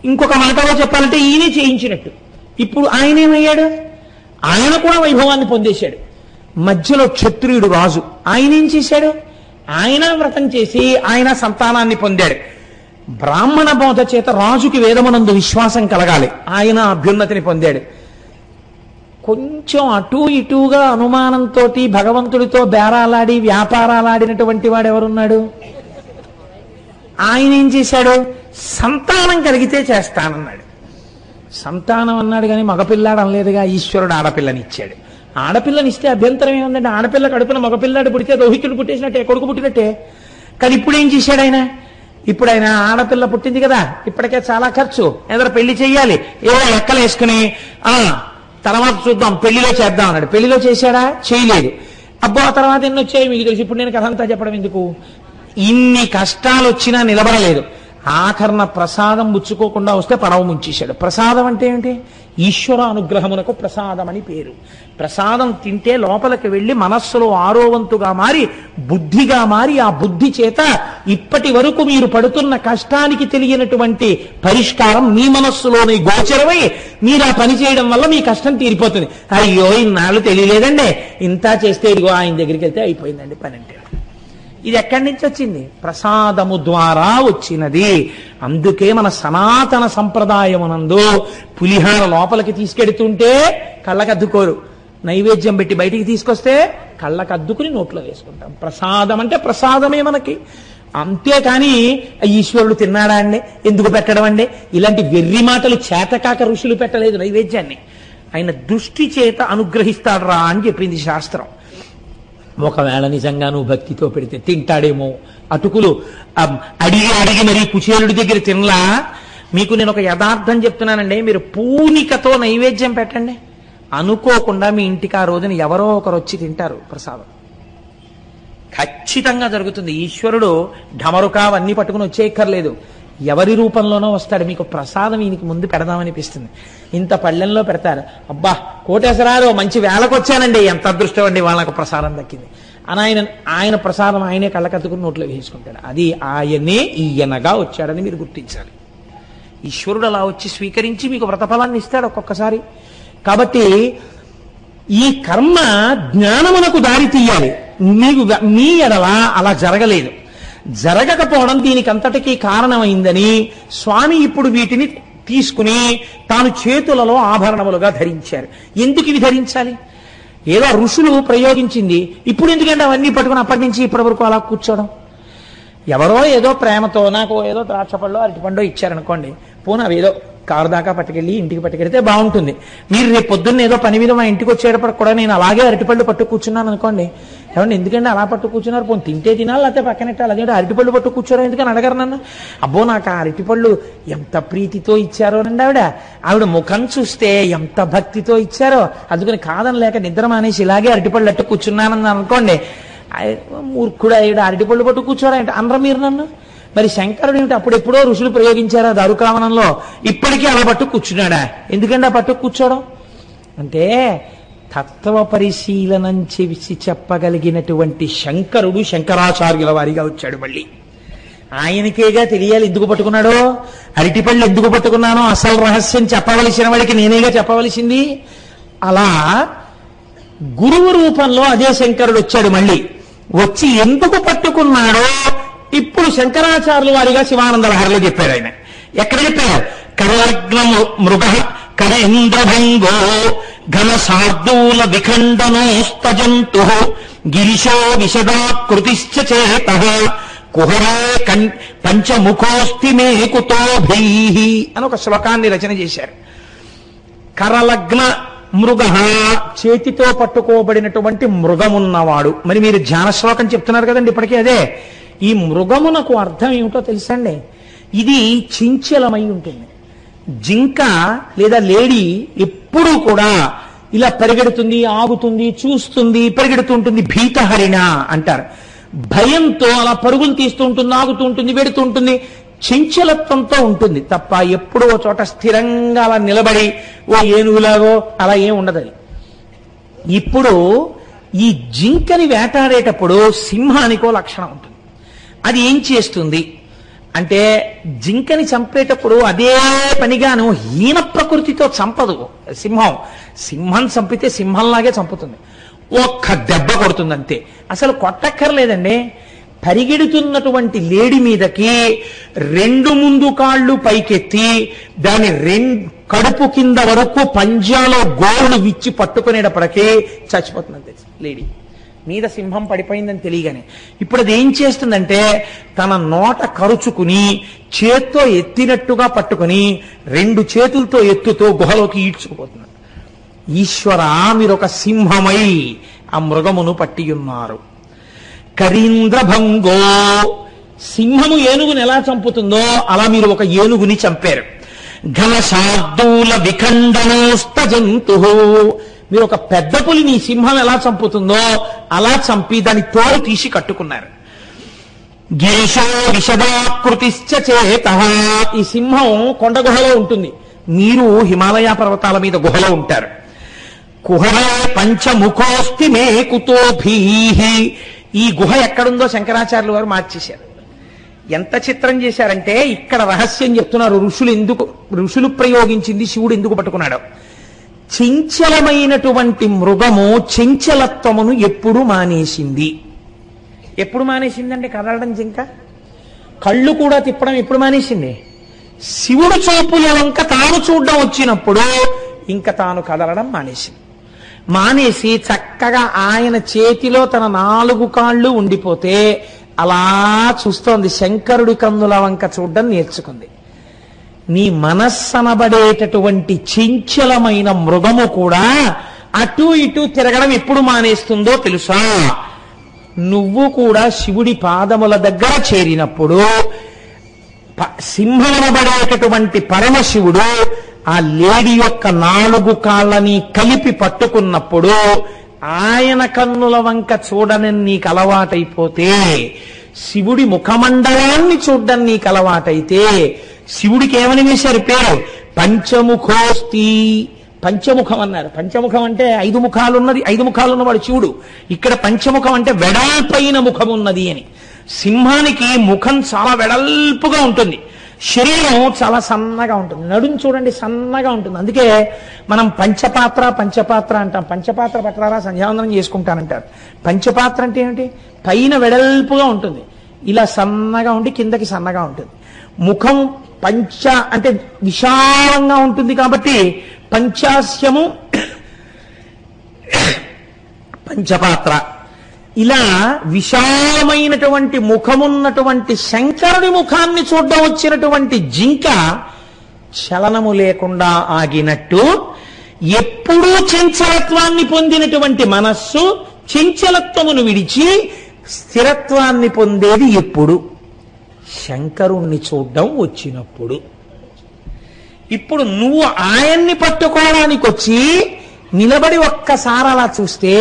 ఇంకొక మాటలో చెప్పాలంటే ఈయనే చేయించినట్టు. ఇప్పుడు ఆయన ఏమయ్యాడు? ఆయన కూడా వైభవాన్ని పొందేశాడు. మధ్యలో క్షత్రియుడు రాజు, ఆయన ఏం చేశాడు? ఆయన వ్రతం చేసి ఆయన సంతానాన్ని పొందాడు. బ్రాహ్మణ బోధ చేత రాజుకి వేదమునందు విశ్వాసం కలగాలి, ఆయన అభ్యున్నతిని పొందాడు. కొంచెం అటూ ఇటూగా అనుమానంతో భగవంతుడితో బేరాలాడి వ్యాపారాలాడినటువంటి వాడు ఎవరున్నాడు? ఆయన ఏం చేశాడు? సంతానం కలిగితే చేస్తానన్నాడు. సంతానం అన్నాడు కానీ మగపిల్లాడు అనలేదుగా. ఈశ్వరుడు ఆడపిల్లనిచ్చాడు. ఆడపిల్లనిస్తే అభ్యంతరం ఏముందంటే, ఆడపిల్ల కడుపున మగపిల్లాడు పుడితే రోహితుడు పుట్టేసినట్టే, కొడుకు పుట్టినట్టే. కానీ ఇప్పుడు ఏం చేశాడు ఆయన? ఇప్పుడు ఆయన ఆడపిల్ల పుట్టింది కదా, ఇప్పటికే చాలా ఖర్చు, ఎదురు పెళ్లి చెయ్యాలి, ఏదో లెక్కలు వేసుకుని తర్వాత చూద్దాం పెళ్లిలో చేద్దాం అన్నాడు. పెళ్లిలో చేశాడా? చేయలేదు. అబ్బో ఆ తర్వాత ఎన్ని వచ్చాయి మీకు తెలుసు. ఇప్పుడు నేను కథ అంతా చెప్పడం ఎందుకు? ఇన్ని కష్టాలు వచ్చినా నిలబడలేదు. ఆఖరణ ప్రసాదం ముచ్చుకోకుండా వస్తే పడవ ముంచేశాడు. ప్రసాదం అంటే ఏంటి? ఈశ్వర అనుగ్రహమునకు ప్రసాదం అని పేరు. ప్రసాదం తింటే లోపలికి వెళ్ళి మనస్సులో ఆరోవంతుగా మారి బుద్ధిగా మారి, ఆ బుద్ధి చేత ఇప్పటి వరకు మీరు పడుతున్న కష్టానికి తెలియనటువంటి పరిష్కారం మీ మనస్సులోని గోచరమై మీరు ఆ పని చేయడం వల్ల మీ కష్టం తీరిపోతుంది. అయ్యో ఇన్నాళ్ళు తెలియలేదండి, ఇంత చేస్తే ఇదిగో ఆయన దగ్గరికి వెళ్తే అయిపోయిందండి పని అంటే. ఇది ఎక్కడి నుంచి వచ్చింది? ప్రసాదము ద్వారా వచ్చినది. అందుకే మన సనాతన సంప్రదాయమునందు పులిహార లోపలికి తీసుకెడుతుంటే కళ్ళకద్దుకోరు, నైవేద్యం పెట్టి బయటికి తీసుకొస్తే కళ్ళకద్దుకుని నోట్లో వేసుకుంటాం. ప్రసాదం అంటే ప్రసాదమే మనకి. అంతేకాని ఈశ్వరుడు తిన్నాడా అండి, ఎందుకు పెట్టడం అండి, ఇలాంటి వెర్రి మాటలు చేతకాక ఋషులు పెట్టలేదు నైవేద్యాన్ని. ఆయన దృష్టి చేత అనుగ్రహిస్తాడు రా అని చెప్పింది శాస్త్రం. ఒకవేళ నిజంగా నువ్వు భక్తితో పెడితే తింటాడేమో. అటుకులు అడిగి మరీ కుచేలుడి దగ్గర తినలా. మీకు నేను ఒక యథార్థం చెప్తున్నానండి, మీరు పూనికతో నైవేద్యం పెట్టండి, అనుకోకుండా మీ ఇంటికి ఆ రోజున ఎవరో ఒకరు వచ్చి తింటారు ప్రసాదం. ఖచ్చితంగా జరుగుతుంది. ఈశ్వరుడు ఢమరుకావన్నీ పట్టుకుని వచ్చేయక్కర్లేదు, ఎవరి రూపంలోనో వస్తాడు. మీకు ప్రసాదం ఈయనకి ముందు పెడదామనిపిస్తుంది. ఇంత పళ్ళెంలో పెడతారు. అబ్బా కోటేశ్వరారు మంచి వేళకు వచ్చానండి, ఎంత అదృష్టం అండి, వాళ్ళకు ప్రసాదం దక్కింది అని ఆయన ప్రసాదం ఆయనే కళ్ళకత్తుకుని నోట్లో వేసుకుంటాడు. అది ఆయనే ఈయనగా వచ్చాడని మీరు గుర్తించాలి. ఈశ్వరుడు అలా వచ్చి స్వీకరించి మీకు వ్రతఫలాన్ని ఇస్తాడు ఒక్కొక్కసారి. కాబట్టి ఈ కర్మ జ్ఞానమునకు దారి తీయాలి. మీ ఎడల అలా జరగలేదు. జరగకపోవడం దీనికి అంతటికీ కారణమైందని స్వామి ఇప్పుడు వీటిని తీసుకుని తాను చేతులలో ఆభరణములుగా ధరించారు. ఎందుకు ఇవి ధరించాలి? ఏదో ఋషులు ప్రయోగించింది, ఇప్పుడు ఎందుకంటే అవన్నీ పట్టుకుని అప్పటి నుంచి ఇప్పటి వరకు అలా కూర్చోవడం? ఎవరో ఏదో ప్రేమతో నాకు ఏదో ద్రాక్షపండు అరటిపండు ఇచ్చారనుకోండి, పోనీ అవి ఏదో కారు దాకా పట్టుకెళ్ళి ఇంటికి పట్టుకెళ్తే బాగుంటుంది. మీరు రేపు పొద్దున్న ఏదో పని మీద మా ఇంటికి వచ్చేటప్పుడు కూడా నేను అలాగే అరటిపళ్ళు పట్టు కూర్చున్నాను అనుకోండి, ఏమంటే ఎందుకంటే అలా పట్టు కూర్చున్నారు, పోనీ తింటే తినాలి లేకపోతే పక్కనెట్టాలి, అదేంటి అరటిపళ్ళు పట్టు కూర్చోరా ఎందుకని అడగరు నన్ను. అబ్బో నాకు ఆ అరటిపళ్ళు ఎంత ప్రీతితో ఇచ్చారో నండి ఆవిడ ముఖం చూస్తే ఎంత భక్తితో ఇచ్చారో, అందుకని కాదని లేక నిద్ర మానేసి ఇలాగే అరటిపళ్ళు అట్టు కూర్చున్నానని అనుకోండి, మూర్ఖుడు అయ్యాడు అరటిపళ్ళు పట్టు కూర్చోరా అంటే అనరు మీరు నన్ను. మరి శంకరుడు ఏమిటి అప్పుడెప్పుడో ఋషులు ప్రయోగించారా దారుకావనంలో, ఇప్పటికీ అలా పట్టు కూర్చున్నాడా? ఎందుకంటే ఆ పట్టు కూర్చోవడం అంటే తత్వ పరిశీలనం చేసి చెప్పగలిగినటువంటి శంకరుడు శంకరాచార్యుల వారిగా వచ్చాడు. మళ్ళీ ఆయనకేగా తెలియాలి ఎందుకు పట్టుకున్నాడో, అరటిపళ్ళు ఎందుకు పట్టుకున్నానో అసలు రహస్యం చెప్పవలసిన వాడికి నేనేగా చెప్పవలసింది. అలా గురువు రూపంలో అదే శంకరుడు వచ్చాడు. మళ్ళీ వచ్చి ఎందుకు పట్టుకున్నాడో ఇప్పుడు శంకరాచార్యుల వారిగా శివానంద లహరిలో చెప్పారు. ఆయన ఎక్కడ చెప్పారు? కరలగ్న మృగ కరేంద్రభంగో ఘన శార్దూల విఖండనోస్తజంతు గిరిశో విశదాకృతిశ్చ చేతః కుహరే పంచముఖోస్తి మే కుతోభైః అని ఒక శ్లోకాన్ని రచన చేశారు. కరలగ్న మృగ, చేతితో పట్టుకోబడినటువంటి మృగమున్నవాడు. మరి మీరు ధ్యాన శ్లోకం చెప్తున్నారు కదండి ఇప్పటికీ అదే. ఈ మృగమునకు అర్థం ఏమిటో తెలుసండి? ఇది చించలమై ఉంటుంది. జింక లేదా లేడీ ఎప్పుడూ కూడా ఇలా పరిగెడుతుంది, ఆగుతుంది, చూస్తుంది, పరిగెడుతుంటుంది. భీతహరిణ అంటారు. భయంతో అలా పరుగులు తీస్తూ ఉంటుంది, ఆగుతూ ఉంటుంది, వెడుతూ ఉంటుంది, చంచలత్వంతో ఉంటుంది తప్ప ఎప్పుడో చోట స్థిరంగా అలా నిలబడి ఓ ఏనుగులాగో అలా ఏం ఉండదని. ఇప్పుడు ఈ జింకని వేటాడేటప్పుడు సింహానికో లక్షణం ఉంటుంది. అది ఏం చేస్తుంది అంటే జింకని చంపేటప్పుడు అదే పనిగాను హీన ప్రకృతితో చంపదు. సింహం చంపితే సింహంలాగే చంపుతుంది, ఒక్క దెబ్బ కొడుతుంది అంతే. అసలు కొట్టక్కర్లేదండి. పరిగెడుతున్నటువంటి లేడి మీదకి రెండు ముందు కాళ్ళు పైకెత్తి దాని కడుపు కింద వరకు పంజాలో గోరును విచ్చి పట్టుకునేటప్పటికీ చచ్చిపోతుంది అంతే. లేడీ మీద సింహం పడిపోయిందని తెలియగానే ఇప్పుడు అది ఏం చేస్తుందంటే తన నోట కరుచుకుని చేత్తో ఎత్తినట్టుగా పట్టుకుని రెండు చేతులతో ఎత్తుతో గుహలోకి ఈడ్చుకుపోతున్నాడు. ఈశ్వరా, మీరు ఒక సింహమై ఆ మృగమును పట్టి ఉన్నారు. కరీంద్రభంగో, సింహము ఏనుగుని ఎలా చంపుతుందో అలా మీరు ఒక ఏనుగుని చంపారు. ఘన శార్దూల విఖండనోస్త జంతు, మీరు ఒక పెద్ద పులిని సింహం ఎలా చంపుతుందో అలా చంపి దాని తోలు తీసి కట్టుకున్నారు. గిరిశో విశదాకృతిశ్చ చేతః, ఈ సింహం కొండ గుహలో ఉంటుంది, మీరు హిమాలయ పర్వతాల మీద గుహలో ఉంటారు. కుహరే పంచముఖోస్తి మే కుతోభీః, ఈ గుహ ఎక్కడుందో శంకరాచార్యులు వారు మార్చేశారు. ఎంత చిత్రం చేశారంటే ఇక్కడ రహస్యం చెప్తున్నారు. ఋషులు ప్రయోగించింది శివుడు ఎందుకు పట్టుకున్నాడు. చంచలమైనటువంటి మృగము చంచలత్వమును ఎప్పుడు మానేసింది? ఎప్పుడు మానేసిందండి కదలడం? జింక కళ్ళు కూడా తిప్పడం ఎప్పుడు మానేసింది? శివుడు చూపుల వంక తాను చూడడం వచ్చినప్పుడు ఇంకా తాను కదలడం మానేసి చక్కగా ఆయన చేతిలో తన 4 కాళ్ళు ఉండిపోతే అలా చూస్తోంది. శంకరుడి కన్నుల వంక చూడడం నేర్చుకుంది. నీ మనస్సనబడేటటువంటి చంచలమైన మృగము కూడా అటు ఇటు తిరగడం ఎప్పుడు మానేస్తుందో తెలుసా? నువ్వు కూడా శివుడి పాదముల దగ్గర చేరినప్పుడు సింహమనబడేటటువంటి పరమశివుడు ఆ లేడి యొక్క 4 కాళ్ళని కలిపి పట్టుకున్నప్పుడు ఆయన కన్నుల వంక చూడని నీకు అలవాటైపోతే, శివుడి ముఖమండలాన్ని చూడడం నీకు అలవాటైతే, శివుడికి ఏమని వేశారు పేరు? పంచముఖోస్తి. పంచముఖం అన్నారు. పంచముఖం అంటే 5 ముఖాలు ఉన్నది, 5 ముఖాలు ఉన్నవాడు శివుడు. ఇక్కడ పంచముఖం అంటే వెడల్పైన ముఖం ఉన్నది అని. సింహానికి ముఖం చాలా వెడల్పుగా ఉంటుంది, శరీరం చాలా సన్నగా ఉంటుంది, నడుము చూడండి సన్నగా ఉంటుంది. అందుకే మనం పంచపాత్ర అంటాం. పంచపాత్ర పట్టారా సంధ్యావందనం చేసుకుంటానంటారు. పంచపాత్ర అంటే ఏమిటి? పైన వెడల్పుగా ఉంటుంది, ఇలా సన్నగా ఉండి కిందకి సన్నగా ఉంటుంది. ముఖం పంచ అంటే విశాలంగా ఉంటుంది కాబట్టి పంచాస్యము, పంచపాత్ర, ఇలా విశాలమైనటువంటి ముఖమున్నటువంటి శంకరుని ముఖాన్ని చూడడం వచ్చినటువంటి జింక చలనము లేకుండా ఆగినట్టు ఎప్పుడూ చంచలత్వాన్ని పొందినటువంటి మనస్సు చంచలత్వమును విడిచి స్థిరత్వాన్ని పొందేది ఎప్పుడు? శంకరుణ్ణి చూడడం వచ్చినప్పుడు. ఇప్పుడు నువ్వు ఆయన్ని పట్టుకోవడానికి వచ్చి నిలబడి ఒక్కసారి అలా చూస్తే,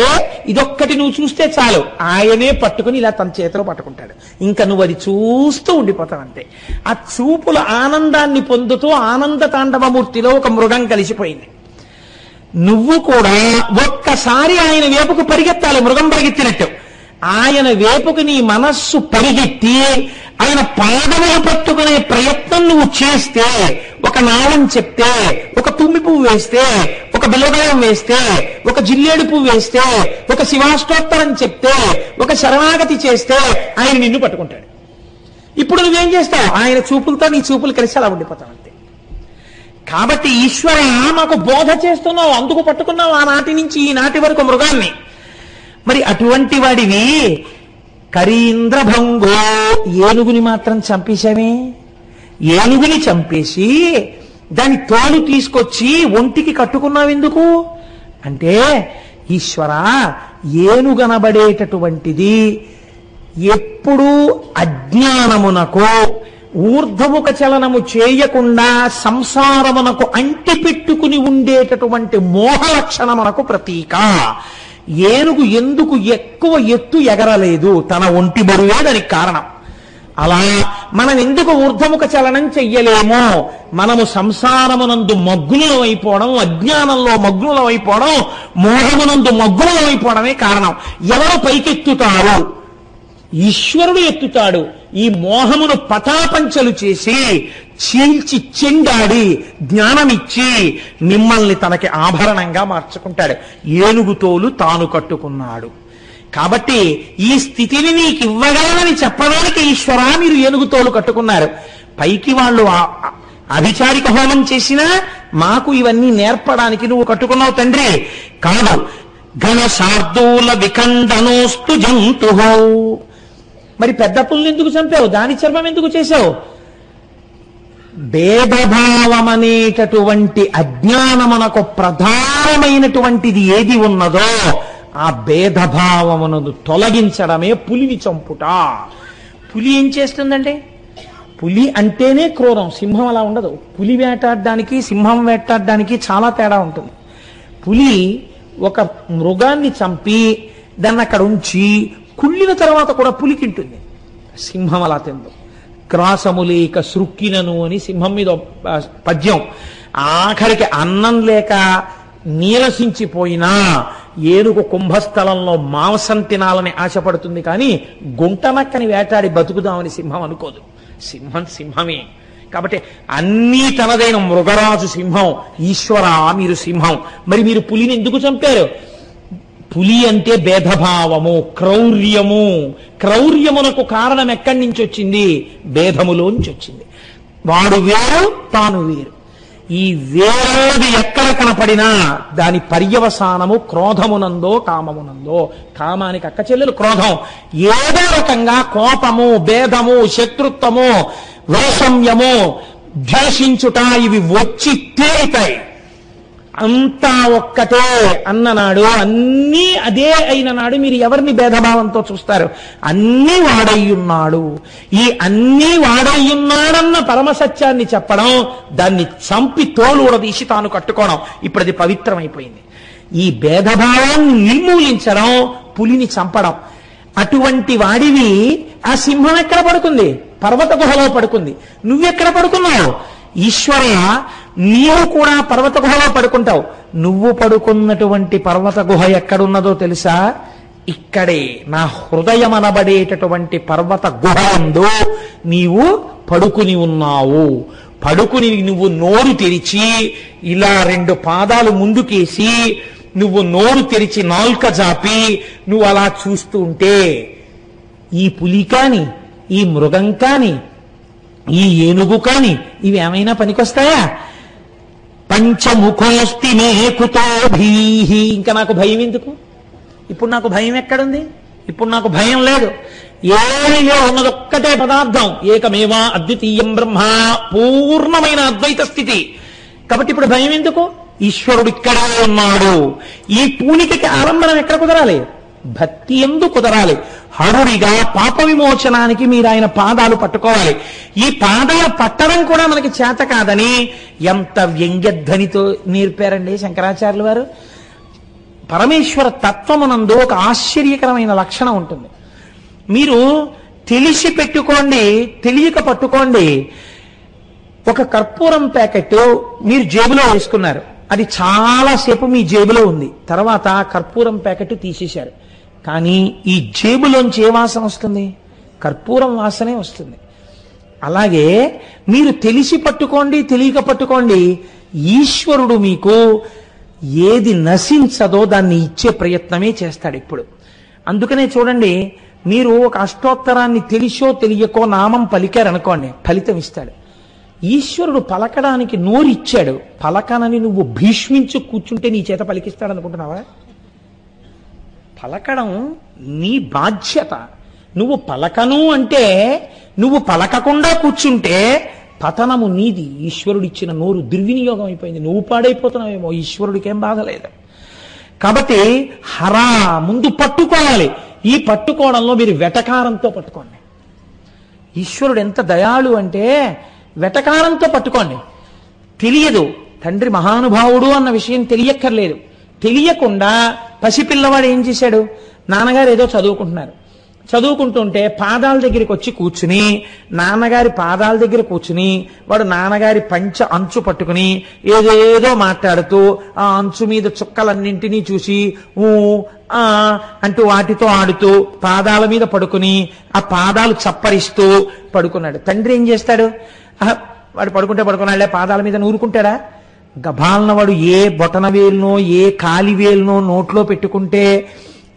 ఇదొక్కటి నువ్వు చూస్తే చాలు, ఆయనే పట్టుకుని ఇలా తన చేతిలో పట్టుకుంటాడు. ఇంకా నువ్వు అది చూస్తూ ఉండిపోతావు అంతే. ఆ చూపుల ఆనందాన్ని పొందుతూ ఆనంద తాండవమూర్తిలో ఒక మృగం కలిసిపోయింది. నువ్వు కూడా ఒక్కసారి ఆయన వేపుకు పరిగెత్తాలి, మృగం పరిగెత్తినట్టు. ఆయన వేపుకు నీ మనస్సు పరిగెత్తి ఆయన పాదములు పట్టుకునే ప్రయత్నం నువ్వు చేస్తే, ఒక నాళం చెప్తే, ఒక తుమ్మి పువ్వు వేస్తే, ఒక బిల్లదయం వేస్తే, ఒక జిల్లేడు పువ్వు వేస్తే, ఒక శివాష్టోత్తరం చెప్తే, ఒక శరణాగతి చేస్తే ఆయన నిన్ను పట్టుకుంటాడు. ఇప్పుడు నువ్వేం చేస్తావు? ఆయన చూపులతో నీ చూపులు కలిసి అలా ఉండిపోతావు అంతే. కాబట్టి ఈశ్వర మాకు బోధ చేస్తున్నావు, అందుకు పట్టుకున్నావు ఆనాటి నుంచి ఈనాటి వరకు మృగాన్ని. మరి అటువంటి వాడివి కరీంద్రభంగో, ఏనుగుని మాత్రం చంపేశామే. ఏనుగుని చంపేసి దాని తోలు తీసుకొచ్చి ఒంటికి కట్టుకున్నావు ఎందుకు అంటే, ఈశ్వర ఏనుగనబడేటటువంటిది ఎప్పుడూ అజ్ఞానమునకు ఊర్ధముఖ చలనము చేయకుండా సంసారమునకు అంటిపెట్టుకుని ఉండేటటువంటి మోహ లక్షణమునకు ప్రతీక. ఏనుగు ఎందుకు ఎక్కువ ఎత్తు ఎగరలేదు? తన ఒంటి బరువే దానికి కారణం. అలా మనం ఎందుకు ఊర్ధముఖ చలనం చెయ్యలేమో? మనము సంసారమునందు మగ్నులం అయిపోవడం, అజ్ఞానంలో మగ్నులం అయిపోవడం, మోహమునందు మగ్నులం అయిపోవడమే కారణం. ఎవరు పైకెత్తుతారు? ఈశ్వరుడు ఎత్తుతాడు. ఈ మోహమును పటాపంచలు చేసి చీల్చి చెండాడి జ్ఞానమిచ్చి మిమ్మల్ని తనకి ఆభరణంగా మార్చుకుంటాడు. ఏనుగుతోలు తాను కట్టుకున్నాడు. కాబట్టి ఈ స్థితిని నీకు ఇవ్వగలనని చెప్పడానికి ఈశ్వర మీరు ఏనుగుతోలు కట్టుకున్నారు. పైకి వాళ్ళు అభిచారిక హోమం చేసినా మాకు ఇవన్నీ నేర్పడానికి నువ్వు కట్టుకున్నావు తండ్రి. కాదు, ఘన శార్దూల విఖండనోస్తు జంతు. మరి పెద్ద పుల్ని ఎందుకు చంపావు? దాని చర్మం ఎందుకు చేశావు? భేదభావం అనేటటువంటి అజ్ఞానమునకు ప్రధానమైనటువంటిది ఏది ఉన్నదో ఆ భేదభావమును తొలగించడమే పులిని చంపుట. పులి ఏం చేస్తుందంటే, పులి అంటేనే క్రూరం, సింహం అలా ఉండదు. పులి వేటాడడానికి సింహం వేటాడడానికి చాలా తేడా ఉంటుంది. పులి ఒక మృగాన్ని చంపి దాన్ని అక్కడ ఉంచి కుళ్ళిన తర్వాత కూడా పులి తింటుంది. సింహం అలా తిందు. గ్రాసము లేక సృక్కినను అని సింహం మీద పద్యం. ఆఖరికి అన్నం లేక నీరసించిపోయినా ఏనుగు కుంభస్థలంలో మాంసం తినాలని ఆశపడుతుంది, కానీ గుంటనక్కని వేటాడి బతుకుదామని సింహం అనుకోదు. సింహం సింహమే. కాబట్టి అన్నీ తనదైన మృగరాజు సింహం, ఈశ్వర మీరు సింహం. మరి మీరు పులిని ఎందుకు చంపారు? పులి అంటే భేదభావము, క్రౌర్యము. క్రౌర్యమునకు కారణం ఎక్కడి నుంచి వచ్చింది? భేదములోంచి వచ్చింది. వాడు వేరు, తాను వేరు. ఈ వేరేది ఎక్కడ కనపడినా దాని పర్యవసానము క్రోధమునందో కామమునందో. కామానికి అక్క చెల్లెలు క్రోధం. ఏదో రకంగా కోపము, భేదము, శత్రుత్వము, వైషమ్యము, ద్వేషించుట ఇవి వచ్చి తేలితాయి. అంతా ఒక్కటే అన్ననాడు, అన్నీ అదే అయిన నాడు మీరు ఎవరిని భేదభావంతో చూస్తారు? అన్నీ వాడయ్యున్నాడు. ఈ అన్నీ వాడయ్యున్నాడన్న పరమసత్యాన్ని చెప్పడం, దాన్ని చంపి తోలు ఊడదీసి తాను కట్టుకోవడం, ఇప్పుడు అది పవిత్రమైపోయింది. ఈ భేదభావాన్ని నిర్మూలించడం, పులిని చంపడం. అటువంటి వాడివి ఆ సింహం ఎక్కడ పడుకుంది? పర్వత గుహలో పడుకుంది. నువ్వెక్కడ పడుకున్నావు? ఈశ్వర నీవు కూడా పర్వత గుహలో పడుకుంటావు. నువ్వు పడుకున్నటువంటి పర్వత గుహ ఎక్కడున్నదో తెలుసా? ఇక్కడే నా హృదయం అనబడేటటువంటి పర్వత గుహందు నీవు పడుకుని ఉన్నావు. పడుకుని నువ్వు నోరు తెరిచి ఇలా రెండు పాదాలు ముందుకేసి నువ్వు నోరు తెరిచి నాల్క జాపి నువ్వు అలా చూస్తూ ఉంటే ఈ పులి కాని, ఈ మృగం కాని, ఈ ఏనుగు కాని ఇవి ఏమైనా పనికొస్తాయా? పంచముఖోస్తి మే కుతో భీహి. ఇంకా నాకు భయం ఎందుకు? ఇప్పుడు నాకు భయం ఎక్కడుంది? ఇప్పుడు నాకు భయం లేదు. ఏమీ ఉన్నదొక్కటే పదార్థం, ఏకమేవా అద్వితీయం బ్రహ్మ, పూర్ణమైన అద్వైత స్థితి. కాబట్టి ఇప్పుడు భయం ఎందుకు? ఈశ్వరుడు ఇక్కడే ఉన్నాడు. ఈ పూనికకి ఆలంబనం ఎక్కడ కుదరాలి? భక్తి ఎందు కుదరాలి. హరుడిగా పాప విమోచనానికి మీరు ఆయన పాదాలు పట్టుకోవాలి. ఈ పాదాలు పట్టడం కూడా మనకి చేత కాదని ఎంత వ్యంగ్యధ్వనితో నేర్పారండి శంకరాచార్యులు వారు. పరమేశ్వర తత్వమునందు ఒక ఆశ్చర్యకరమైన లక్షణం ఉంటుంది. మీరు తెలిసి పెట్టుకోండి, తెలియక పట్టుకోండి. ఒక కర్పూరం ప్యాకెట్ మీరు జేబులో వేసుకున్నారు, అది చాలాసేపు మీ జేబులో ఉంది. తర్వాత కర్పూరం ప్యాకెట్ తీసేశారు, కానీ ఈ జేబులోంచి ఏ వాసన వస్తుంది? కర్పూరం వాసనే వస్తుంది. అలాగే మీరు తెలిసి పట్టుకోండి, తెలియక పట్టుకోండి, ఈశ్వరుడు మీకు ఏది నశించదో దాన్ని ఇచ్చే ప్రయత్నమే చేస్తాడు ఇప్పుడు. అందుకనే చూడండి, మీరు ఒక అష్టోత్తరాన్ని తెలిసో తెలియకో నామం పలికారనుకోండి, ఫలితం ఇస్తాడు. ఈశ్వరుడు పలకడానికి నోరిచ్చాడు, పలకనని నువ్వు భీష్మించు కూర్చుంటే నీ చేత పలికిస్తాడు అనుకుంటున్నావా? పలకడం నీ బాధ్యత. నువ్వు పలకను అంటే, నువ్వు పలకకుండా కూర్చుంటే పతనము నీది. ఈశ్వరుడిచ్చిన నోరు దుర్వినియోగం అయిపోయింది, నువ్వు పాడైపోతున్నావేమో, ఈశ్వరుడికేం బాధ లేదు. కాబట్టి హరా ముందు పట్టుకోవాలి. ఈ పట్టుకోవడంలో మీరు వెటకారంతో పట్టుకోండి. ఈశ్వరుడు ఎంత దయాళు అంటే వెటకారంతో పట్టుకోండి. తెలియదు, తండ్రి మహానుభావుడు అన్న విషయం తెలియక్కర్లేదు. తెలియకుండా పసిపిల్లవాడు ఏం చేశాడు? నాన్నగారు ఏదో చదువుకుంటుంటే పాదాల దగ్గరికి వచ్చి కూర్చుని, నాన్నగారి పాదాల దగ్గర కూర్చుని వాడు నాన్నగారి పంచ అంచు పట్టుకుని ఏదేదో మాట్లాడుతూ ఆ అంచు మీద చుక్కలన్నింటినీ చూసి అంటూ వాటితో ఆడుతూ పాదాల మీద పడుకుని ఆ పాదాలు చప్పరిస్తూ పడుకున్నాడు. తండ్రి ఏం చేస్తాడు? వాడు పడుకున్నాడులే, పాదాల మీద నూరుకుంటాడా? గభాలన వాడు ఏ బొటన వేలునో ఏ కాలి వేలునో నోట్లో పెట్టుకుంటే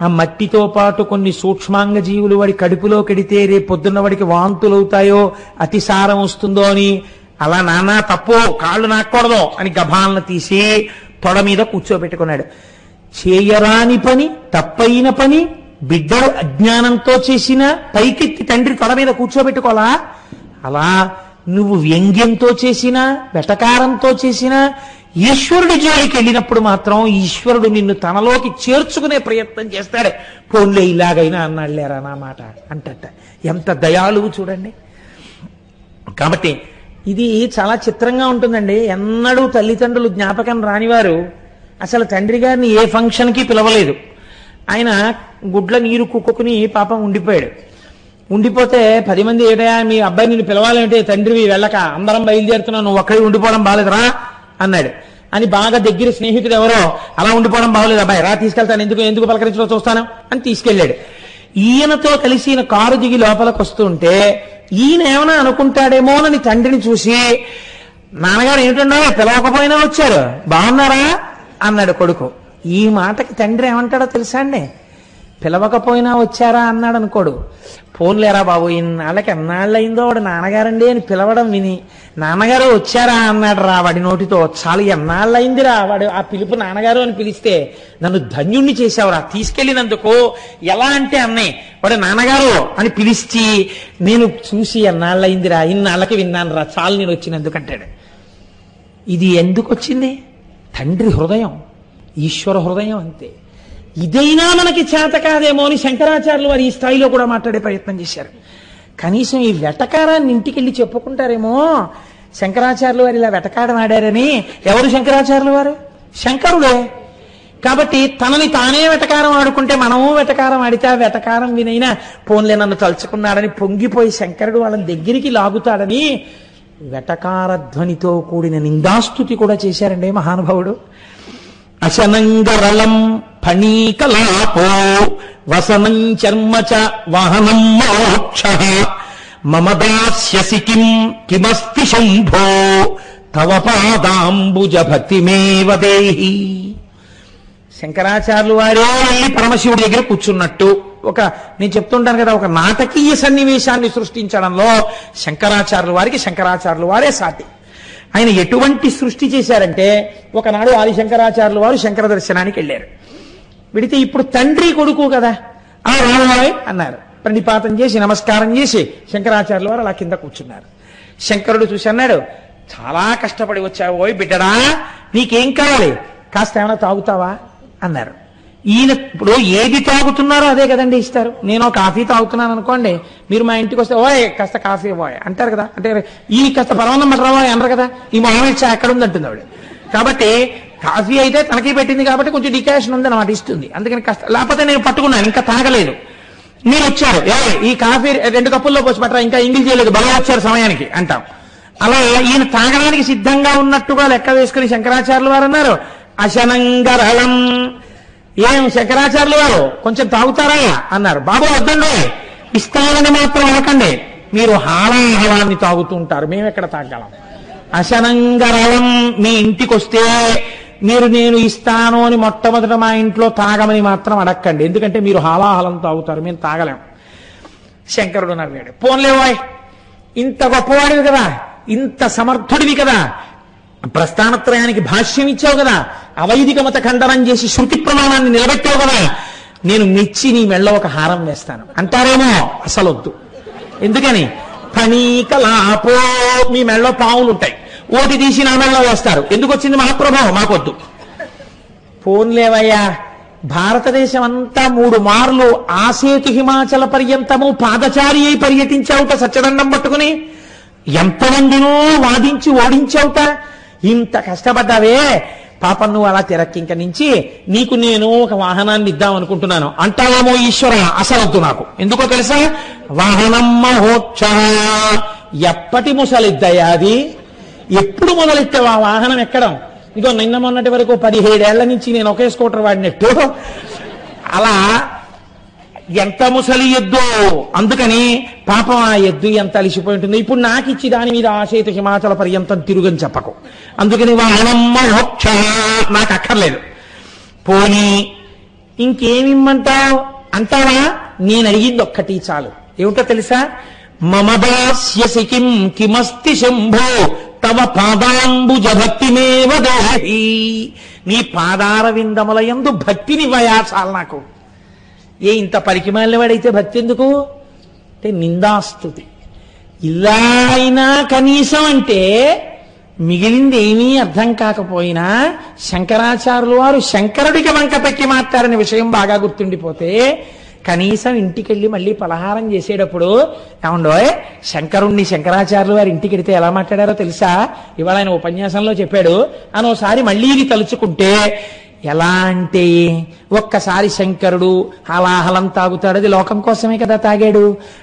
ఆ మట్టితో పాటు కొన్ని సూక్ష్మాంగ జీవులు వాడి కడుపులో కెడితే రేపు పొద్దున్న వాడికి వాంతులు అవుతాయో, అతిసారం వస్తుందో అని, అలా నాన్న తప్పు, కాళ్ళు నాక్కూడదు అని గభాలన తీసి తొడ మీద కూర్చోబెట్టుకున్నాడు. చేయరాని పని, తప్పైన పని బిడ్డలు అజ్ఞానంతో చేసిన పైకెత్తి తండ్రి తొడ మీద కూర్చోబెట్టుకోవాలా? అలా నువ్వు వ్యంగ్యంతో చేసినా వెటకారంతో చేసినా ఈశ్వరుడి జోలికి వెళ్ళినప్పుడు మాత్రం ఈశ్వరుడు నిన్ను తనలోకి చేర్చుకునే ప్రయత్నం చేస్తాడు. పోన్లే ఇలాగైనా అన్నాళ్ళేరా నా మాట అంటట. ఎంత దయాళువు చూడండి. కాబట్టి ఇది చాలా చిత్రంగా ఉంటుందండి. ఎన్నడూ తల్లిదండ్రులు జ్ఞాపకం రానివారు అసలు తండ్రి గారిని ఏ ఫంక్షన్కి పిలవలేదు. ఆయన గుడ్ల నీరు కుక్కుని పాపం ఉండిపోయాడు. ఉండిపోతే 10 మంది ఏటయా మీ అబ్బాయి నిన్ను పిలవాలంటే తండ్రివి వెళ్ళక అందరం బయలుదేరుతున్నావు, నువ్వు ఒక్కడే ఉండిపోవడం బాలేదురా అన్నాడు. అని బాగా దగ్గర స్నేహితుడు ఎవరో, అలా ఉండిపోవడం బాగోలేదు అబ్బాయి, రా తీసుకెళ్తాను, ఎందుకు పలకరించడం చూస్తాను అని తీసుకెళ్ళాడు. ఈయనతో కలిసి ఈయన కారు దిగి లోపలికి వస్తుంటే ఈయన ఏమైనా అనుకుంటాడేమోనని తండ్రిని చూసి, నాన్నగారు ఏమిటన్నా పిలవకపోయినా వచ్చారు, బాగున్నారా అన్నాడు కొడుకు. ఈ మాటకి తండ్రి ఏమంటాడో తెలుసా అండి? పిలవకపోయినా వచ్చారా అన్నాడు అనుకోడు. ఫోన్లేరా బాబు, ఇన్నాళ్ళకి ఎన్నాళ్ళయిందో వాడు నాన్నగారండి అని పిలవడం విని నాన్నగారు వచ్చారా అన్నాడు రా వాడి నోటితో. చాలా ఎన్నాళ్ళయిందిరా వాడు ఆ పిలుపు నాన్నగారు అని పిలిస్తే, నన్ను ధన్యుణ్ణి చేశావురా తీసుకెళ్ళినందుకు. ఎలా అంటే అన్నయ్య వాడు నాన్నగారు అని పిలిచి నేను చూసి ఎన్నాళ్ళయిందిరా, ఇన్నాళ్ళకి విన్నాను రా, చాలు నేను వచ్చినందుకు అంటాడు. ఇది ఎందుకు వచ్చింది? తండ్రి హృదయం, ఈశ్వర హృదయం అంతే. ఇదైనా మనకి చేత కాదేమో అని శంకరాచార్యులు వారు ఈ స్థాయిలో కూడా మాట్లాడే ప్రయత్నం చేశారు. కనీసం ఈ వెటకారాన్ని ఇంటికెళ్ళి చెప్పుకుంటారేమో, శంకరాచార్యులు వారు ఇలా వెటకారం ఆడారని. ఎవరు శంకరాచార్యులు వారు? శంకరుడే. కాబట్టి తనని తానే వెటకారం ఆడుకుంటే మనము వెటకారం ఆడితే ఆ వెటకారం వినైనా పోన్లే నన్ను తలుచుకున్నాడని పొంగిపోయి శంకరుడు వాళ్ళని దగ్గరికి లాగుతాడని వెటకారధ్వనితో కూడిన నిందాస్తుతి కూడా చేశారండి మహానుభావుడు. అశనంగరళం ఫణీకలాపో వసనం చర్మచ వాహనం మోక్ష మమ దాస్యసి కిమస్తి శంభో తవ పాదాంబుజ భక్తిమేవ దేహి. శంకరాచార్యులు వారే పరమశివుడి దగ్గర కూర్చున్నట్టు నేను చెప్తుంటాను కదా, ఒక నాటకీయ సన్నివేశాన్ని సృష్టించడంలో శంకరాచార్యుల వారికి శంకరాచార్యులు వారే సాటి. ఆయన ఎటువంటి సృష్టి చేశారంటే, ఒకనాడు ఆదిశంకరాచార్యులు వారు శంకర దర్శనానికి వెళ్ళారు. వెడితే ఇప్పుడు తండ్రి కొడుకు కదా, ఆ రామాయ్ అన్నారు. ప్రణిపాతం చేసి నమస్కారం చేసి శంకరాచార్యులు వారు అలా కింద కూర్చున్నారు. శంకరుడు చూసి అన్నాడు, చాలా కష్టపడి వచ్చావు ఓయ్ బిడ్డడా, నీకేం కావాలి, కాస్త ఏమైనా తాగుతావా అన్నారు. ఈయన ఇప్పుడు ఏది తాగుతున్నారో అదే కదండి ఇస్తారు. నేను కాఫీ తాగుతున్నాను అనుకోండి, మీరు మా ఇంటికి వస్తే ఓయ్ కాస్త కాఫీ ఇవ్వాలి అంటారు కదా, అంటే ఈ కాస్త పరమాన్నం మటరావా అనరు కదా, ఈ మామూలు చా ఎక్కడ ఉంది అంటుంది ఆవిడ. కాబట్టి కాఫీ అయితే తనకి పెట్టింది కాబట్టి కొంచెం డికాషన్ ఉంది అన్నమాట, ఇస్తుంది. అందుకని కాస్త, లేకపోతే నేను పట్టుకున్నాను ఇంకా తాగలేదు, మీరు వచ్చారు ఈ కాఫీ 2 కప్పుల్లో పోసి పట్టరా, ఇంకా ఇంగిల్ చేయలేదు, బాగా వచ్చారు సమయానికి అంటాం. అలా ఈయన తాగడానికి సిద్ధంగా ఉన్నట్టుగా లెక్క వేసుకుని శంకరాచార్యులు వారు అన్నారు, అశనంగరళం. ఏం శంకరాచార్యులు వారు కొంచెం తాగుతారా అన్నారు. బాబు వద్దండి, ఇస్తానని మాత్రం అనకండి, మీరు హాలాహలాన్ని తాగుతూ ఉంటారు, మేము ఎక్కడ తాగలం. అశనంగరళం, మీ ఇంటికి వస్తే మీరు నేను ఇస్తాను అని మొట్టమొదట మా ఇంట్లో తాగమని మాత్రం అడక్కండి, ఎందుకంటే మీరు హాలాహలం తాగుతారు, మేము తాగలేం. శంకరుడు నవ్వాడు, పోన్లేవాయ్ ఇంత గొప్పవాడివి కదా, ఇంత సమర్థుడివి కదా, ప్రస్థానత్రయానికి భాష్యం ఇచ్చావు కదా, అవైదిక మత ఖండనం చేసి శృతి ప్రమాణాన్ని నిలబెట్టావు కదా, నేను మెచ్చి నీ మెళ్ళ ఒక హారం వేస్తాను అంటారేమో. అసలొద్దు. ఎందుకని? ఫణీకలాపో, మీ మెళ్ళలో పావులు ఉంటాయి, ఓటి తీసి నా మెళ్ళలో వేస్తారు. ఎందుకు వచ్చింది మహాప్రభావం, మాకొద్దు. పోన్లేవయ్యా, భారతదేశం అంతా 3 మార్లు ఆసేతు హిమాచల పర్యంతము పాదచారి అయి పర్యటించావుట సత్యదండం పట్టుకుని, ఎంతమందినో వాదించి ఓడించావుట, ఇంత కష్టపడ్డావే, పాపం నువ్వు అలా తిరక్కింక నుంచి నీకు నేను ఒక వాహనాన్ని ఇద్దాం అనుకుంటున్నాను అంటావేమో ఈశ్వర. అసలొద్దు నాకు. ఎందుకో తెలుసా? వాహనం మహోక్ష, ఎప్పటి ముసలిద్దయ్యా అది, ఎప్పుడు మొదలెట్టావు ఆ వాహనం ఎక్కడం? ఇదిగో నిన్న మొన్నటి వరకు 17 ఏళ్ల నుంచి నేను ఒకే స్కూటర్ వాడినట్టు అలా ఎంత ముసలి ఎద్దు. అందుకని పాపం ఆ ఎద్దు ఎంత అలిసిపోయి ఉంటుంది. ఇప్పుడు నాకు ఇచ్చి దాని మీద ఆసేతు హిమాచల పర్యంతం తిరుగని చెప్పకు. అందుకని వాహనం మోక్ష నాకు అక్కర్లేదు. పోనీ ఇంకేమిమ్మంటావు అంటావా? నేను అడిగింది ఒక్కటి చాలు. ఏమిటో తెలుసా? మమ దాస్యసి కిం కిమస్తి శంభో తవ పాదాంబుజ భక్తిమేవ దేహి. నీ పాదార విందముల యందు భక్తిని వయాచాలి నాకు. ఇంత పరికిమాలిన వాడైతే భక్తి ఎందుకు అంటే నిందాస్తుతి. ఇలా అయినా కనీసం అంటే మిగిలింది ఏమీ అర్థం కాకపోయినా శంకరాచార్యులు వారు శంకరుడికి వంక పెక్కి మాట్లాడిన విషయం బాగా గుర్తుండిపోతే కనీసం ఇంటికెళ్ళి మళ్ళీ పలహారం చేసేటప్పుడు ఏమండో శంకరుణ్ణి శంకరాచార్యులు వారి ఇంటికి వెడితే ఎలా మాట్లాడారో తెలుసా, ఇవాళ ఆయన ఉపన్యాసంలో చెప్పాడు అని ఒకసారి మళ్ళీ ఇది తలుచుకుంటే ఎలా అంటే, ఒక్కసారి శంకరుడు హాలాహలం తాగుతాడు, అది లోకం కోసమే కదా తాగాడు.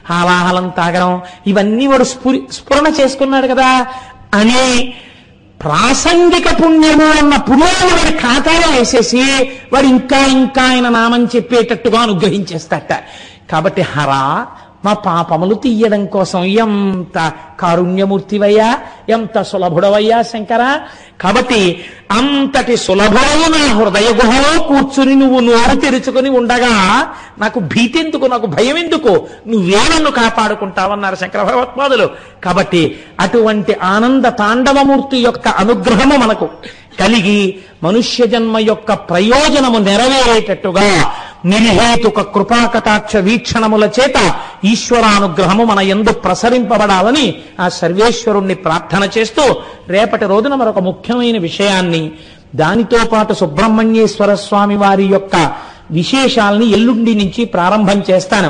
హాలాహలం తాగడం ఇవన్నీ వాడు స్ఫురణ చేసుకున్నాడు కదా అని ప్రాసంగిక పుణ్యము అన్న పుణ్యాన్ని వాడి ఖాతాలో వేసేసి వాడు ఇంకా ఇంకా ఆయన నామం చెప్పేటట్టుగా అనుగ్రహించేస్తాట. కాబట్టి హరా, మా పాపములు తీయడం కోసం ఎంత కారుణ్యమూర్తివయ్యా, ఎంత సులభుడవయ్యా శంకర. కాబట్టి అంతటి సులభమైన నా హృదయ గుహలో కూర్చుని నువ్వు నోరు తెరుచుకుని ఉండగా నాకు భీతి ఎందుకు, నాకు భయం ఎందుకు, నువ్వే నన్ను కాపాడుకుంటావన్నారు శంకర భగవత్పాదులు. కాబట్టి అటువంటి ఆనంద తాండవమూర్తి యొక్క అనుగ్రహము మనకు కలిగి మనుష్య జన్మ యొక్క ప్రయోజనము నెరవేరేటట్టుగా నిర్హేతుక కృపాకటాక్ష వీక్షణముల చేత ఈశ్వరానుగ్రహము మన యందు ప్రసరింపబడాలని ఆ సర్వేశ్వరుణ్ణి ప్రార్థన చేస్తూ రేపటి రోజున మరొక ముఖ్యమైన విషయాన్ని, దానితో పాటు సుబ్రహ్మణ్యేశ్వర స్వామి వారి యొక్క విశేషాలని ఎల్లుండి నుంచి ప్రారంభం చేస్తాను.